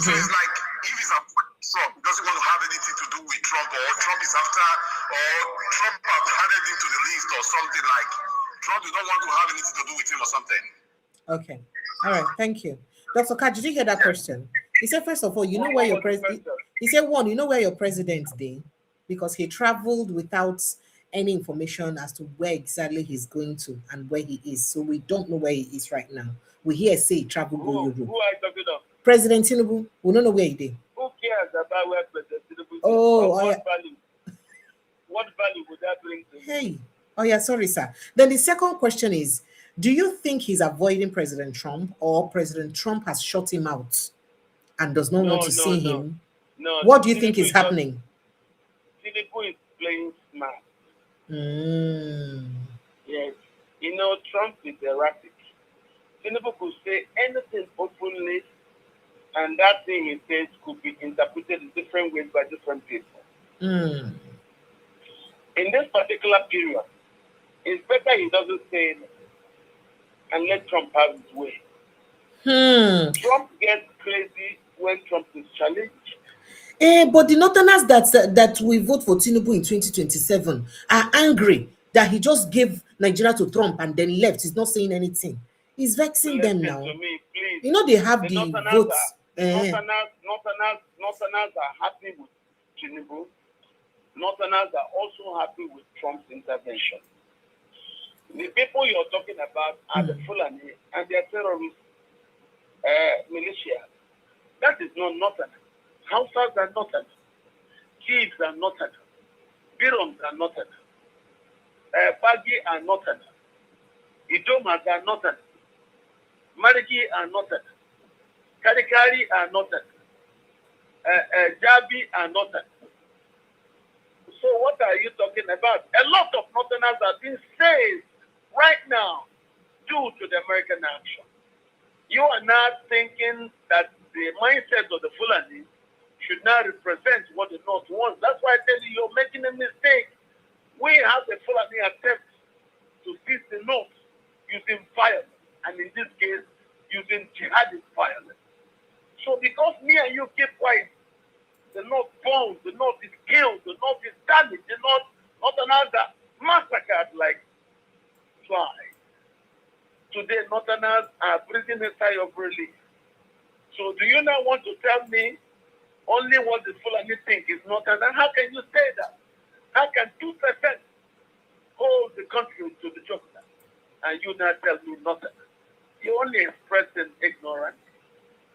So it's like if he's avoiding Trump, he doesn't want to have anything to do with Trump, or Trump is after, or Trump have added him to the list or something like Trump you don't want to have anything to do with him or something. Okay. All right. Thank you. Dr. Katch, did you hear that question? He said, first of all, you know where your president, he said, one, you know where your president is, because he traveled without any information as to where exactly he's going to and where he is. So we don't know where he is right now. We hear say he traveled to Europe. Who are you talking of? President Tinubu, we don't know where he is. Who cares about where President Tinubu is? What value would that bring to him? Hey. Oh, yeah, sorry, sir. Then the second question is, do you think he's avoiding President Trump, or President Trump has shut him out and does not want to see him? No. What do you think is happening? Tinubu is playing smart. Mm. Yes. You know, Trump is erratic. Tinubu could say anything openly, and that thing he says could be interpreted in different ways by different people. Mm. In this particular period, it's better he doesn't say anything and let Trump have his way. Trump gets crazy when Trump is challenged. But the Northerners that will vote for Tinubu in 2027 are angry that he just gave Nigeria to Trump and then left. He's not saying anything. He's vexing them now. To me, please. You know they have the votes. Northerners are happy with Tinubu. Northerners are also happy with Trump's intervention. The people you're talking about are the Fulani and their terrorist militia. That is not Northern. Hausas are Northern. Chiefs are Northern. Biroms are Northern. Bagi are Northern. Idomas are Northern. Marigi are Northern. Karikari are Northern. Jabi are Northern. So what are you talking about? A lot of Northerners are being saved right now due to the American action. You are not thinking that the mindset of the Fulani should not represent what the North wants. That's why I tell you, you're making a mistake. We have the Fulani attempt to seize the North using violence, and in this case, using jihadist violence. So because me and you keep quiet, the North burns, the North is killed, the North is damaged, the Northerners are massacred like flies. Today, Northerners are breathing a sigh of relief. So do you now want to tell me only what the Fulani think is Northerners? How can you say that? How can 2% hold the country to the jugular and you now tell me nothing? You only expressing ignorance.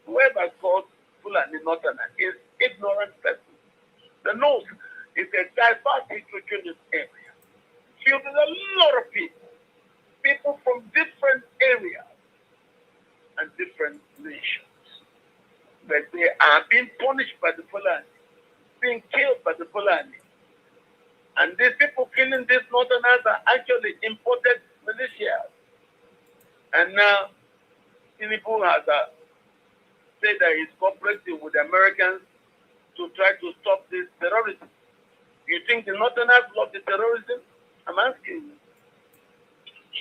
Whoever calls Fulani Northerner is ignorant person. The North is a diverse heterogeneous area filled with a lot of people from different areas and different nations. But they are being punished by the Fulani, being killed by the Fulani. And these people killing these Northerners are actually imported militias. And now Tinubu has said that he's cooperating with the Americans to try to stop this terrorism. You think the Northerners love the terrorism? I'm asking you.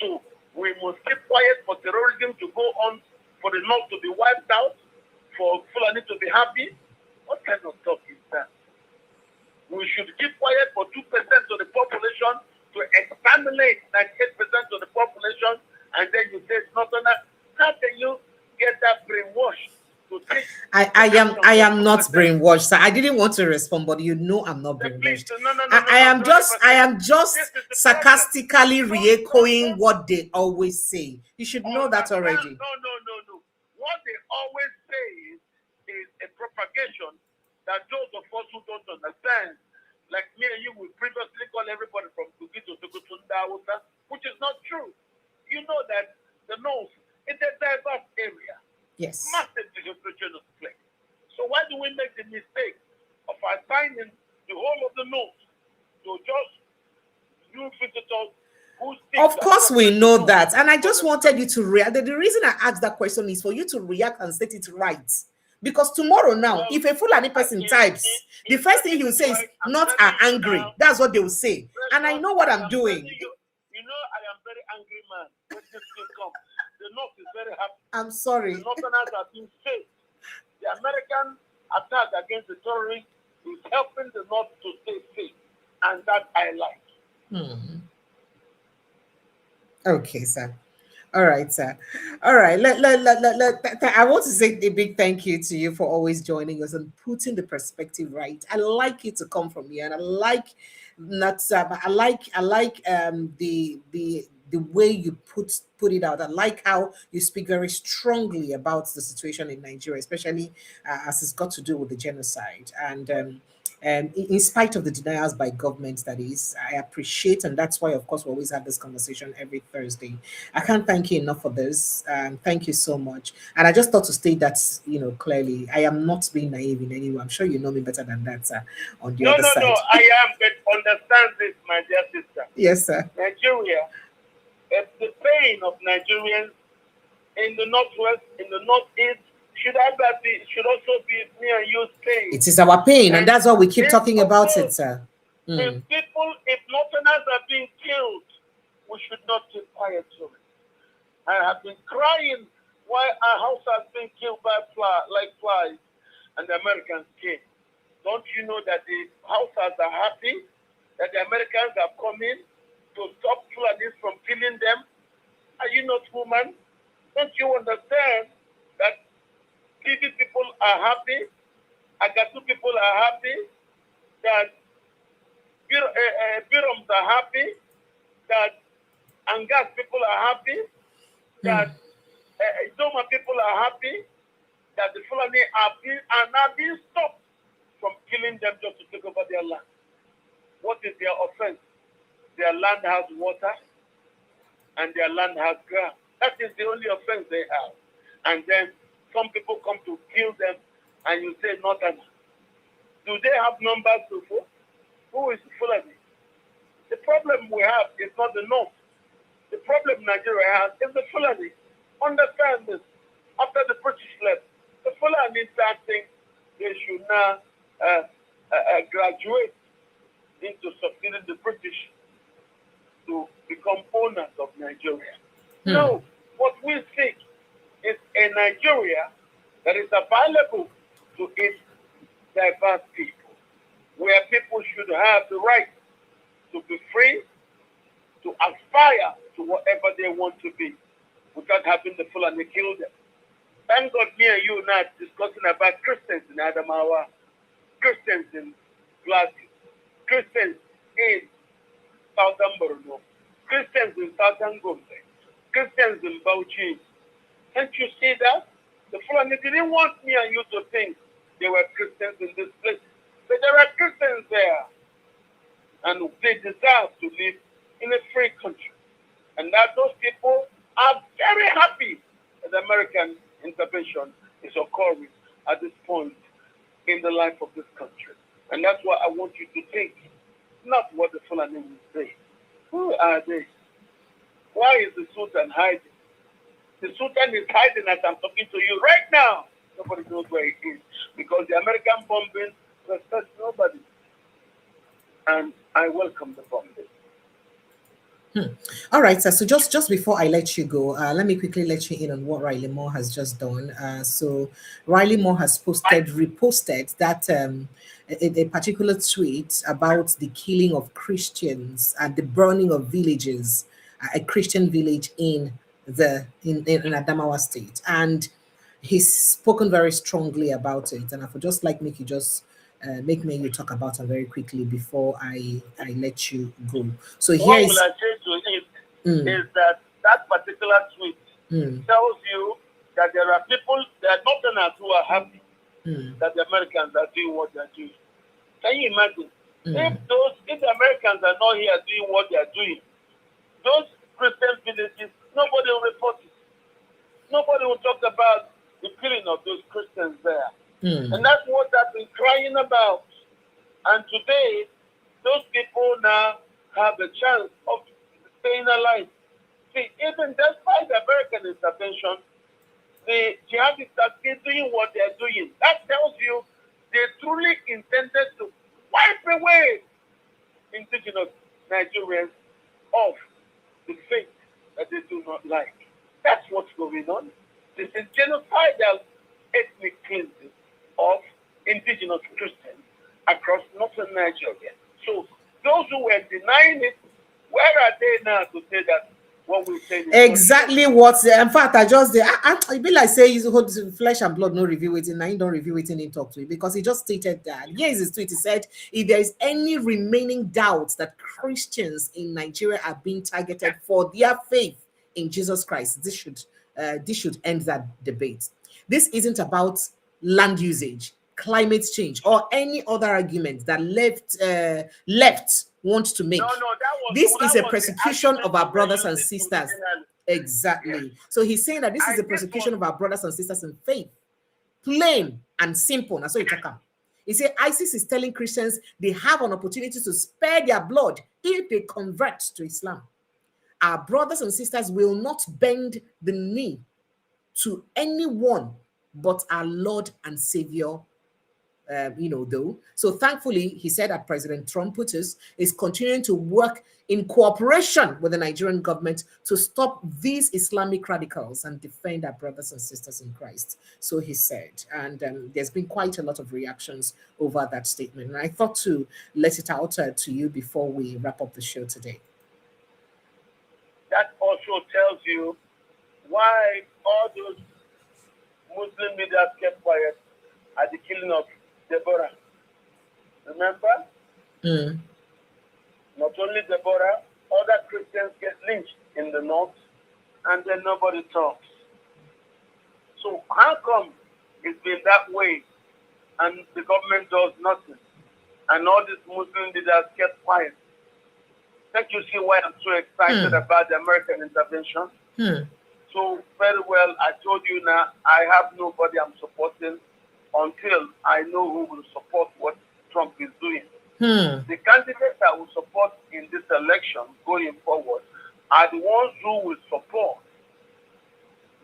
So we must keep quiet for terrorism to go on, for the North to be wiped out, for Fulani to be happy. What kind of talk is that? We should keep quiet for 2% of the population to exterminate 98% of the population, and then you say it's not enough. How can you get that brainwashed? I am not brainwashed, sir. I didn't want to respond, but you know I'm not brainwashed. I am just sarcastically re-echoing what they always say. You should know that already. No. What they always say is a propagation that those of us who don't understand, like me and you, we previously call everybody from Kuki to Tukutunda, which is not true. You know that the North is a diverse area. Yes. Massive heterogeneous place. So why do we make the mistake of assigning the whole of the North to just new visitors who think Of course we know that. And I just wanted you to react. The reason I asked that question is for you to react and state it right. Because tomorrow now, if a Fulani person types, the first thing he will say is, not are angry. That's what they will say. And I know what I'm doing. You know, I am very angry man when this thing comes. The North is very happy. I'm sorry. The Northerners have been safe. The American attack against the terrorists is helping the North to stay safe. And that I like. Okay, sir. All right, sir. All right. I want to say a big thank you to you for always joining us and putting the perspective right. I like it to come from you, and I like the way you put it out. I like how you speak very strongly about the situation in Nigeria, especially as it's got to do with the genocide. And in spite of the denials by government, that is, I appreciate, and that's why, of course, we always have this conversation every Thursday. I can't thank you enough for this. Thank you so much. And I just thought to state that, clearly, I am not being naive in any way. I'm sure you know me better than that, sir, on the other side. No, I am, but understand this, my dear sister. Yes, sir. Nigeria, the pain of Nigerians in the Northwest, in the Northeast, should also be me and you pain. It is our pain, and that's why we keep talking about it, sir. If Northerners are being killed, we should not keep quiet to it. I have been crying while our house has been killed by flies, and the Americans came. Don't you know that the houses are happy that the Americans are coming to stop Fulanis from killing them? Are you not woman? Don't you understand that TV people are happy, Agatu people are happy, that Biroms are happy, that Angas people are happy, that Doma people are happy, that the Fulani are now being stopped from killing them just to take over their land. What is their offense? Their land has water and their land has grass. That is the only offense they have. And then some people come to kill them and you say nothing. Do they have numbers to vote? Who is Fulani? The problem we have is not the North. The problem Nigeria has is the Fulani. Understand this. After the British left, the Fulani starting they should now graduate into succeeding the British to become owners of Nigeria. No, what we seek is a Nigeria that is available to its diverse people, where people should have the right to be free, to aspire to whatever they want to be, without having the Fulani kill them. Thank God me and you now discussing about Christians in Adamawa, Christians in Glasgow, Christians in Southern Borno, Christians in Southern Gombe, Christians in Bauchi. Can't you see that? The Fulani didn't want me and you to think they were Christians in this place. But there are Christians there. And they deserve to live in a free country. And that those people are very happy that the American intervention is occurring at this point in the life of this country. And that's what I want you to think, not what the Fulani will say. Who are they? Why is the Sultan hiding? The Sultan is hiding as I'm talking to you right now. Nobody knows where he is because the American bombing respects nobody. And I welcome the bombing. All right, sir. So just before I let you go, let me quickly let you in on what Riley Moore has just done. So Riley Moore has reposted that a particular tweet about the killing of Christians and the burning of villages, a Christian village in Adamawa State, and he's spoken very strongly about it. And I would just like make you talk about it very quickly before I let you go. So here what is. Will I say to it is that particular tweet tells you that there are Northerners who are happy that the Americans are doing what they're doing. Can you imagine? If the Americans are not here doing what they're doing, those Christian villages, nobody will report it. Nobody will talk about the killing of those Christians there. And that's what I've been crying about. And today, those people now have a chance of staying alive. See, even despite the American intervention, the jihadists are still doing what they're doing. That tells you they truly intended to wipe away indigenous Nigerians of the faith that they do not like. That's what's going on. This is genocidal ethnic cleansing of indigenous Christians across northern Nigeria. So those who were denying it, where are they now to say that what we say is exactly what? In fact, I just I be like say he's flesh and blood no review it, and I don't review it and talk to it because he just stated that. Here's his tweet. He said, if there is any remaining doubts that Christians in Nigeria are being targeted for their faith in Jesus Christ, this should end that debate. This isn't about land usage, climate change, or any other argument that left wants to make. This is a persecution of our brothers and sisters. Exactly. So he's saying that this is a persecution of our brothers and sisters in faith. Plain and simple. That's what you talk about. He said ISIS is telling Christians they have an opportunity to spare their blood if they convert to Islam. Our brothers and sisters will not bend the knee to anyone but our Lord and Savior, though. So thankfully, he said that President Trump is continuing to work in cooperation with the Nigerian government to stop these Islamic radicals and defend our brothers and sisters in Christ. So he said, and there's been quite a lot of reactions over that statement. And I thought to let it out to you before we wrap up the show today. That also tells you why all those Muslim leaders kept quiet at the killing of Deborah. Remember? Not only Deborah, other Christians get lynched in the north, and then nobody talks. So how come it's been that way and the government does nothing? And all these Muslim leaders kept quiet. Can't you see why I'm so excited about the American intervention? So very well, I told you now, I have nobody I'm supporting until I know who will support what Trump is doing. The candidates that will support in this election going forward are the ones who will support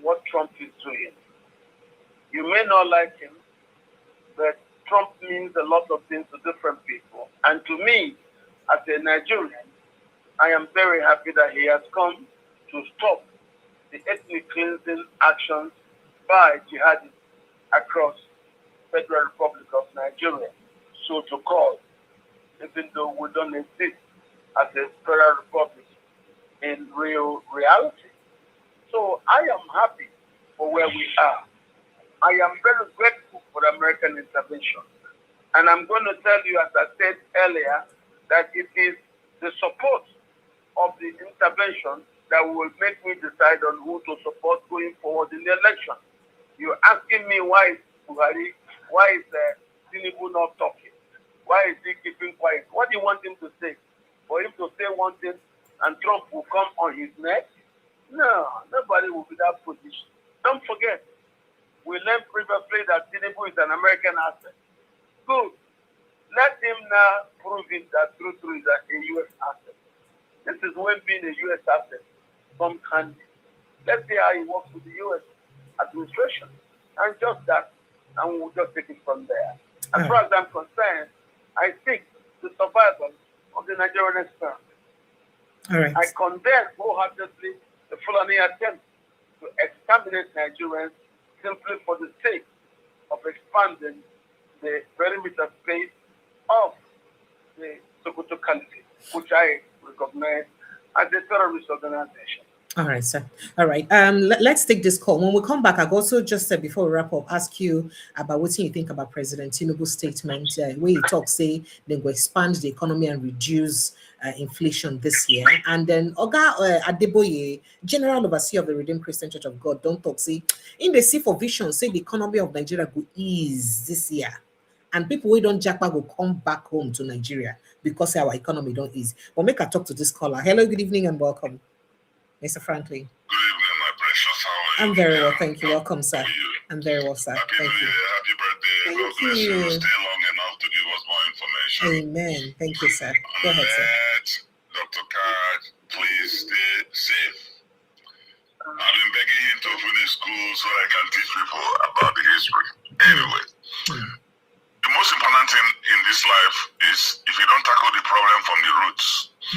what Trump is doing. You may not like him, but Trump means a lot of things to different people. And to me, as a Nigerian, I am very happy that he has come to stop the ethnic cleansing actions by jihadists across the Federal Republic of Nigeria, so to call, even though we don't exist as a Federal Republic in real reality. So I am happy for where we are. I am very grateful for the American intervention. And I'm going to tell you, as I said earlier, that it is the support of the intervention that will make me decide on who to support going forward in the election. You're asking me why is Buhari, why is Tinubu not talking? Why is he keeping quiet? What do you want him to say? For him to say one thing and Trump will come on his neck? No, nobody will be that position. Don't forget, we learned previously that Tinubu is an American asset. Good. Let him now prove it that True is a U.S. asset. This is when being a U.S. asset comes handy. Let's see how he works with the U.S. administration. And just that, and we'll just take it from there. As far as I'm concerned, I think the survival of the Nigerian experiment. All right. I condemn wholeheartedly the Fulani attempt to exterminate Nigerians simply for the sake of expanding the perimeter space of the Sokoto Caliphate, which I recognize as a terrorist organization. All right, sir. All right. Let's take this call. When we come back, I'll also just before we wrap up, ask you about what you think about President Tinubu's statement where he talks, say they will expand the economy and reduce inflation this year. And then Oga Adeboye, General Overseer of the Redeemed Christian Church of God, don't talk, say in the sea for vision, say the economy of Nigeria will ease this year. And people who don't jackpot will come back home to Nigeria because our economy don't ease. But make a talk to this caller. Hello, good evening and welcome. Mr. Franklin. Good evening, my precious. How are you? I'm very well, thank you. Welcome, sir. I'm very well, sir. Happy Thank you. Happy birthday. Thank God bless you. you. Stay long enough to give us more information. Amen. Thank you, sir. Go ahead, sir. Dr. Katch, please stay safe. I've been begging him to finish school so I can teach people about the history. Anyway, the most important thing in this life is if you don't tackle the problem from the roots,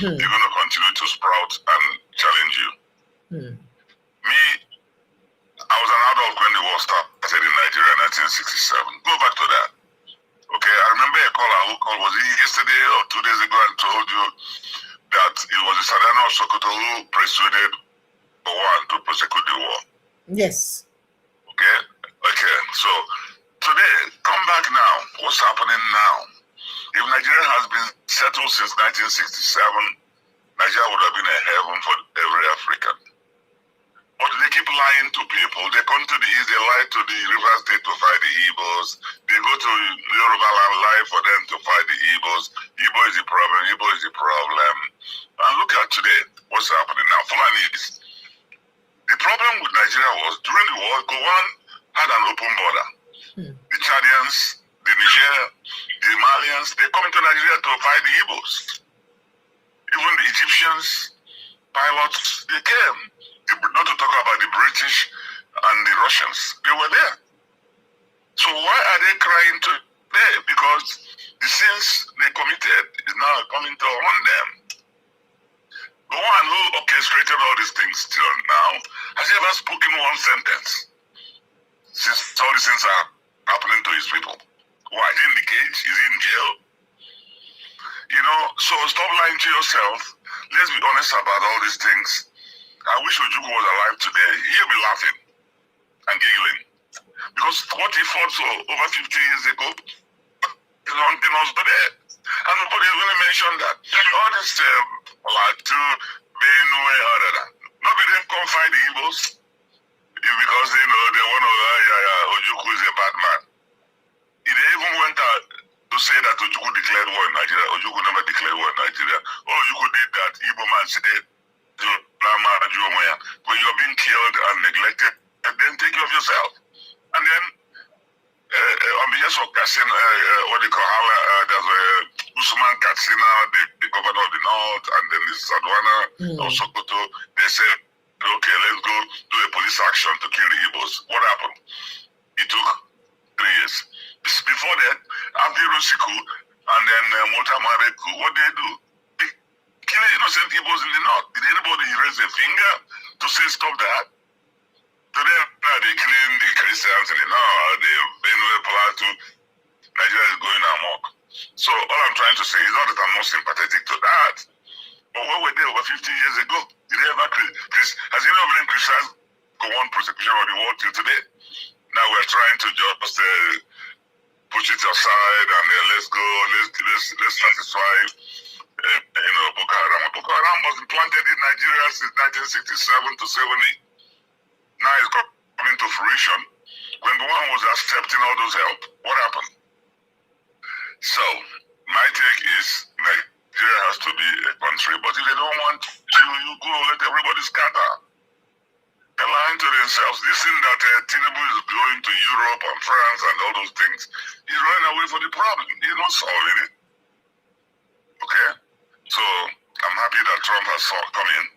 they're going to continue to sprout and challenge you. Me, I was an adult when the war started in Nigeria in 1967. Go back to that. Okay, I remember a caller who called, was it yesterday or 2 days ago, and told you that it was the Sadano of Sokoto who persuaded the war to prosecute the war. Yes. Okay, so today, come back now. What's happening now? If Nigeria has been settled since 1967, Nigeria would have been a heaven for every African. But they keep lying to people. They come to the east, they lie to the River State to fight the Igbos. They go to Yoruba land, lie for them to fight the Igbos. Igbo is the problem, Igbo is the problem. And look at today, what's happening now. Fulanis. The problem with Nigeria was, during the war, Gowon had an open border. The Chadians, the Niger, the Malians, they come into Nigeria to fight the Igbos. Even the Egyptians, pilots, they came. Not to talk about the British and the Russians. They were there. So why are they crying today? Because the sins they committed is now coming to haunt them. The one who orchestrated all these things till now, has he ever spoken one sentence? Since all these things are happening to his people. Why? Is he in the cage? Is he in jail? You know, so stop lying to yourself. Let's be honest about all these things. I wish Ojukwu was alive today. He'll be laughing and giggling. Because what he fought for over 50 years ago is haunting us today. And nobody is going to mention that. All this Plateau, Benue, Obi didn't come fight the Igbos because they want to, Ojukwu is a bad man. They even went out to say that Ojukwu declared war in Nigeria. Ojukwu never declared war in Nigeria. All Ojukwu did that, Igbo man said, when you're being killed and neglected, then take care of yourself. And then, on behalf of Kassin, what they call there's Usman Katsina, the governor of the North, and then this Sadwana of Sokoto, they said, okay, let's go do a police action to kill the Igbos. What happened? It took 3 years. Before that, after Rosiku and then Motamareku, what they do? They kill innocent Igbos in the North. Did anybody raise a finger to say stop that? Today, they're killing the Christians in the North, the Plateau. Nigeria is going amok. So all I'm trying to say is not that I'm not sympathetic to that. But what were they over 50 years ago? Did they ever has anyone ever been criticized for one prosecution of the world till today? Now we're trying to just push it aside and let's go, let's satisfy Boko Haram. Boko Haram was implanted in Nigeria since 1967 to 70. Now it's coming to fruition. When the one was accepting all those help, what happened? So my take is Nigeria has to be a country, but if they don't want you go let everybody scatter. They're lying to themselves. They think that Tinubu is going to Europe and France and all those things. He's running away from the problem. He's not solving it. Okay? So I'm happy that Trump has come in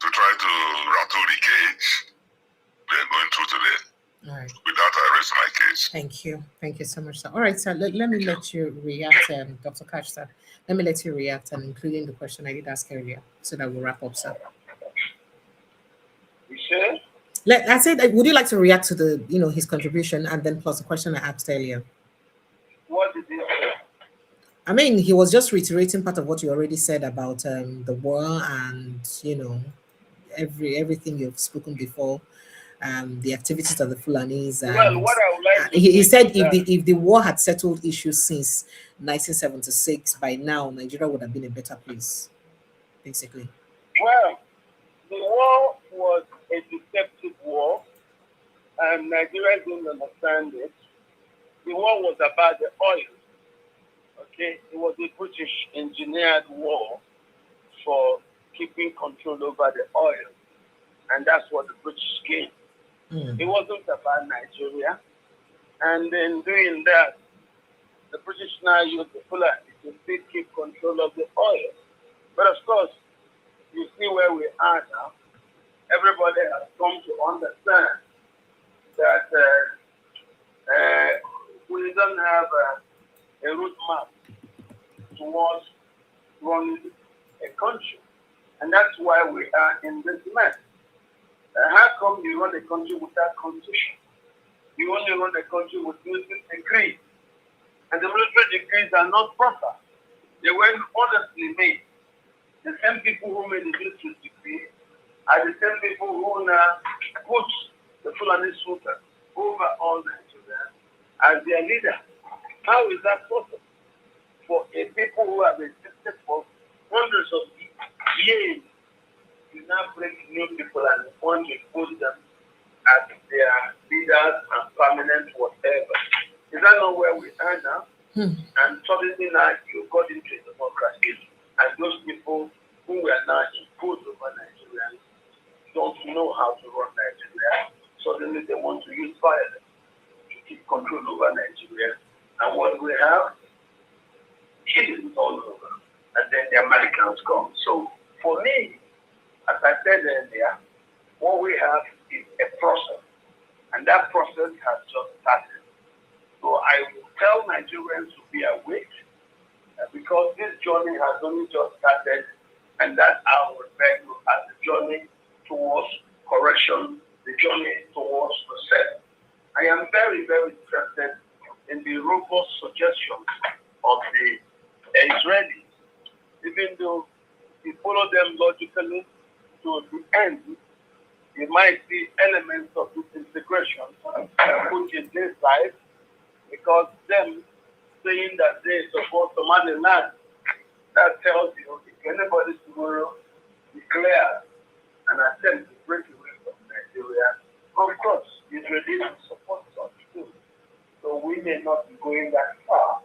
to try to rattle the cage they're going through today. All right. With that, I raise my case. Thank you. Thank you so much, sir. All right, sir. Let me let you react, Dr. Katch, sir. Let me let you react, and including the question I did ask earlier, so that we'll wrap up, sir. You sure? I said, would you like to react to the, his contribution, and then plus the question I asked earlier? What did he say? I mean, he was just reiterating part of what you already said about the war and everything you've spoken before. The activities of the Fulanis. Well, what I would like to he said if the war had settled issues since 1976, by now Nigeria would have been a better place, basically. Well, the war was a deceptive war, and Nigeria didn't understand it. The war was about the oil. Okay, it was a British engineered war for keeping control over the oil, and that's what the British gained. It wasn't about Nigeria. And in doing that, the British now used the Fulani to still keep control of the oil. But of course, you see where we are now. Everybody has come to understand that we don't have a roadmap towards running a country. And that's why we are in this mess. How come you run a country without constitution? You only run a country with military decrees. And the military decrees are not proper. They weren't honestly made. The same people who made the military decree are the same people who now put the Fulani Sultan over all Nigeria as their leader. How is that possible? For a people who have existed for hundreds of years, you now bring new people and want to put them as their leaders and permanent whatever. Is that not where we are now? And suddenly now you got into a democracy, and those people who were now imposed over Nigeria don't know how to run Nigeria. Suddenly they want to use violence to keep control over Nigeria. And what we have, it is all over. And then the Americans come. So for me, as I said earlier, what we have is a process, and that process has just started. So I will tell Nigerians to be awake, because this journey has only just started, and that's how we refer to as the journey towards correction, the journey towards reset. I am very, very interested in the robust suggestions of the Israelis, even though we follow them logically to the end, you might see elements of disintegration put in this side, because them saying that they support Somaliland, that tells you if anybody tomorrow declares an attempt ready to support such too. So we may not be going that far.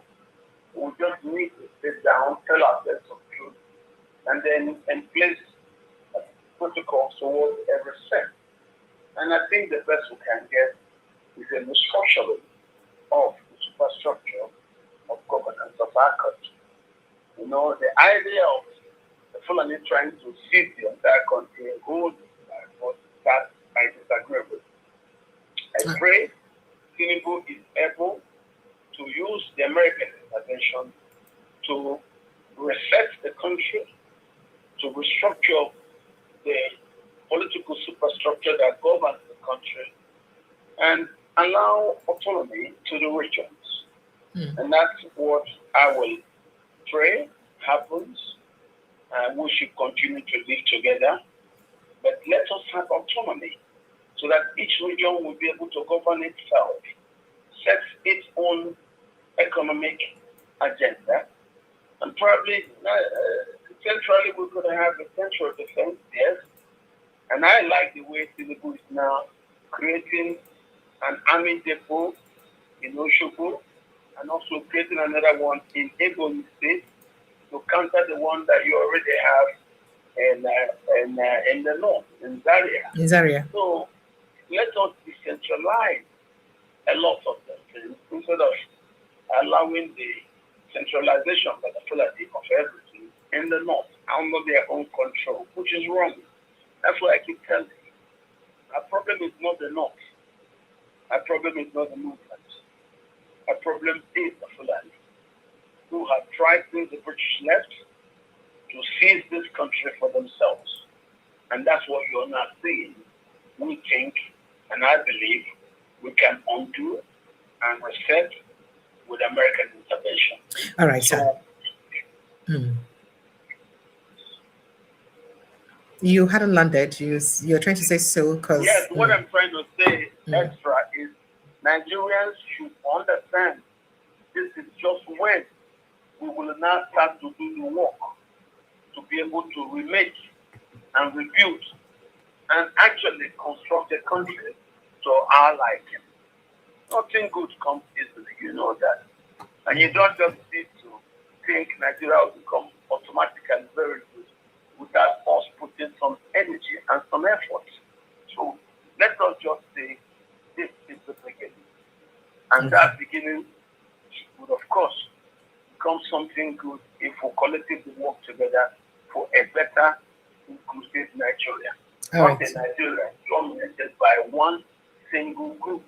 We just need to sit down, tell ourselves the truth, and then in place protocols towards every step. And I think the best we can get is a restructuring of the superstructure of governance of our country. You know, the idea of the Fulani trying to seize the entire country and hold that I disagree with. I pray Tinubu is able to use the American intervention to reset the country, to restructure the political superstructure that governs the country, and allow autonomy to the regions. And that's what I will pray happens, and we should continue to live together. But let us have autonomy so that each region will be able to govern itself, set its own economic agenda, and probably centrally we could have a central defense, yes. And I like the way Tinubu is now creating an army depot in Oshogo and also creating another one in Ebonyi State to counter the one that you already have in the north, in Zaria. In Zaria. So let us decentralize a lot of the things instead of allowing the centralization by the Fulani of everything in the north under their own control, which is wrong. That's why I keep telling you. Our problem is not the north. Our problem is not the movement. Our problem is the Fulani, who have tried since the British left to seize this country for themselves. And that's what you're not seeing. We think, and I believe, we can undo and reset with American intervention. All right, sir. You hadn't landed. You're trying to say so because... Yes, what I'm trying to say extra is Nigerians should understand this is just when we will now start to do the work to be able to remake and rebuild and actually construct a country to our liking. Nothing good comes easily, you know that. And you don't just need to think Nigeria will become automatically very good without us putting some energy and some effort. So let us just say this is the beginning. And that beginning would, of course, become something good if we collectively work together for a better, inclusive Nigeria. Not a Nigeria dominated by one single group.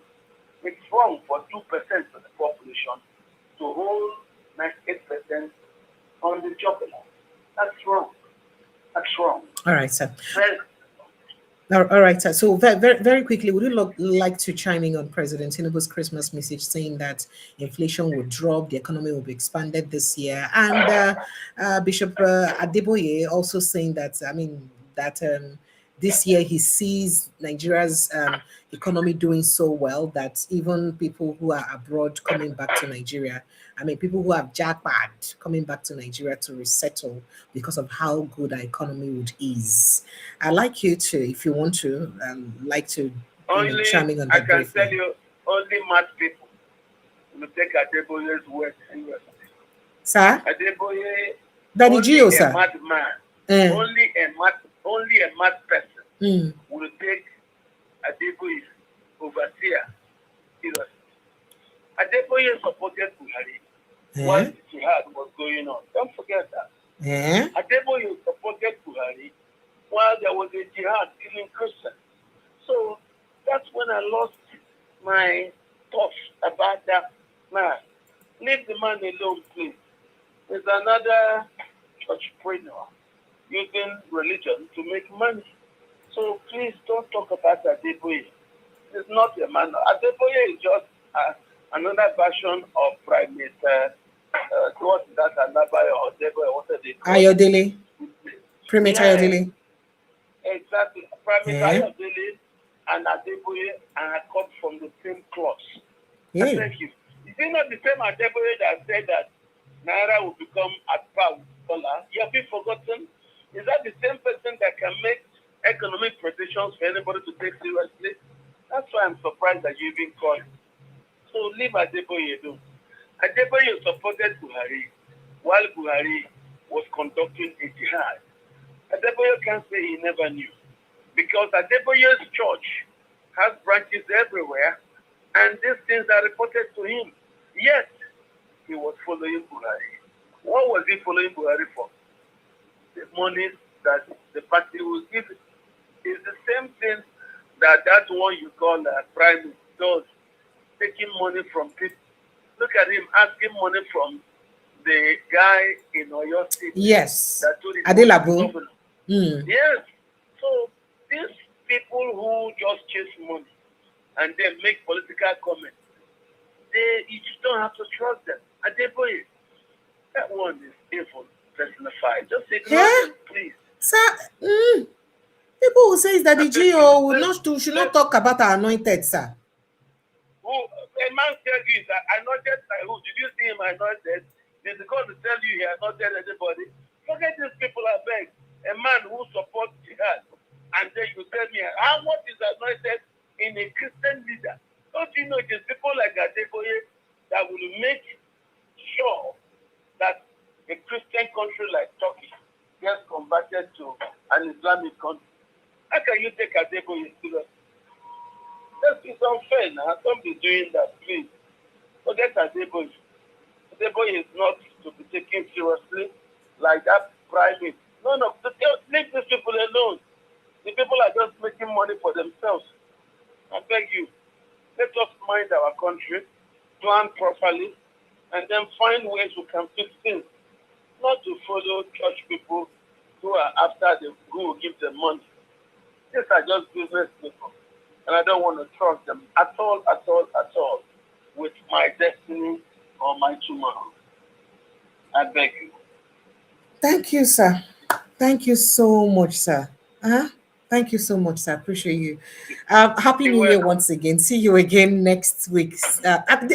It's wrong for 2% of the population to hold 98% on the jugular. That's wrong. That's wrong. All right, sir. All right, sir. So very quickly, would you like to chime in on President Tinubu's Christmas message saying that inflation will drop, the economy will be expanded this year, and Bishop Adeboye also saying that, this year he sees Nigeria's economy doing so well that even people who are abroad coming back to Nigeria, people who have jackpot coming back to Nigeria to resettle because of how good our economy would is. I'd like you to, if you want to, chime in on that. I can tell you, only mad people will take Adeboye's word seriously. Sir? Adeboye, Daddy Gio, sir. A madman, only a mad person will take Adeboye's overseer seriously. Adeboye supported Buhari while the jihad was going on. Don't forget that. Adeboye supported Buhari while there was a jihad killing Christians. So that's when I lost my thoughts about that man. Leave the man alone, please. There's another churchpreneur using religion to make money. So please don't talk about Adeboye. He's not a man. Adeboye is just another version of Prime Minister. What is that? Or Adeboye? What are they called? Ayodele. Premier Ayodele. Exactly. Prime Minister Ayodele and Adeboye are cut from the same cloth. Thank you. Is it not the same Adeboye that said that Naira will become at par with dollar? You have been forgotten. Is that the same person that can make economic predictions for anybody to take seriously? That's why I'm surprised that you even called. So leave Adeboye alone. Adeboye supported Buhari while Buhari was conducting a jihad. Adeboye can't say he never knew, because Adeboye's church has branches everywhere, and these things are reported to him. Yet, he was following Buhari. What was he following Buhari for? The money that the party will give. It's the same thing that one you call Prime Minister does, taking money from people. Look at him asking money from the guy in Oyo State. Yes. That told him Adelabu. Yes. So these people who just chase money and then make political comments, you just don't have to trust them. Adeboye, that one is evil personified. Just ignore them, please. Sir, people who say that the GO should not talk about our anointed, sir. A man tells you that anointed by who? Did you see him anointed? Did God tell you he anointed anybody? Forget these people, I beg. A man who supports jihad, and then you tell me, what is anointed in a Christian leader? Don't you know it is people like Adeboye that will make sure that a Christian country like Turkey gets converted to an Islamic country? How can you take Adeboye seriously? That is unfair now. Don't be doing that, please. Forget Adeboye. Adeboye is not to be taken seriously like that private. No, leave these people alone. The people are just making money for themselves. I beg you, let us mind our country, plan properly, and then find ways we can fix things. Not to follow church people who are after them, who will give them money. These are just business people. And I don't want to trust them at all, with my destiny or my tomorrow. I beg you. Thank you, sir. Thank you so much, sir. Thank you so much, sir. Appreciate you. Happy New Year once again. See you again next week.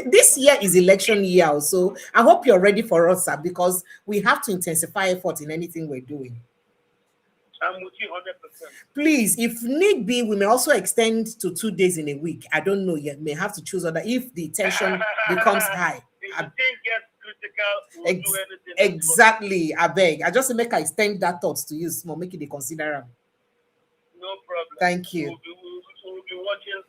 This year is election year also. I hope you're ready for us, sir, because we have to intensify effort in anything we're doing. I'm with you 100%. Please, if need be, we may also extend to 2 days in a week. I don't know yet. May have to choose other if the tension becomes high. If the thing gets critical, we'll do anything. Exactly. I beg. I just make I extend that thoughts to you, small, make it a consider. No problem. Thank you. We'll be watching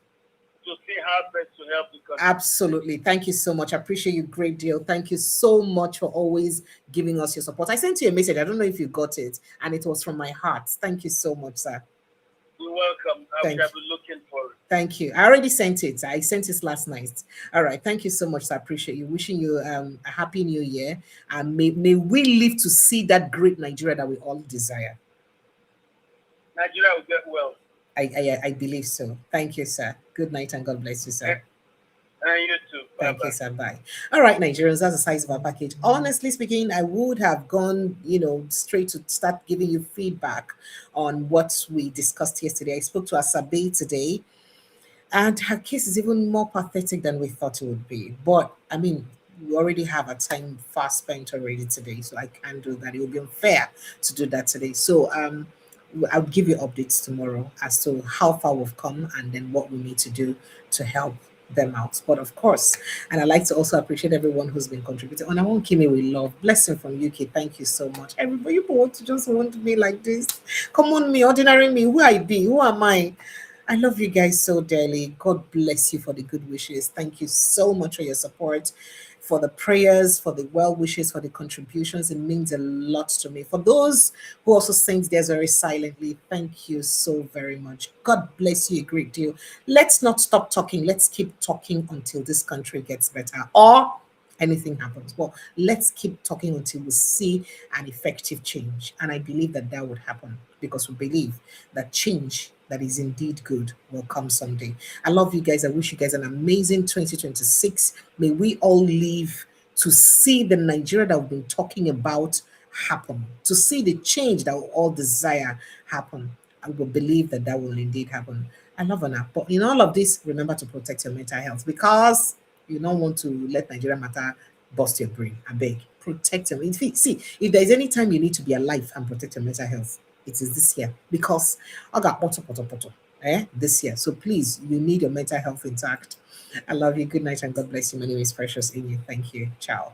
to see how best to help the country. Absolutely. Thank you so much. I appreciate you a great deal. Thank you so much for always giving us your support. I sent you a message. I don't know if you got it, and it was from my heart. Thank you so much, sir. You're welcome. I will be looking for it. Thank you. I already sent it. I sent it last night. All right. Thank you so much. I appreciate you. Wishing you a happy new year. And may we live to see that great Nigeria that we all desire. Nigeria will get well. I believe so. Thank you, sir. Good night and God bless you, sir. And you too. Thank you, sir. Bye. All right, Nigerians, that's the size of our package. Honestly speaking, I would have gone, straight to start giving you feedback on what we discussed yesterday. I spoke to Asabe today, and her case is even more pathetic than we thought it would be. But, I mean, we already have a time fast spent already today, so I can't do that. It would be unfair to do that today. So, I'll give you updates tomorrow as to how far we've come and then what we need to do to help them out. But of course, and I'd like to also appreciate everyone who's been contributing. On our Kimi, we love. Blessing from UK. Thank you so much. Everybody, you want to be like this. Come on, me, ordinary me. Who I be? Who am I? I love you guys so dearly. God bless you for the good wishes. Thank you so much for your support, for the prayers, for the well wishes, for the contributions. It means a lot to me. For those who also sent theirs very silently, thank you so very much. God bless you a great deal. Let's not stop talking. Let's keep talking until this country gets better or anything happens. Well, let's keep talking until we see an effective change. And I believe that that would happen because we believe that change that is indeed good will come someday. I love you guys. I wish you guys an amazing 2026. May we all live to see the Nigeria that we've been talking about happen, to see the change that we all desire happen. I will believe that that will indeed happen. I love Anna. But in all of this, remember to protect your mental health because you don't want to let Nigeria matter bust your brain. I beg. Protect your mental health. See, if there's any time you need to be alive and protect your mental health, it is this year because I got poto. this year. So please, you need your mental health intact. I love you. Good night and God bless you. My name is Precious Amy. Thank you. Ciao.